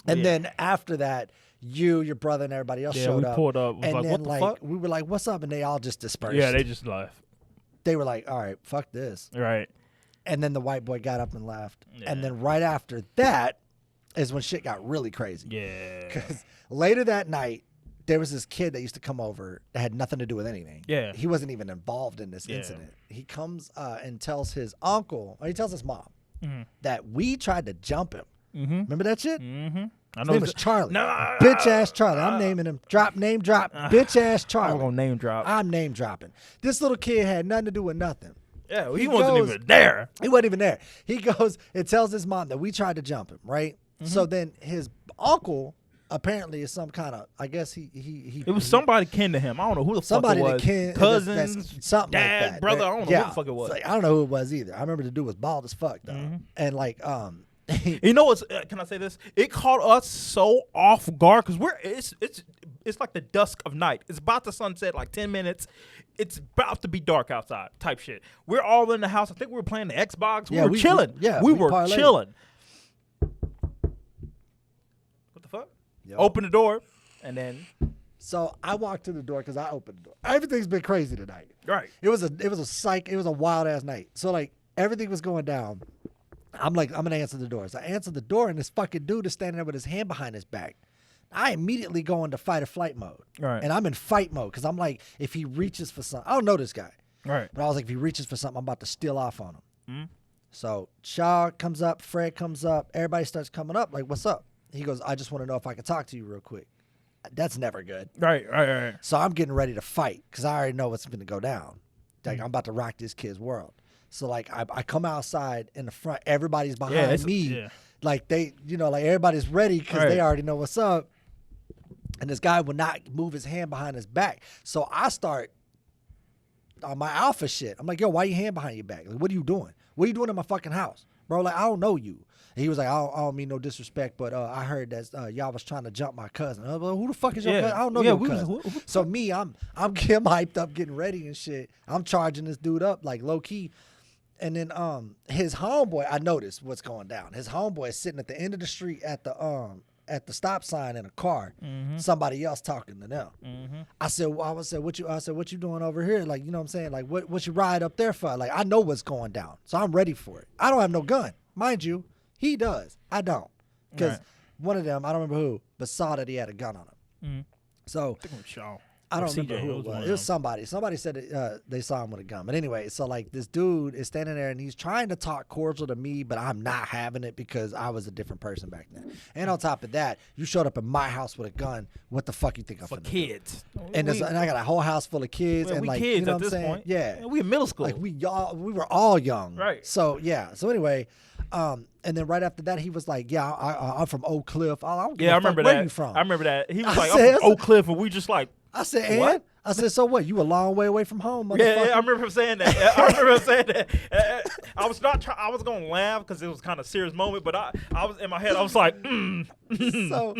A: And then after that, your brother and everybody else showed up.
B: Pulled up.
A: And
B: like,
A: then
B: what the fuck?
A: we were like, what's up? And they all just dispersed.
B: Yeah, they just left.
A: They were like, all right, fuck this.
B: Right.
A: And then the white boy got up and left. And then right after that is when shit got really crazy.
B: Yeah.
A: Because later that night, there was this kid that used to come over that had nothing to do with anything.
B: Yeah.
A: He wasn't even involved in this incident. He comes and tells his uncle, or he tells his mom, that we tried to jump him. Remember that shit?
B: I
A: His
B: know
A: name was Charlie. Bitch ass Charlie. I'm naming him. Name drop. Bitch ass Charlie.
B: I'm going to name drop.
A: I'm name dropping. This little kid had nothing to do with nothing.
B: Yeah, well, he wasn't even there.
A: He wasn't even there. He goes and tells his mom that we tried to jump him, right? So then his uncle apparently is some kind of, I guess he
B: it was somebody kin to him. I don't know who the fuck it was. Cousins,
A: something
B: dad,
A: like that.
B: brother. I don't know who the fuck it was.
A: Like, I don't know who it was either. I remember the dude was bald as fuck though, and like
B: you know what's? Can I say this? It caught us so off guard because it's like the dusk of night. It's about to sunset, like 10 minutes. It's about to be dark outside, type shit. We're all in the house. I think we were playing the Xbox. We were chilling. We were chilling. What the fuck? Yep. Open the door, and then.
A: So I walked to the door because I opened the door. Everything's been crazy tonight.
B: Right.
A: It was a wild ass night. So like everything was going down. I'm like, I'm gonna answer the door. So I answer the door, and this fucking dude is standing there with his hand behind his back. I immediately go into fight or flight mode.
B: Right.
A: And I'm in fight mode because I'm like, if he reaches for something, I don't know this guy.
B: Right.
A: But I was like, if he reaches for something, I'm about to steal off on him. So Shaw comes up, Fred comes up, everybody starts coming up. Like, what's up? He goes, I just want to know if I can talk to you real quick. That's never good.
B: Right.
A: So I'm getting ready to fight because I already know what's going to go down. Like, I'm about to rock this kid's world. So like I come outside in the front, everybody's behind me.
B: Yeah.
A: Like they, like everybody's ready because they already know what's up. And this guy would not move his hand behind his back. So I start on my alpha shit. I'm like, yo, why your hand behind your back? Like, what are you doing? What are you doing in my fucking house? Bro, like, I don't know you. And he was like, I don't mean no disrespect, but I heard that y'all was trying to jump my cousin. I was like, who the fuck is your cousin? I don't know your cousin. So me, I'm getting hyped up, getting ready and shit. I'm charging this dude up like low key. And then his homeboy, I noticed what's going down. His homeboy is sitting at the end of the street at the stop sign in a car. Somebody else talking to them. I said, what you doing over here? Like, you know what I'm saying? Like, what you ride up there for? Like, I know what's going down, so I'm ready for it. I don't have no gun, mind you. He does. I don't, because one of them, I don't remember who, but saw that he had a gun on him. So I don't remember who it was. It was somebody. Somebody said they saw him with a gun. But anyway, so like this dude is standing there and he's trying to talk cordial to me, but I'm not having it because I was a different person back then. And on top of that, you showed up in my house with a gun. What the fuck you think I'm
B: for
A: finna
B: kids?
A: do? And I got a whole house full of kids. And
B: we
A: like,
B: kids
A: you know
B: at
A: what I'm
B: this
A: saying?
B: point.
A: Yeah.
B: We in middle school.
A: Like we were all young.
B: Right.
A: So yeah. So anyway, and then right after that, he was like, "Yeah, I'm from Oak Cliff. I don't give a fuck where you from."
B: I remember that. He was
A: I
B: like,
A: said,
B: "I'm from Oak Cliff," and we just like,
A: I said,
B: what?
A: "And?" I said, "So what? You a long way away from home, motherfucker."
B: Yeah, I remember him saying that. I remember him saying that. I was not. I was gonna laugh because it was kind of serious moment, but I was in my head. I was like,
A: So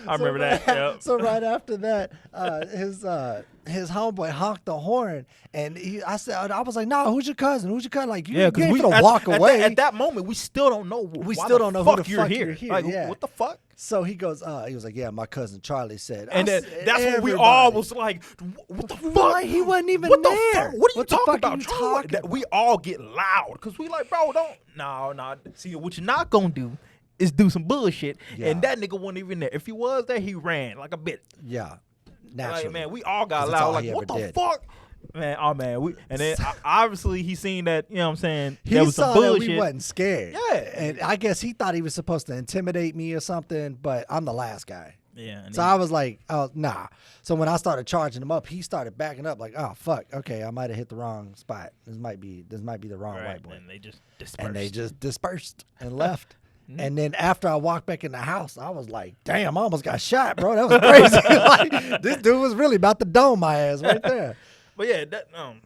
B: I remember that. Yep.
A: So right after that, his homeboy honked the horn, and I was like, "No, who's your cousin? Who's your cousin?" Like, you ain't gonna walk away.
B: At that moment, we still don't know.
A: We still don't know who the fuck you're here.
B: Like,
A: yeah.
B: what the fuck?
A: So he goes, he was like, "Yeah, my cousin Charlie said."
B: And then that's when we all was like, "What the fuck?"
A: He wasn't even
B: what
A: there.
B: The fuck? What are you talking about?
A: You talking
B: about? We all get loud because we like, bro, don't. No. See, what you're not gonna do is do some bullshit.
A: Yeah.
B: And that nigga wasn't even there. If he was there, he ran like a bitch.
A: Yeah, naturally.
B: Like, man, we all got loud. Like, what the fuck? Man, and then obviously he seen that, you know what I'm saying, there was some bullshit.
A: That we wasn't scared.
B: Yeah.
A: And I guess he thought he was supposed to intimidate me or something, but I'm the last guy.
B: Yeah.
A: So I was like, oh, nah. So when I started charging him up, he started backing up like, oh, fuck, okay, I might have hit the wrong spot. This might be the wrong white boy.
B: And they just
A: dispersed and left. And then after I walked back in the house, I was like, damn, I almost got shot, bro. That was crazy. Like, this dude was really about to dome my ass right there.
B: But yeah,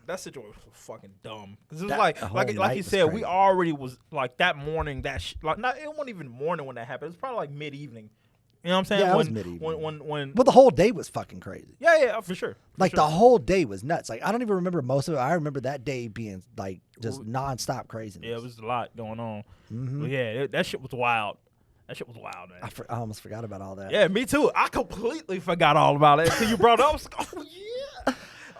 B: that situation was fucking dumb. Cause it was
A: that
B: like you said, we already was like that morning. It wasn't even morning when that happened. It was probably like mid-evening. You know what I'm saying?
A: Yeah, it was mid-evening.
B: When
A: Well, the whole day was fucking crazy.
B: Yeah, for sure.
A: The whole day was nuts. Like, I don't even remember most of it. I remember that day being like just nonstop craziness.
B: Yeah, it was a lot going on.
A: Mm-hmm.
B: But yeah, that shit was wild. That shit was wild, man.
A: I almost forgot about all that.
B: Yeah, me too. I completely forgot all about it until you brought it up. I was like, oh yeah.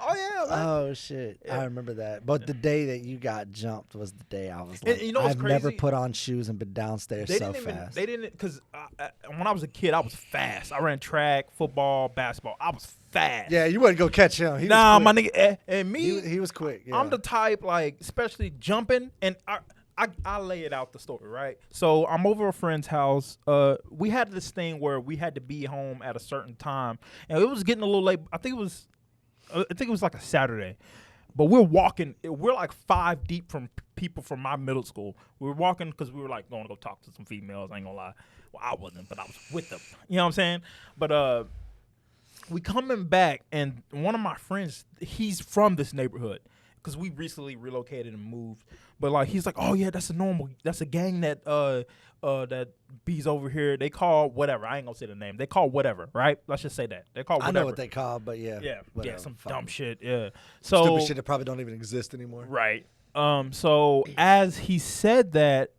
B: Oh yeah, man.
A: Oh shit! Yeah. I remember that. But the day that you got jumped was the day I was like,
B: you know what's
A: I've
B: crazy?
A: never put on shoes and been downstairs fast.
B: They didn't, because when I was a kid, I was fast. I ran track, football, basketball. I was fast.
A: Yeah, you wouldn't go catch him. He
B: my
A: was quick.
B: nigga, and me,
A: he was quick. Yeah.
B: I'm the type, like, especially jumping, and I lay it out the story, right? So I'm over a friend's house. We had this thing where we had to be home at a certain time, and it was getting a little late. I think it was like a Saturday, but we're walking. We're like 5 deep from people from my middle school. We were walking because we were like going to go talk to some females. I ain't gonna lie. Well, I wasn't, but I was with them. You know what I'm saying? But we coming back, and one of my friends, he's from this neighborhood because we recently relocated and moved. But like, he's like, oh yeah, that's a gang that that bees over here. They call whatever. I ain't gonna say the name. They call whatever, right? Let's just say that. They call whatever.
A: I know what they call, but yeah.
B: Yeah, some dumb shit. Yeah. So
A: stupid shit that probably don't even exist anymore.
B: Right. So as he said that,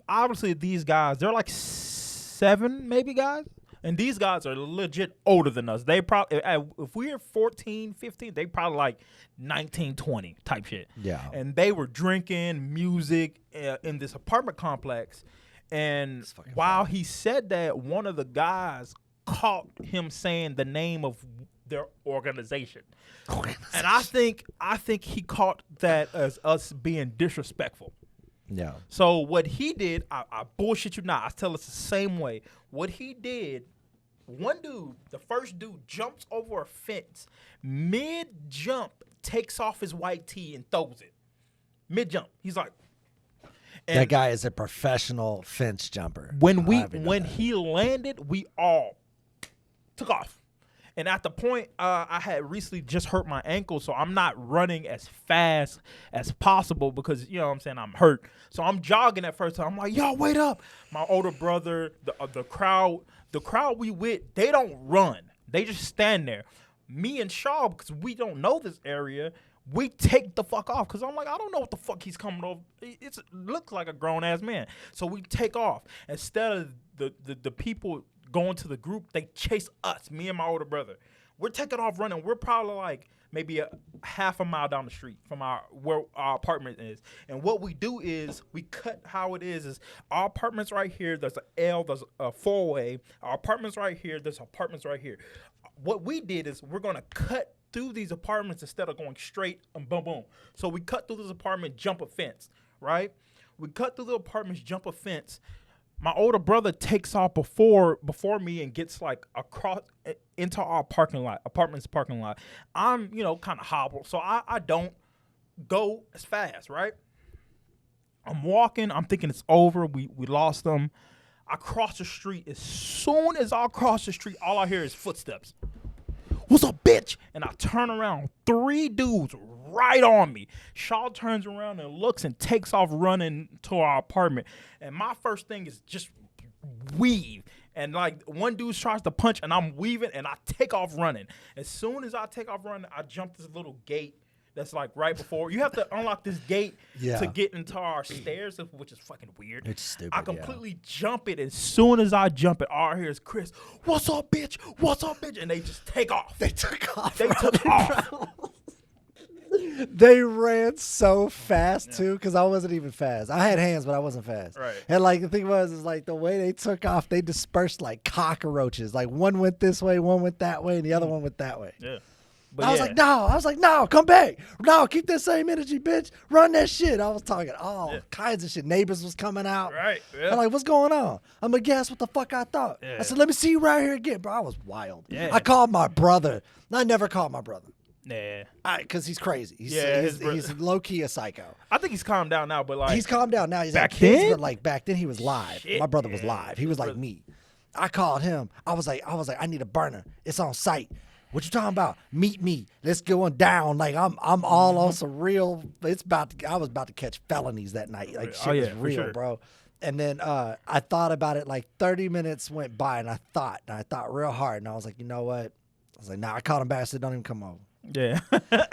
B: obviously these guys, they're like 7 maybe guys. And these guys are legit older than us. They probably, if we're 14, 15, they probably like 19, 20 type shit.
A: Yeah.
B: And they were drinking music in this apartment complex. And while he said that, one of the guys caught him saying the name of their organization. And I think he caught that as us being disrespectful.
A: Yeah.
B: So what he did, I bullshit you not. I tell us the same way. What he did, one dude, the first dude, jumps over a fence. Mid-jump, takes off his white tee and throws it. Mid-jump. He's like...
A: that guy is a professional fence jumper.
B: When he landed, we all took off. And at the point, I had recently just hurt my ankle, so I'm not running as fast as possible because, you know what I'm saying, I'm hurt. So I'm jogging at first. I'm like, yo, wait up. My older brother, the crowd we with, they don't run. They just stand there. Me and Shaw, because we don't know this area, we take the fuck off because I'm like, I don't know what the fuck he's coming over. It looks like a grown-ass man. So we take off. Instead of the people going to the group, they chase us, me and my older brother. We're taking off running. We're probably like maybe a half a mile down the street from where our apartment is. And what we do is we cut how it is our apartment's right here. There's an L. There's a 4-way. Our apartment's right here. There's apartments right here. What we did is we're gonna cut through these apartments instead of going straight and boom, boom. So we cut through this apartment, jump a fence, right? We cut through the apartments, jump a fence. My older brother takes off before me and gets like across into our apartment's parking lot. I'm, kind of hobbled, so I don't go as fast, right? I'm walking. I'm thinking it's over. We lost them. I cross the street. As soon as I cross the street, all I hear is footsteps. What's up, bitch? And I turn around. 3 dudes right on me. Shaw turns around and looks and takes off running to our apartment. And my first thing is just weave. And like one dude tries to punch and I'm weaving and I take off running. As soon as I take off running, I jump this little gate that's like right before. You have to unlock this gate to get into our stairs, which is fucking weird.
A: It's stupid.
B: I completely jump it. As soon as I jump it, all I hear is Chris, what's up, bitch? What's up, bitch? And they just take off.
A: They took off.
B: They took off.
A: They ran so fast too, because I wasn't even fast. I had hands, but I wasn't fast.
B: Right.
A: And like the thing was, is like the way they took off, they dispersed like cockroaches. Like one went this way, one went that way, and the other one went that way.
B: Yeah.
A: But I was like, no, come back. No, keep that same energy, bitch. Run that shit. I was talking all kinds of shit. Neighbors was coming out.
B: Right. Yeah.
A: I'm like, what's going on? I'm like, guess what the fuck I thought?
B: Yeah.
A: I said, let me see you right here again, bro. I was wild.
B: Yeah.
A: I called my brother. I never called my brother.
B: Yeah.
A: Because he's crazy. He's low-key a psycho.
B: I think he's calmed down now, but like.
A: He's calmed down now. He's
B: back
A: like kids,
B: then?
A: but like back then he was live.
B: Shit,
A: My brother was live. He was like me. I called him. I was like, I need a burner. It's on site. What you talking about? Meet me. Let's go on down. Like I'm all on some real. I was about to catch felonies that night. Like shit was real, bro. And then I thought about it. Like 30 minutes went by, and I thought real hard. And I was like, you know what? I was like, nah. I called him back. I said, don't even come over.
B: Yeah.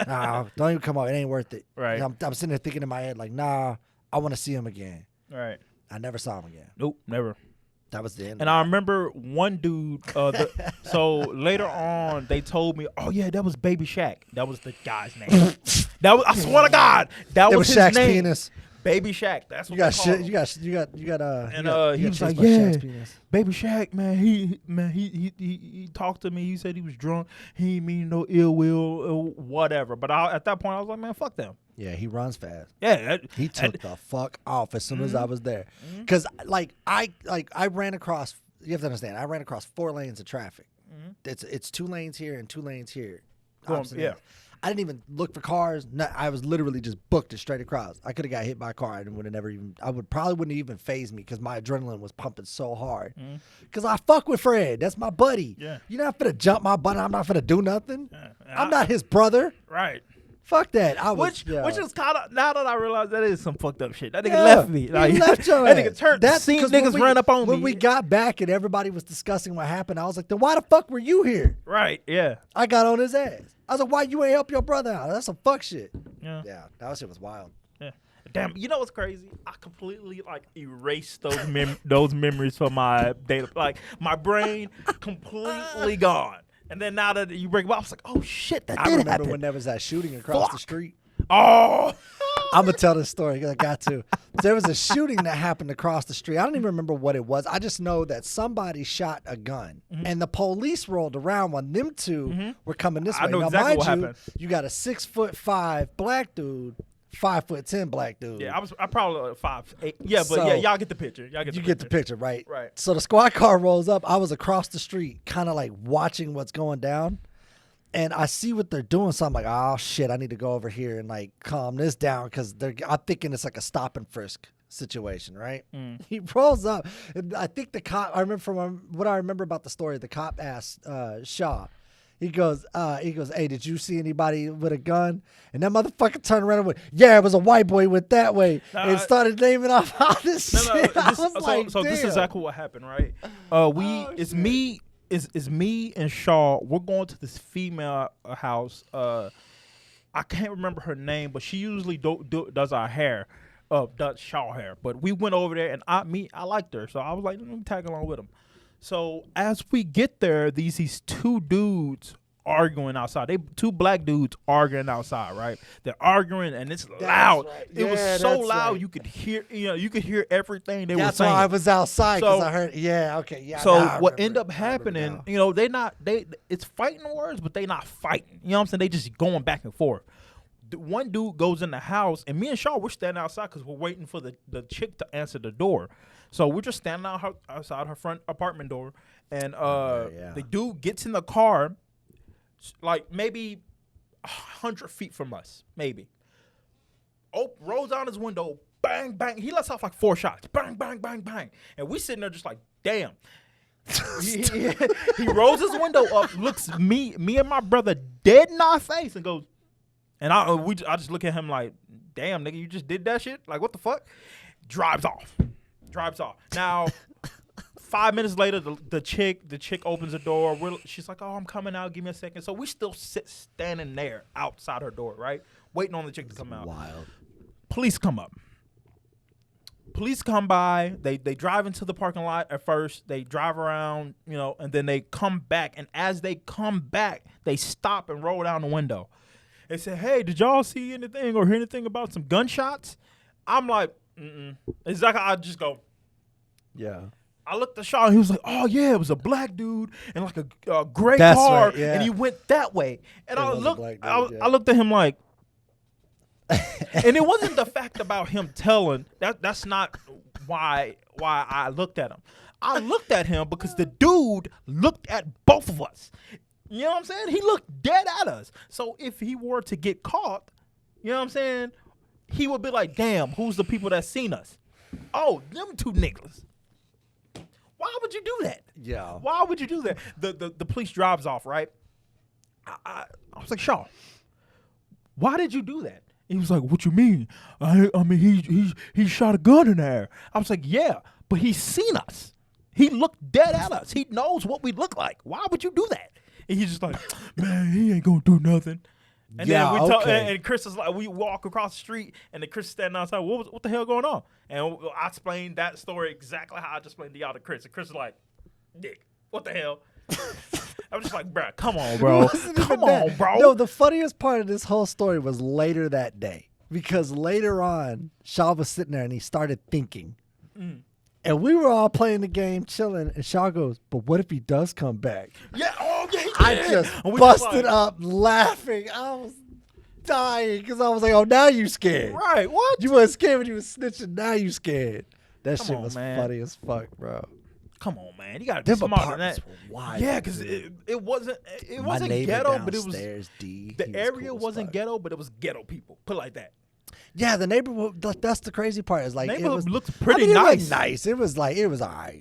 A: Nah, don't even come over. It ain't worth it.
B: Right.
A: I'm sitting there thinking in my head like, nah. I want to see him again.
B: Right.
A: I never saw him again.
B: Nope, never.
A: That was the end.
B: And I remember one dude. So later on, they told me, "Oh yeah, that was Baby Shaq. That was the guy's name. I swear to God, that was his
A: Shaq's
B: name.
A: Penis.
B: Baby Shaq. That's what
A: you got
B: they called him.
A: You got.
B: And he was like, "Yeah, Baby Shaq, man. He talked to me. He said he was drunk. He ain't mean no ill will or whatever." But at that point, I was like, "Man, fuck them."
A: Yeah, he runs fast.
B: Yeah,
A: he took the fuck off as soon as I was there. Because I ran across. You have to understand. I ran across 4 lanes of traffic. It's 2 lanes here and 2 lanes here.
B: Yeah.
A: I didn't even look for cars. No, I was literally just booked it straight across. I could have got hit by a car and would have never even. Probably wouldn't even phase me because my adrenaline was pumping so hard. Because I fuck with Fred. That's my buddy.
B: Yeah.
A: You're not finna jump my butt. I'm not finna do nothing.
B: Yeah.
A: I'm not his brother.
B: Right.
A: Fuck that.
B: Which is kind of, now that I realize that is some fucked up shit. That nigga left me. Like,
A: he left your
B: that
A: ass.
B: nigga turned. Seen niggas ran up on me.
A: When we got back and everybody was discussing what happened, I was like, then why the fuck were you here?
B: Right. Yeah.
A: I got on his ass. I was like, why you ain't help your brother out? That's some fuck shit.
B: Yeah.
A: Yeah. That shit was wild.
B: Yeah. Damn. You know what's crazy? I completely erased those memories from my data. Like my brain completely gone. And then now that you bring it up, I was like, oh shit, that did happen.
A: I remember when there was that shooting across the street.
B: Oh.
A: I'm going to tell this story because I got to. There was a shooting that happened across the street. I don't even remember what it was. I just know that somebody shot a gun. And the police rolled around when them two were coming this way.
B: I know
A: now,
B: exactly
A: mind
B: what
A: you,
B: happened.
A: You got a 6'5" black dude, 5'10" black dude.
B: Yeah, I probably 5'8". Yeah, but yeah, y'all get the picture.
A: You get the picture, right?
B: Right.
A: So the squad car rolls up. I was across the street, kind of like watching what's going down. And I see what they're doing, so I'm like, oh shit, I need to go over here and like calm this down because I'm thinking it's like a stop and frisk situation, right? He rolls up, and I think the cop. I remember from what I remember about the story. The cop asked Shaw. He goes, hey, did you see anybody with a gun? And that motherfucker turned around and went, yeah, it was a white boy went that way, and started naming off all this shit. I was like,
B: so this is exactly what happened, right? It's me. Is me and Shaw. We're going to this female house. I can't remember her name, but she usually does our hair, does Shaw hair. But we went over there, and I liked her, so I was like, let me tag along with him. So as we get there, these 2 dudes arguing outside. They 2 black dudes arguing outside, right? They're arguing and it's loud.
A: Right.
B: It was so loud you could hear, you could hear everything they were saying.
A: That's why I was outside because I heard. Yeah, okay, yeah.
B: So what ended up happening, it's fighting words, but they not fighting. You know what I'm saying? They just going back and forth. One dude goes in the house, and me and Shaw, we're standing outside because we're waiting for the chick to answer the door. So we're just standing outside her front apartment door, and the dude gets in the car, like maybe 100 feet from us, maybe. Rolls down his window, bang, bang. He lets off like 4 shots, bang, bang, bang, bang. And we sitting there just like, damn. He rolls his window up, looks me and my brother dead in our face, and goes, and I just look at him like, damn, nigga, you just did that shit? Like, what the fuck? Drives off. Now, 5 minutes later, the chick opens the door. She's like, oh, I'm coming out. Give me a second. So we still standing there outside her door, right? Waiting on the chick to come out.
A: Wild.
B: Police come up. Police come by. They drive into the parking lot at first. They drive around, and then they come back. And as they come back, they stop and roll down the window. They said, hey, did y'all see anything or hear anything about some gunshots? I'm like, Exactly. I just go,
A: yeah.
B: I looked at Shaw and he was like, oh, yeah, it was a black dude in like a gray car. Right, yeah. And he went that way. And I looked at him like, and it wasn't the fact about him telling. That's not why I looked at him. I looked at him because the dude looked at both of us. You know what I'm saying? He looked dead at us. So if he were to get caught, you know what I'm saying? He would be like, damn, who's the people that seen us? Oh, them 2 niggas. Why would you do that?
A: Yeah.
B: Why would you do that? The police drives off, right? I was like, Shaw, why did you do that? He was like, what you mean? I mean, he shot a gun in the air. I was like, yeah, but he's seen us. He looked dead at us. He knows what we look like. Why would you do that? And he's just like, man, he ain't gonna do nothing. And then and Chris is like, we walk across the street, and then Chris is standing outside. What the hell going on? And I explained that story exactly how I just explained to y'all to Chris. And Chris is like, Dick, what the hell? I'm just like, bro, come on, bro. Come on, bro.
A: No, the funniest part of this whole story was later that day. Because later on, Shaw was sitting there, and he started thinking. And we were all playing the game, chilling, and Shaw goes, but what if he does come back?
B: Yeah, yeah,
A: I just busted up laughing. I was dying because I was like, oh, now you scared.
B: Right, what?
A: You weren't scared when you was snitching. Now you scared. That shit was funny as fuck, bro.
B: Come on, man. You got to be smarter than that.
A: Wild,
B: yeah, because it wasn't ghetto, but it was, the area wasn't ghetto, but it was ghetto people. Put it like that.
A: Yeah, the neighborhood. That's the crazy part. Is like
B: neighborhood looked pretty nice.
A: It was all right.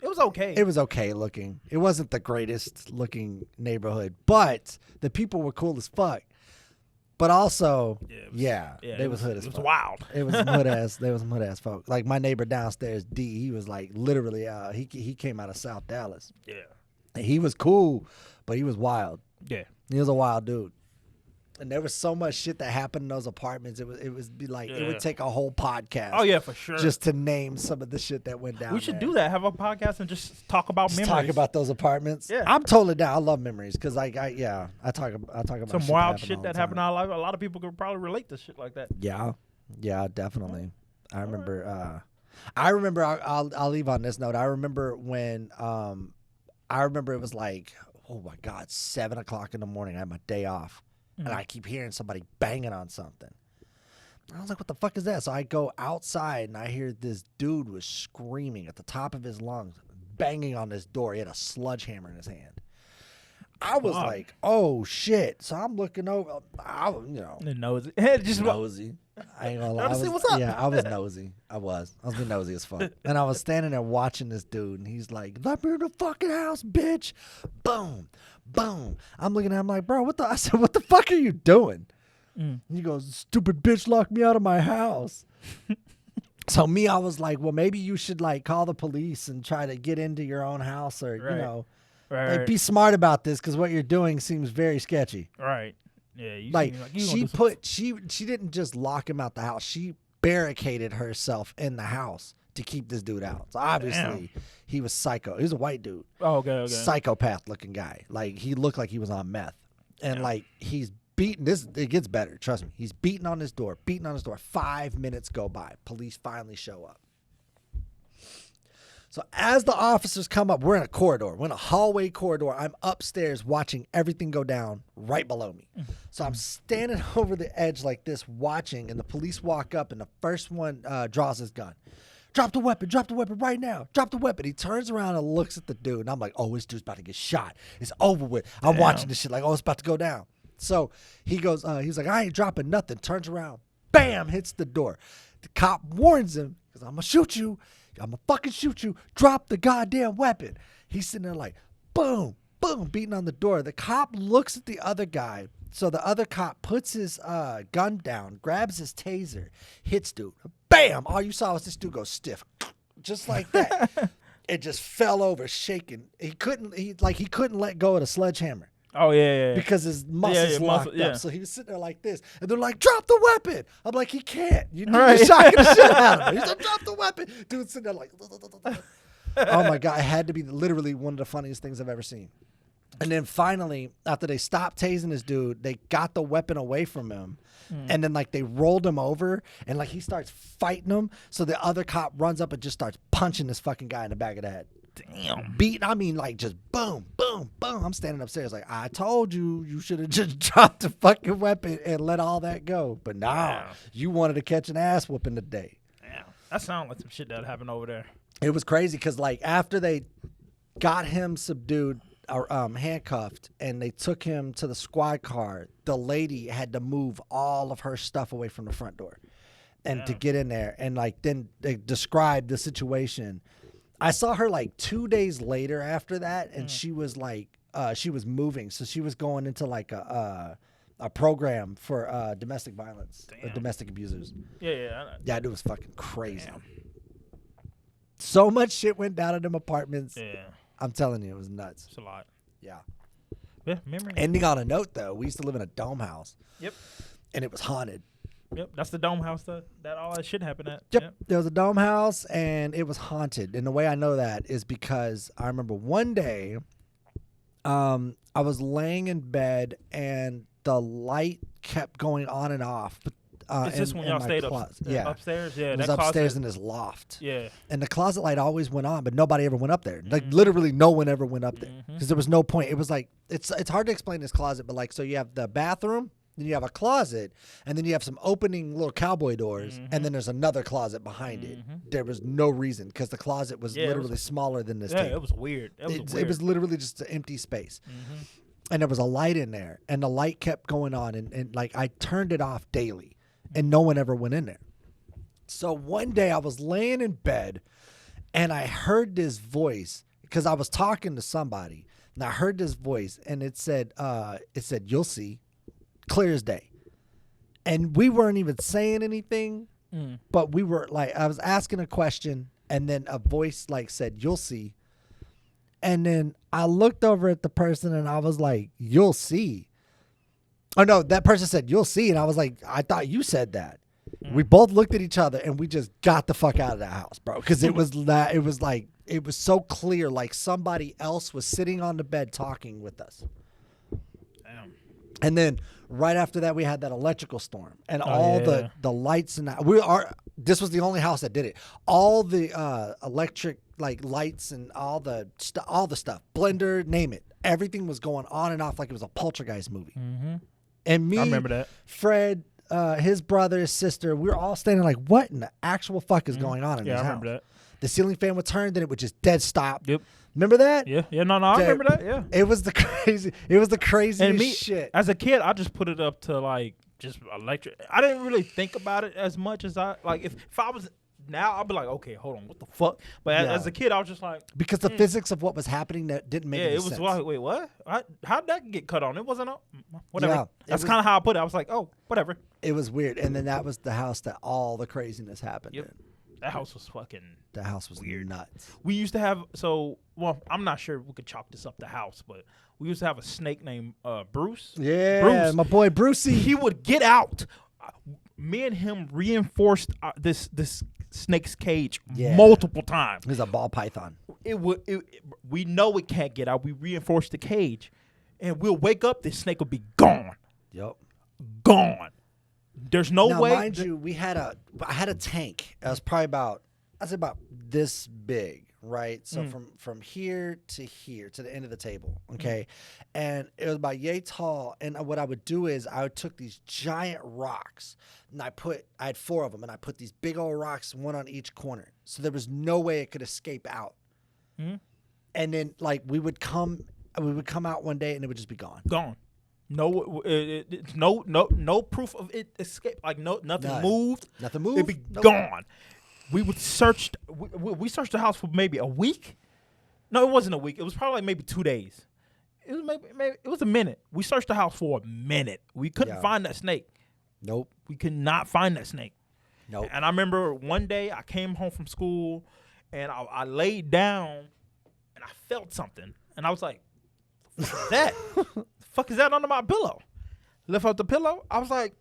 B: It was okay.
A: It was okay looking. It wasn't the greatest looking neighborhood, but the people were cool as fuck. But also, they was hood as fuck.
B: It was wild.
A: It was hood ass. They was hood ass folk. Like my neighbor downstairs, D. He was like literally. He came out of South Dallas.
B: Yeah.
A: And he was cool, but he was wild.
B: Yeah.
A: He was a wild dude. And there was so much shit that happened in those apartments. It would take a whole podcast.
B: Oh yeah, for sure.
A: Just to name some of the shit that went down.
B: We should do that. Have a podcast and just talk about memories.
A: Talk about those apartments.
B: Yeah,
A: I'm totally down. I love memories because I talk about
B: some wild shit that happened in our life. A lot of people could probably relate to shit like that.
A: Yeah, definitely. I remember. I'll leave on this note. I remember when. I remember it was like, oh my God, 7 o'clock in the morning. I had my day off. And I keep hearing somebody banging on something. I was like, what the fuck is that? So I go outside, and I hear this dude was screaming at the top of his lungs, banging on this door. He had a sledgehammer in his hand. I was like, oh, shit. So I'm looking over.
B: Nosy.
A: Just nosy. I ain't gonna lie.
B: What's up?
A: Yeah, I was nosy. I was being nosy as fuck. And I was standing there watching this dude, and he's like, let me in the fucking house, bitch. Boom. Boom. I'm looking at him like, bro, I said, what the fuck are you doing? And he goes, stupid bitch locked me out of my house. So I was like, well, maybe you should like call the police and try to get into your own house or, like, be smart about this because what you're doing seems very sketchy.
B: Right. Yeah.
A: She didn't just lock him out the house. She barricaded herself in the house to keep this dude out. So obviously he was psycho. He was a white dude.
B: Oh, okay.
A: Psychopath looking guy. Like he looked like he was on meth. And like he's beating this. It gets better. Trust me. He's beating on his door. 5 minutes go by. Police finally show up. So as the officers come up, we're in a corridor. We're in a hallway corridor. I'm upstairs watching everything go down right below me. So I'm standing over the edge like this watching, and the police walk up, and the first one draws his gun. Drop the weapon right now. Drop the weapon. He turns around and looks at the dude, and I'm like, oh, this dude's about to get shot. It's over with. I'm watching this shit like, oh, it's about to go down. So he goes, he's like, I ain't dropping nothing. Turns around, bam, hits the door. The cop warns him, because I'm going to shoot you. I'm going to fucking shoot you. Drop the goddamn weapon. He's sitting there like, boom, boom, beating on the door. The cop looks at the other guy. So the other cop puts his gun down, grabs his taser, hits dude. Bam! All you saw was this dude go stiff. Just like that. It just fell over, shaking. He couldn't let go of the sledgehammer.
B: Oh, yeah.
A: Because his muscles locked up. So he was sitting there like this. And they're like, drop the weapon. I'm like, he can't. You're shocking the shit out of him. He's like, drop the weapon. Dude's sitting there like, oh my God. It had to be literally one of the funniest things I've ever seen. And then finally, after they stopped tasing this dude, they got the weapon away from him. And then like they rolled him over and like he starts fighting him. So the other cop runs up and just starts punching this fucking guy in the back of the head.
B: Damn.
A: Beating, I mean like just boom, boom, boom. I'm standing upstairs like, I told you, you should have just dropped the fucking weapon and let all that go. But nah, you wanted to catch an ass whooping today.
B: Damn. That sounds like some shit that happened over there.
A: It was crazy because like after they got him subdued, or handcuffed, and they took him to the squad car, the lady had to move all of her stuff away from the front door and to get in there. And like then they described the situation. I saw her like 2 days later after that, and she was like she was moving, so she was going into like a program for domestic violence or domestic abusers.
B: Yeah.
A: That dude was fucking crazy. Damn. So much shit went down in them apartments.
B: Yeah.
A: I'm telling you, it was nuts.
B: It's a lot.
A: Yeah.
B: Yeah, memory.
A: Ending on a note, though, we used to live in a dome house.
B: Yep.
A: And it was haunted.
B: Yep, that's the dome house that all that shit happened at.
A: Yep. There was a dome house, and it was haunted. And the way I know that is because I remember one day I was laying in bed, and the light kept going on and off.
B: Is this when y'all stayed upstairs? Yeah,
A: it was upstairs in his loft.
B: Yeah.
A: And the closet light always went on, but nobody ever went up there. Like literally no one ever went up there because there was no point. It was like, it's hard to explain this closet, but like, so you have the bathroom, then you have a closet, and then you have some opening little cowboy doors, and then there's another closet behind it. There was no reason because the closet was literally smaller than this table.
B: It was weird.
A: It was literally just an empty space. And there was a light in there, and the light kept going on, and like I turned it off daily. And no one ever went in there. So one day I was laying in bed and I heard this voice because I was talking to somebody and I heard this voice and it said, you'll see, clear as day. And we weren't even saying anything, but we were like, I was asking a question and then a voice like said, you'll see. And then I looked over at the person and I was like, you'll see. Oh, no, that person said, you'll see. And I was like, I thought you said that. We both looked at each other and we just got the fuck out of that house, bro. Because it was so clear. Like somebody else was sitting on the bed talking with us.
B: Damn.
A: And then right after that, we had that electrical storm and the lights and this was the only house that did it. All the electric like lights and all the stuff, blender, name it. Everything was going on and off like it was a poltergeist movie. And me,
B: I remember that.
A: Fred, his brother, his sister, we were all standing like, what in the actual fuck is going on in this house?
B: I remember that.
A: The ceiling fan would turn, then it would just dead stop. Yep. Remember that?
B: Yeah. No, I remember that. Yeah.
A: It was the craziest shit.
B: As a kid, I just put it up to like just electric. I didn't really think about it as much as I like. If I was now, I'd be like, okay, hold on, what the fuck? But as a kid, I was just like,
A: because the physics of what was happening that didn't make any sense.
B: Yeah, it was like, wait, what? How'd that get cut on? It wasn't whatever.
A: Yeah,
B: that's kind of how I put it. I was like, oh, whatever.
A: It was weird, and then that was the house that all the craziness happened in.
B: That house was fucking.
A: That house was
B: weird.
A: Nuts.
B: We used to have I'm not sure if we could chalk this up to house, but we used to have a snake named Bruce.
A: Yeah,
B: Bruce.
A: My boy Brucey.
B: He would get out. Me and him reinforced this snake's cage multiple times.
A: It was a ball python.
B: We know it can't get out. We reinforced the cage. and we'll wake up, this snake will be gone.
A: Yep.
B: Gone. There's no
A: now,
B: way.
A: Mind you, I had a tank. It was probably about this big, right? So from here to the end of the table, okay? And it was about yay tall. And what I would do is I took these giant rocks, and I had 4 of them, and I put these big old rocks, one on each corner. So there was no way it could escape out. And then like we would come out one day, and it would just be gone.
B: Gone. No proof of it escape. Like nothing moved.
A: Nothing moved.
B: It'd be gone. We would search. We searched the house for maybe a week. No, it wasn't a week. It was probably like maybe 2 days. It was maybe it was a minute. We searched the house for a minute. We couldn't find that snake.
A: Nope.
B: We could not find that snake.
A: Nope.
B: And I remember one day I came home from school, and I laid down, and I felt something, and I was like, "What is that? The fuck is that under my pillow?" Lift up the pillow. I was like,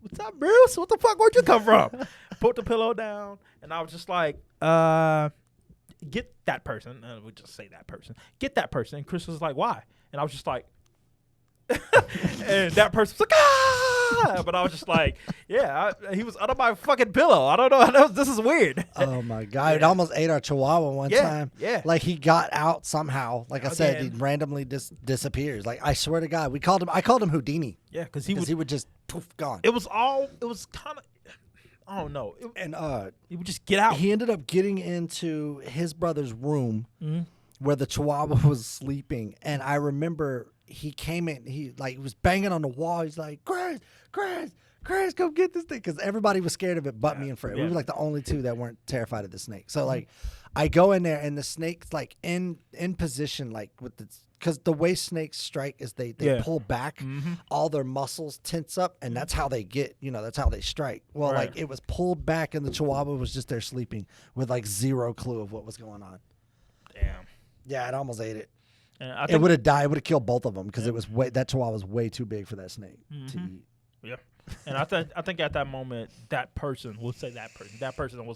B: "What's up, Bruce? What the fuck? Where'd you come from?" Put the pillow down, and I was just like, "Get that person." And we just say that person. Get that person. And Chris was like, "Why?" And I was just like, and that person was like, "Ah!" But I was just like, "Yeah, he was under my fucking pillow. I don't know. This is weird."
A: Oh my god! It almost ate our Chihuahua one time.
B: Yeah.
A: Like he got out somehow. Like I said, he randomly disappears. Like I swear to God, I called him Houdini.
B: Yeah, because
A: he would just poof, gone.
B: It was kind of. I don't know. He would just get out.
A: He ended up getting into his brother's room where the Chihuahua was sleeping, and I remember he came in. He was banging on the wall. He's like, Chris, come get this thing, because everybody was scared of it, but me and Fred. We were like the only 2 that weren't terrified of the snake. So like, I go in there, and the snake's like in position, like with the. Because the way snakes strike is they pull back, all their muscles tense up, and that's how they get, that's how they strike. Well, like it was pulled back, and the Chihuahua was just there sleeping with like zero clue of what was going on.
B: Damn.
A: Yeah, it almost ate it.
B: And
A: It would have died. It would have killed both of them because that Chihuahua was way too big for that snake to eat.
B: Yeah. And I think at that moment, that person was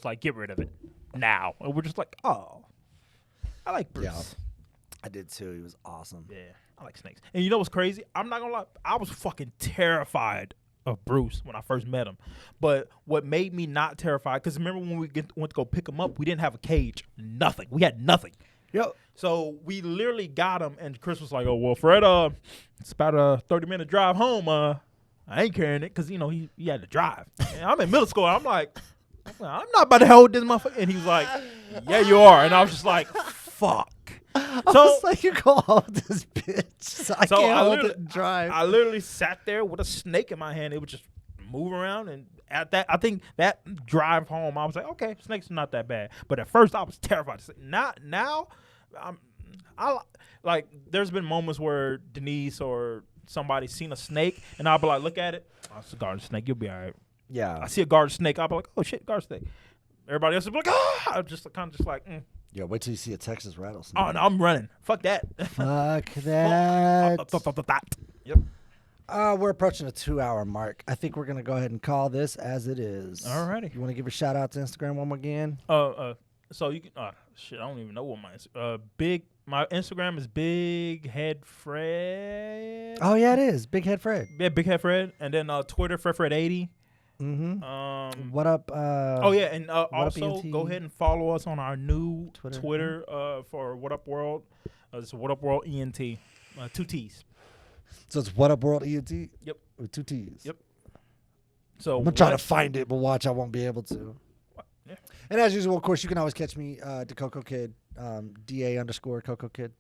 B: like, "Get rid of it now." And we're just like, "Oh, I like Bruce."
A: Yeah. I did too. He was awesome.
B: Yeah, I like snakes. And you know what's crazy? I'm not gonna lie. I was fucking terrified of Bruce when I first met him. But what made me not terrified, because remember when we went to go pick him up, we didn't have a cage. Nothing. We had nothing.
A: Yep.
B: So we literally got him, and Chris was like, "Oh well, Fred, it's about a 30-minute drive home. I ain't carrying it because he had to drive." And I'm in middle school. I'm like, I'm not about to hold this motherfucker. And he was like, "Yeah, you are." And I was just like, "Fuck."
A: I was like, "You go hold this bitch. So I can't hold it and drive."
B: I literally sat there with a snake in my hand. It would just move around, and I think that drive home, I was like, "Okay, snakes are not that bad." But at first, I was terrified. Now, there's been moments where Denise or somebody's seen a snake, and I'll be like, "Look at it. Oh, it's a garden snake. You'll be all right."
A: Yeah.
B: I see a garden snake. I'll be like, "Oh shit, garden snake." Everybody else will be like, "Ah!" I'm just kind of just like.
A: Yeah, wait till you see a Texas rattlesnake.
B: Oh no, I'm running. Fuck that.
A: Fuck that.
B: Yep.
A: We're approaching a 2-hour mark. I think we're gonna go ahead and call this as it is.
B: Alrighty.
A: You want to give a shout out to Instagram one more again?
B: So you can. Shit, I don't even know what my Instagram is Big Head Fred.
A: Oh yeah, it is Big Head Fred.
B: Yeah, Big Head Fred, and then Twitter Fred80.
A: What up?
B: And also go ahead and follow us on our new Twitter for Whattup World. It's Whattup World ENT, 2 T's.
A: So it's Whattup World ENT.
B: Yep,
A: with 2 T's.
B: Yep. So
A: I'm trying to find it, but watch, I won't be able to.
B: Yeah.
A: And as usual, of course, you can always catch me, DeCoco Kid, DA_Coco Kid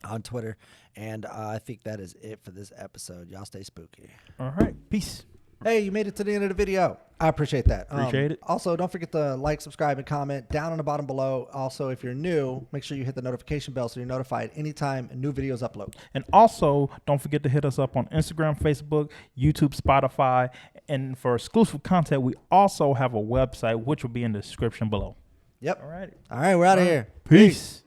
A: on Twitter. And I think that is it for this episode. Y'all stay spooky.
B: All right, peace.
A: Hey, you made it to the end of the video. I appreciate that.
B: Appreciate it.
A: Also, don't forget to like, subscribe, and comment down on the bottom below. Also, if you're new, make sure you hit the notification bell so you're notified anytime new videos upload.
B: And also, don't forget to hit us up on Instagram, Facebook, YouTube, Spotify. And for exclusive content, we also have a website, which will be in the description below.
A: Yep.
B: All right.
A: All right, we're out of here.
B: Peace.